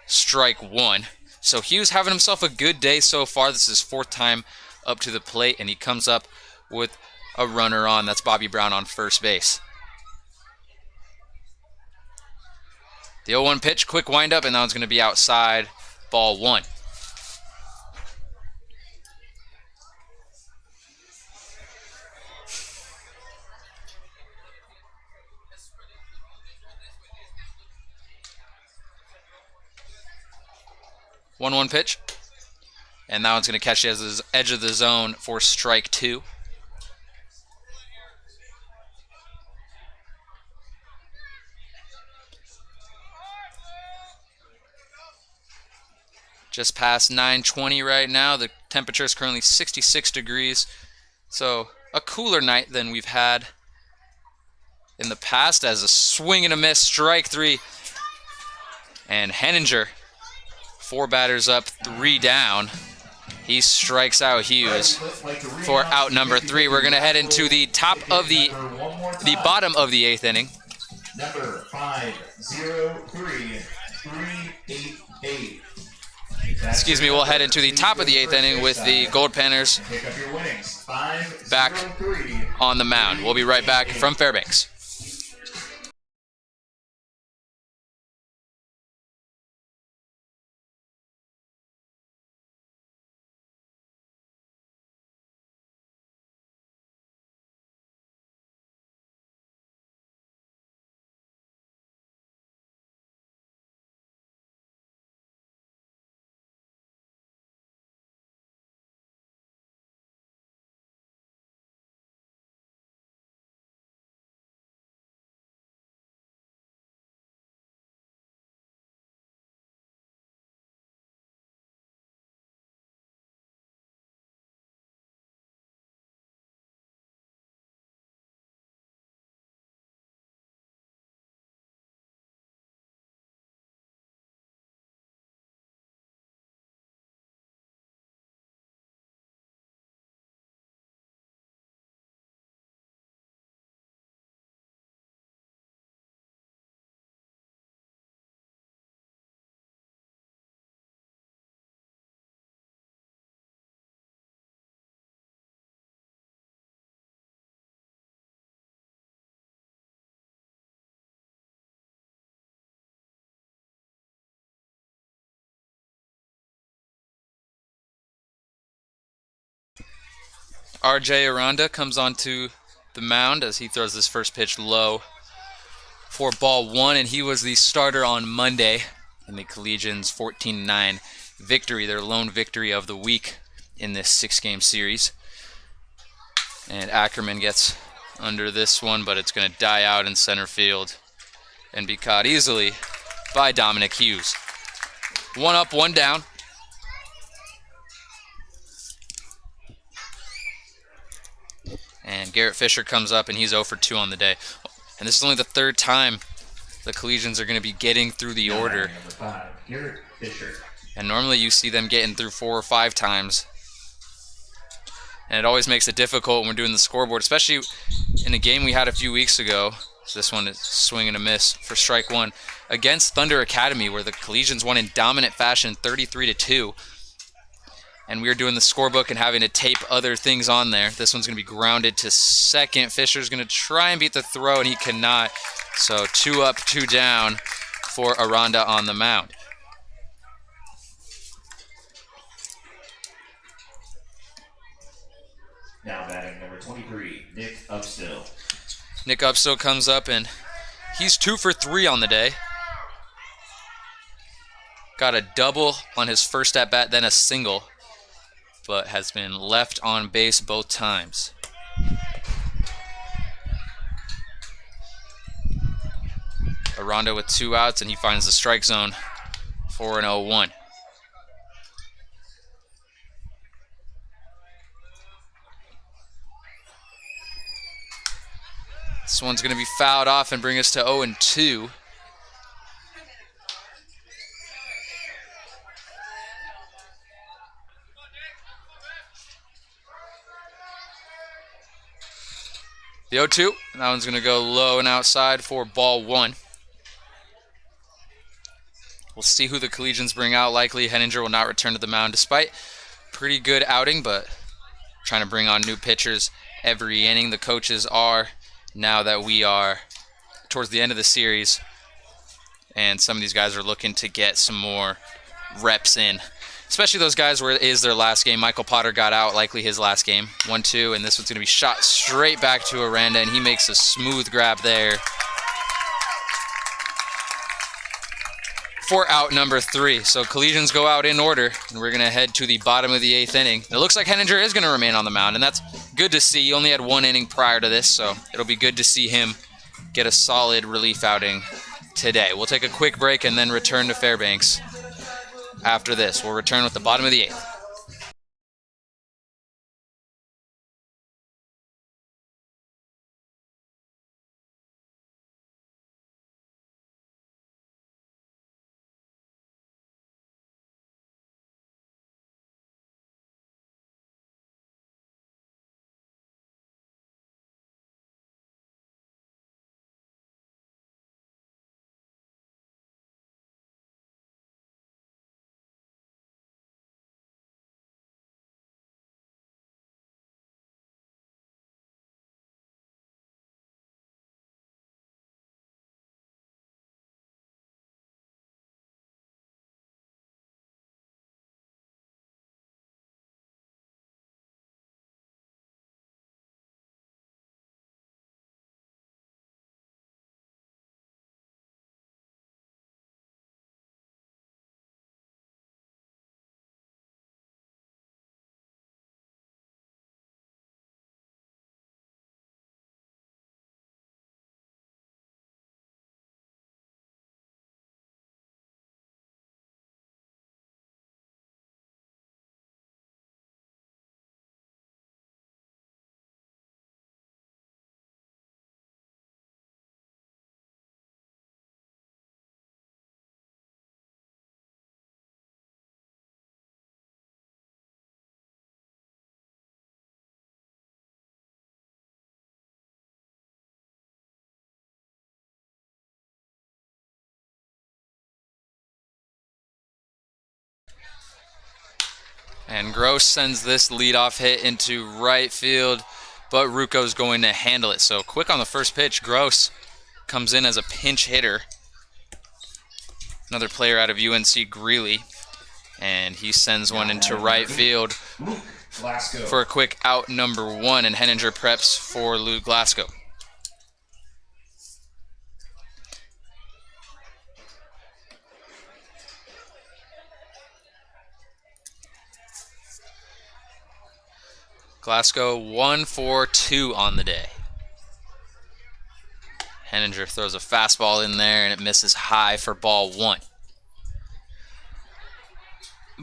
strike 1. So Hughes having himself a good day so far. This is his 4th time up to the plate, and he comes up with a runner on. That's Bobby Brown on first base. The 0-1 pitch, quick windup, and that one's going to be outside, ball 1. One pitch, and that one's going to catch the edge of the zone for strike 2. Just past 9:20 right now. The temperature is currently 66 degrees, so a cooler night than we've had in the past. As a swing and a miss, strike 3, and Henninger, 4 batters up, 3 down. He strikes out Hughes for out number 3. We're going to head into the top of the the bottom of the 8th inning. Number 503388. Excuse me, we'll head into the top of the 8th inning with the Goldpanners Pick up your winnings. back on the mound. We'll be right back from Fairbanks. RJ Aranda comes onto the mound as he throws this first pitch low for ball 1, and he was the starter on Monday in the Collegians' 14-9 victory, their lone victory of the week in this 6-game series. And Ackerman gets under this one, but it's going to die out in center field and be caught easily by Dominic Hughes. 1 up, 1 down. And Garrett Fisher comes up, and he's 0 for 2 on the day. And this is only the 3rd time the Collegians are going to be getting through the order. Number 5, Garrett Fisher. And normally you see them getting through 4 or 5 times. And it always makes it difficult when we're doing the scoreboard, especially in a game we had a few weeks ago. So this one is swing and a miss for strike 1 against Thunder Academy, where the Collegians won in dominant fashion 33-2. And we were doing the scorebook and having to tape other things on there. This one's going to be grounded to second. Fisher's going to try and beat the throw, and he cannot. So 2 up, 2 down for Aranda on the mound. Now batting number 23, Nick Upstill. Nick Upstill comes up, and he's 2 for 3 on the day. Got a double on his first at-bat, then a single, but has been left on base both times. Aranda with 2 outs, and he finds the strike zone for an 0-1. This one's going to be fouled off and bring us to 0-2. The 0-2, that one's going to go low and outside for ball 1. We'll see who the Collegians bring out. Likely Henninger will not return to the mound despite pretty good outing, but trying to bring on new pitchers every inning. The coaches are, now that we are towards the end of the series, and some of these guys are looking to get some more reps in. Especially those guys where it is their last game. Michael Potter got out, likely his last game. 1-2, and this one's going to be shot straight back to Aranda, and he makes a smooth grab there for out number 3. So Collegians go out in order, and we're going to head to the bottom of the 8th inning. It looks like Henninger is going to remain on the mound, and that's good to see. He only had 1 inning prior to this, so it'll be good to see him get a solid relief outing today. We'll take a quick break and then return to Fairbanks. After this, we'll return with the bottom of the 8th. And Gross sends this leadoff hit into right field, but Rucco's going to handle it. So quick on the first pitch, Gross comes in as a pinch hitter. Another player out of UNC, Greeley, and he sends one into right field for a quick out number 1, and Henninger preps for Luke Glasgow. Glasgow 1 for 2 on the day. Henninger throws a fastball in there and it misses high for ball 1.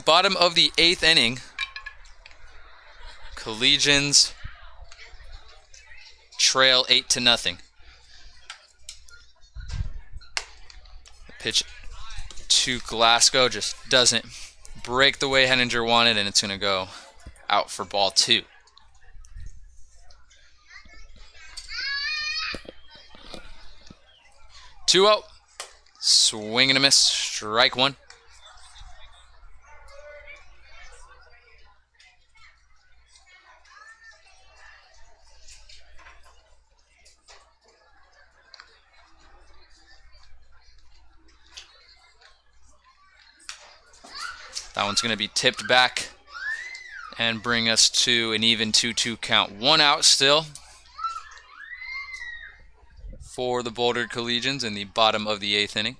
Bottom of the 8th inning. Collegians trail 8-0. The pitch to Glasgow just doesn't break the way Henninger wanted, and it's going to go out for ball 2. Two out. Swing and a miss. Strike 1. That one's going to be tipped back and bring us to an even 2-2 count. 1 out still for the Boulder Collegians in the bottom of the 8th inning.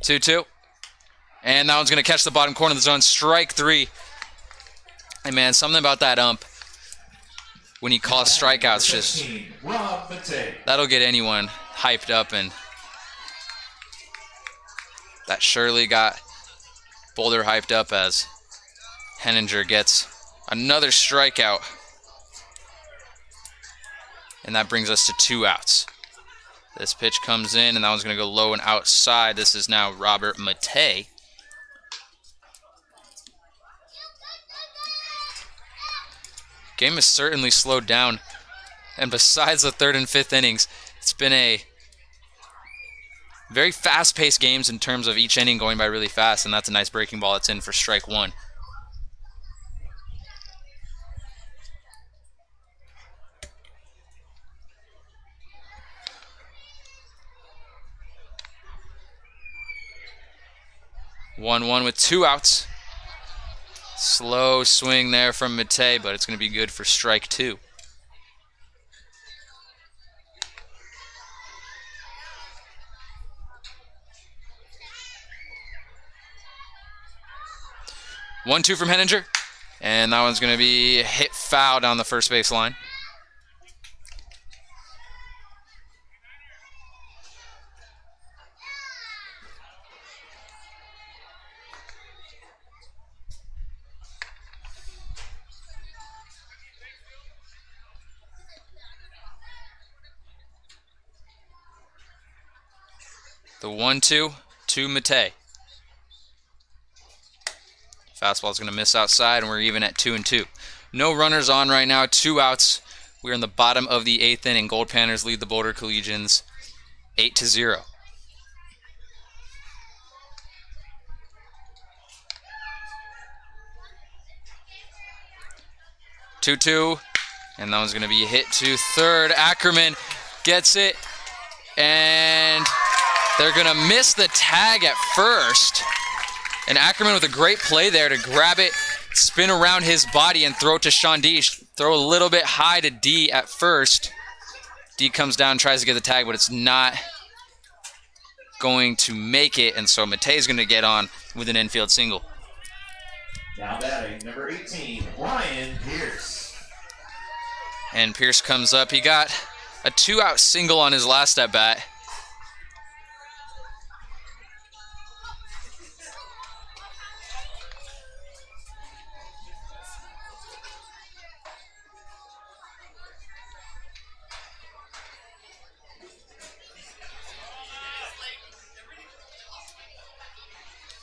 Two. And that one's going to catch the bottom corner of the zone. Strike 3. Hey, man, something about that ump when he calls strikeouts, just that'll get anyone hyped up, and that surely got Boulder hyped up as Henninger gets another strikeout. And that brings us to 2 outs. This pitch comes in, and that one's going to go low and outside. This is now Robert Matei. Game has certainly slowed down, and besides the 3rd and 5th innings, it's been a very fast-paced games in terms of each inning going by really fast, and that's a nice breaking ball. It's in for strike 1. One with 2 outs. Slow swing there from Matei, but it's going to be good for strike 2. 1-2 from Henninger, and that one's going to be hit foul down the first base line. The 1-2 to Matei. Fastball's going to miss outside, and we're even at 2-2. No runners on right now, 2 outs. We're in the bottom of the 8th inning. Goldpanners lead the Boulder Collegians 8-0. Two, and that one's going to be hit to third. Ackerman gets it, and they're going to miss the tag at first. And Ackerman with a great play there to grab it, spin around his body, and throw it to Sean D. Throw a little bit high to D at first. D comes down, tries to get the tag, but it's not going to make it. And so Matei's going to get on with an infield single. Now batting, number 18, Ryan Pierce. And Pierce comes up. He got a 2-out single on his last at-bat.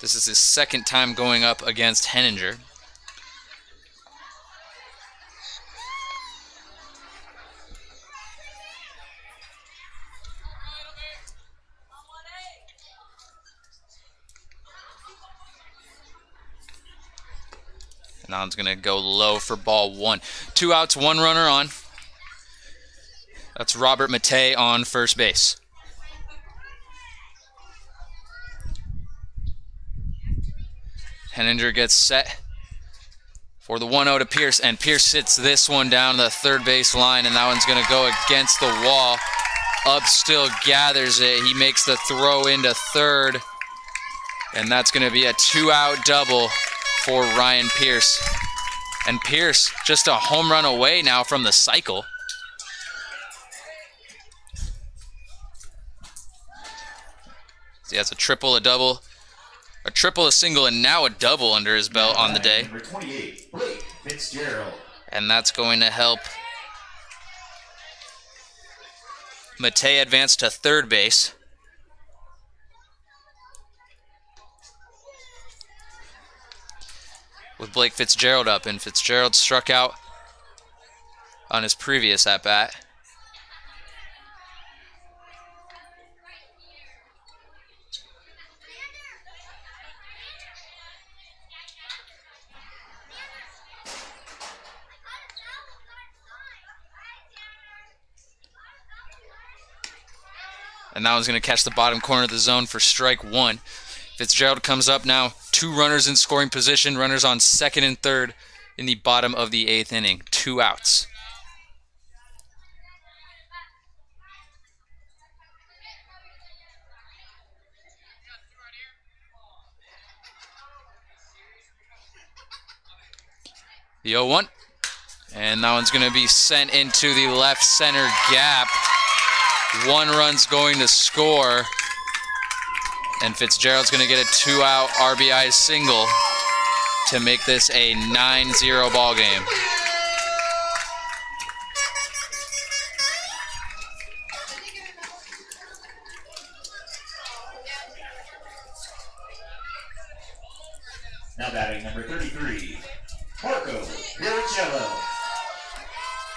This is his second time going up against Henninger. And now it's going to go low for ball 1. 2 outs, 1 runner on. That's Robert Matei on first base. Henninger gets set for the 1-0 to Pierce, and Pierce sits this one down the third base line, and that one's going to go against the wall. Up still gathers it. He makes the throw into third, and that's going to be a 2-out double for Ryan Pierce. And Pierce just a home run away now from the cycle. So he has a triple, a double, a triple, a single, and now a double under his belt on the day. Number 28, Blake Fitzgerald. And that's going to help Matei advance to third base. With Blake Fitzgerald up, and Fitzgerald struck out on his previous at-bat. And that one's going to catch the bottom corner of the zone for strike 1. Fitzgerald comes up now. 2 runners in scoring position. Runners on second and third in the bottom of the 8th inning. 2 outs. The 0-1. And that one's going to be sent into the left center gap. 1 run's going to score. And Fitzgerald's going to get a 2-out RBI single to make this a 9-0 ball game. Now batting number 33, Marco Piricello.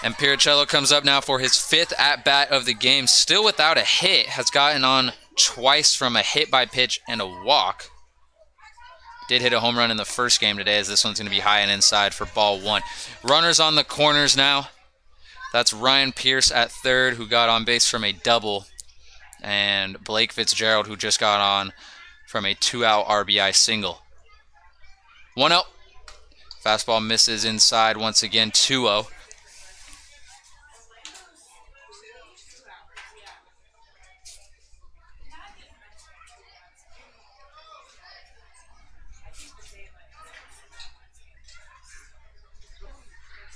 And Piricello comes up now for his 5th at-bat of the game. Still without a hit. Has gotten on twice from a hit by pitch and a walk. Did hit a home run in the first game today, as this one's going to be high and inside for ball 1. Runners on the corners now. That's Ryan Pierce at third, who got on base from a double. And Blake Fitzgerald, who just got on from a 2-out RBI single. 1-0. Fastball misses inside once again, 2-0.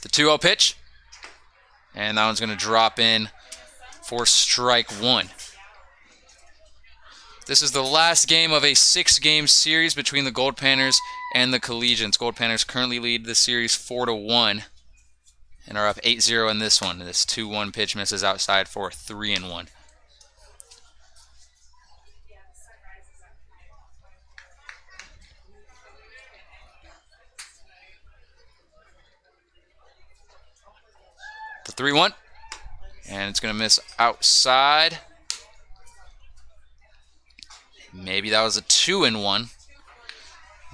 The 2-0 pitch. And that one's going to drop in for strike 1. This is the last game of a 6-game series between the Goldpanners and the Collegians. Goldpanners currently lead the series 4-1 and are up 8-0 in this one. This 2-1 pitch misses outside for 3-1. The 3-1, and it's going to miss outside. Maybe that was a 2-1.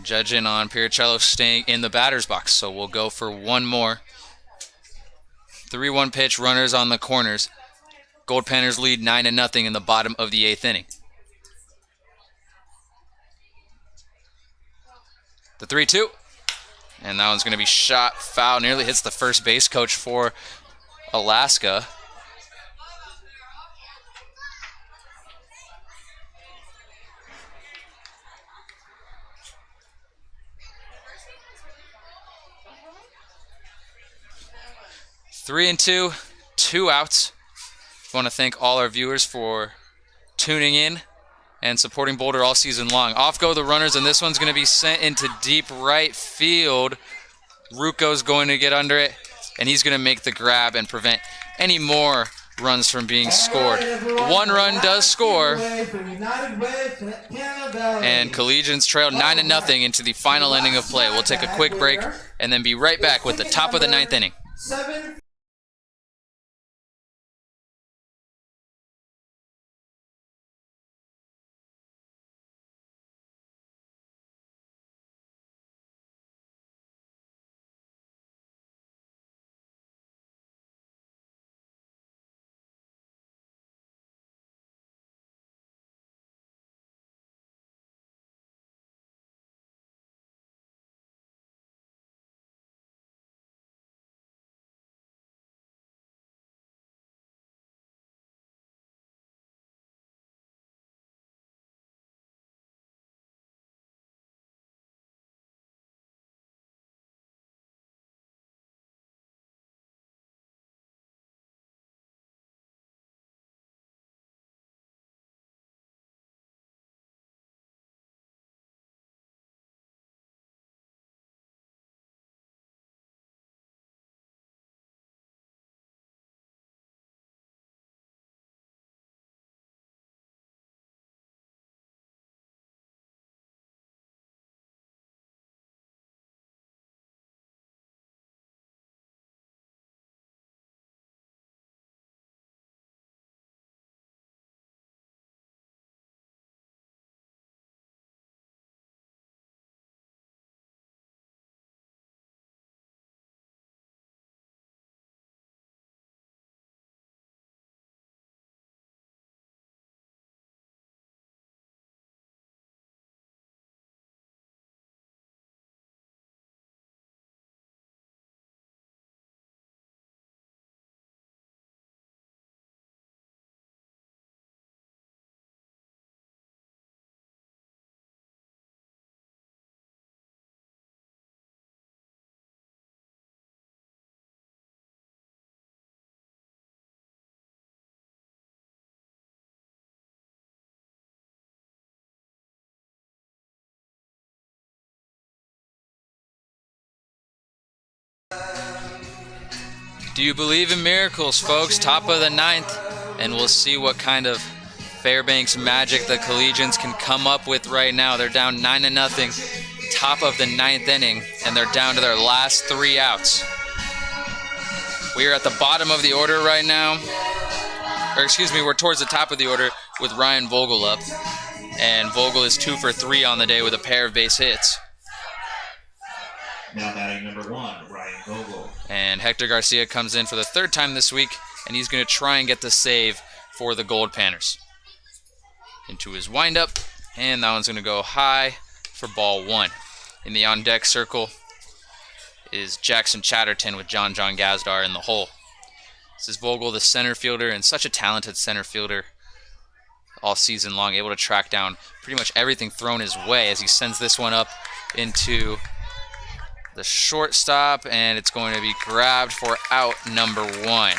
Judging on Piricello staying in the batter's box, so we'll go for one more. 3-1 pitch, runners on the corners. Goldpanners lead 9-0 in the bottom of the 8th inning. The 3-2, and that one's going to be shot foul. Nearly hits the first base coach for Alaska. Three and two, 2 outs. I want to thank all our viewers for tuning in and supporting Boulder all season long. Off go the runners, and this one's going to be sent into deep right field. Rucco's going to get under it, and he's going to make the grab and prevent any more runs from being scored. 1 run does score, and Collegians trailed 9-0 into the final inning of play. We'll take a quick break and then be right back with the top of the 9th inning. Do you believe in miracles, folks? Top of the 9th, and we'll see what kind of Fairbanks magic the Collegians can come up with right now. They're down 9-0, top of the 9th inning, and they're down to their last 3 outs. We are at the bottom of the order right now, or excuse me, we're towards the top of the order with Ryan Vogel up, and Vogel is 2 for 3 on the day with a pair of base hits. Now batting number 1, Ryan Vogel. And Hector Garcia comes in for the 3rd time this week, and he's going to try and get the save for the Goldpanners. Into his windup, and that one's going to go high for ball 1. In the on-deck circle is Jackson Chatterton with John Gazdar in the hole. This is Vogel, the center fielder, and such a talented center fielder all season long, able to track down pretty much everything thrown his way as he sends this one up into the shortstop, and it's going to be grabbed for out number 1.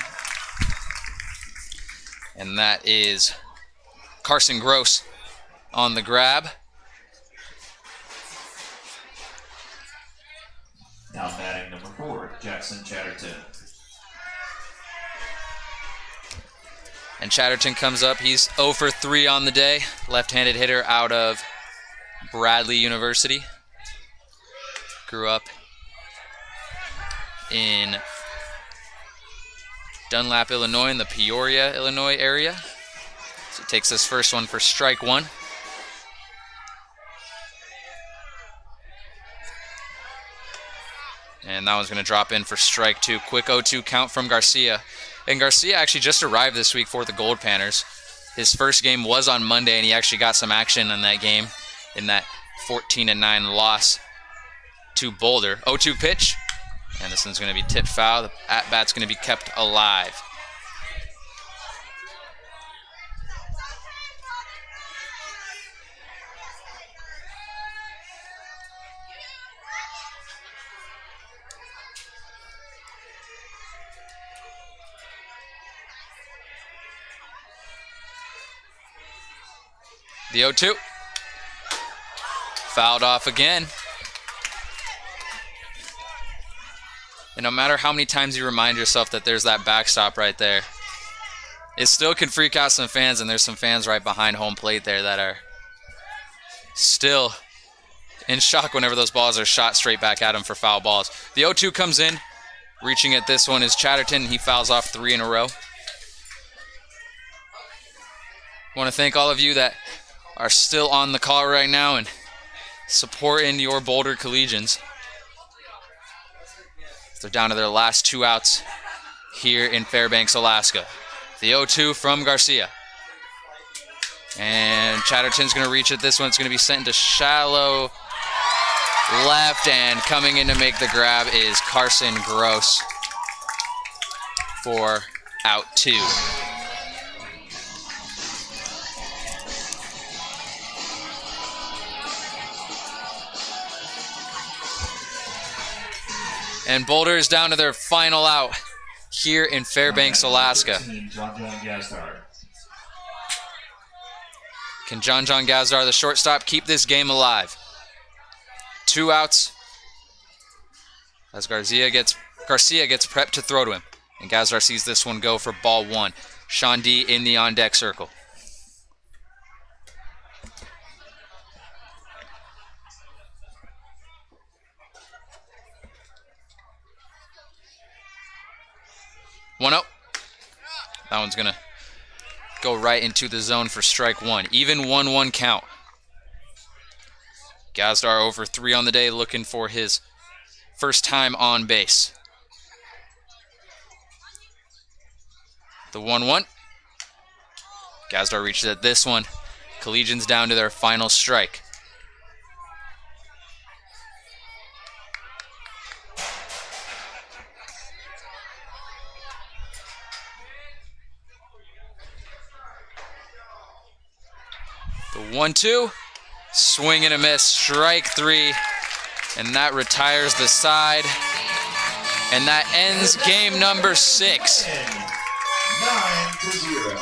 And that is Carson Gross on the grab. Now batting number 4, Jackson Chatterton. And Chatterton comes up. He's 0 for 3 on the day. Left-handed hitter out of Bradley University. Grew up in Dunlap, Illinois, in the Peoria, Illinois area. So takes this first one for strike 1. And that one's going to drop in for strike 2. Quick 0-2 count from Garcia. And Garcia actually just arrived this week for the Goldpanners. His first game was on Monday, and he actually got some action in that game in that 14-9 loss to Boulder. 0-2 pitch. And this one's going to be tipped foul. The at-bat's going to be kept alive. The 0-2. Fouled off again. And no matter how many times you remind yourself that there's that backstop right there, it still can freak out some fans, and there's some fans right behind home plate there that are still in shock whenever those balls are shot straight back at them for foul balls. The 0-2 comes in. Reaching at this one is Chatterton. He fouls off 3 in a row. I want to thank all of you that are still on the call right now and supporting your Boulder Collegians. They're down to their last 2 outs here in Fairbanks, Alaska. The 0-2 from Garcia. And Chatterton's going to reach at this one. It's going to be sent into shallow left, and coming in to make the grab is Carson Gross for out 2. And Boulder is down to their final out here in Fairbanks, Alaska. Can John Gazdar, the shortstop, keep this game alive? 2 outs as Garcia gets prepped to throw to him. And Gazdar sees this one go for ball 1. Sean D in the on-deck circle. One out. That one's going to go right into the zone for strike 1. Even 1-1 count. Gazdar over 3 on the day, looking for his first time on base. The 1-1. Gazdar reaches at this one. Collegians down to their final strike. The 1-2, swing and a miss, strike 3, and that retires the side, and that ends game number 6. 9-0.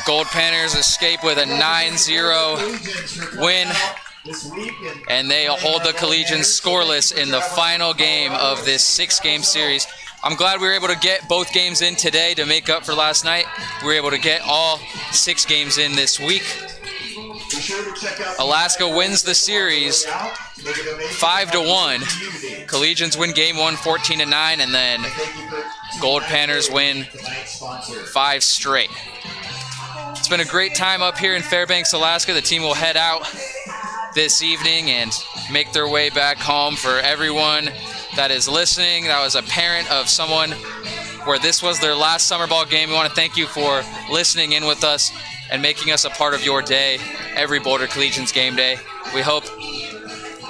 Goldpanners escape with a 9-0 win this week. And they hold the Collegians scoreless in the final game of this 6-game series. I'm glad we were able to get both games in today to make up for last night. We were able to get all 6 games in this week. Alaska wins the series 5-1. Collegians win game 1 14-9, and then Goldpanners win 5 straight. It's been a great time up here in Fairbanks, Alaska. The team will head out this evening and make their way back home. For everyone that is listening, that was a parent of someone where this was their last summer ball game, we want to thank you for listening in with us and making us a part of your day every Boulder Collegians game day. We hope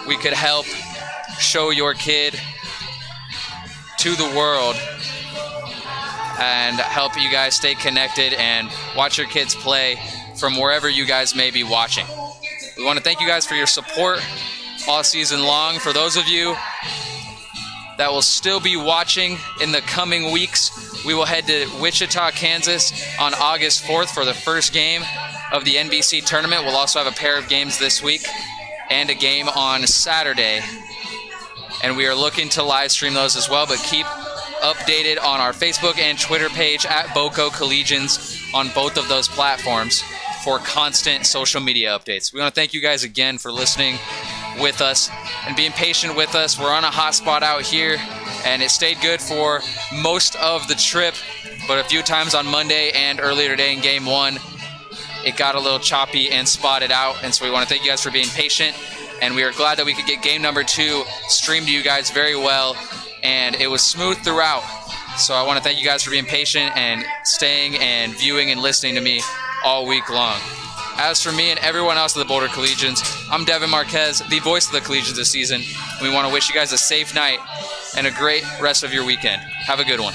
we could help show your kid to the world and help you guys stay connected and watch your kids play from wherever you guys may be watching. We want to thank you guys for your support all season long. For those of you that will still be watching in the coming weeks, we will head to Wichita, Kansas on August 4th for the first game of the NBC tournament. We'll also have a pair of games this week and a game on Saturday. And we are looking to live stream those as well, but keep updated on our Facebook and Twitter page at Boco Collegians on both of those platforms for constant social media updates. We want to thank you guys again for listening with us and being patient with us. We're on a hot spot out here, and it stayed good for most of the trip, but a few times on Monday and earlier today in game 1, it got a little choppy and spotted out. And so we want to thank you guys for being patient, and we are glad that we could get game number 2 streamed to you guys very well, and it was smooth throughout. So I want to thank you guys for being patient and staying and viewing and listening to me all week long. As for me and everyone else at the Boulder Collegians, I'm Devin Marquez, the voice of the Collegians this season. We want to wish you guys a safe night and a great rest of your weekend. Have a good one.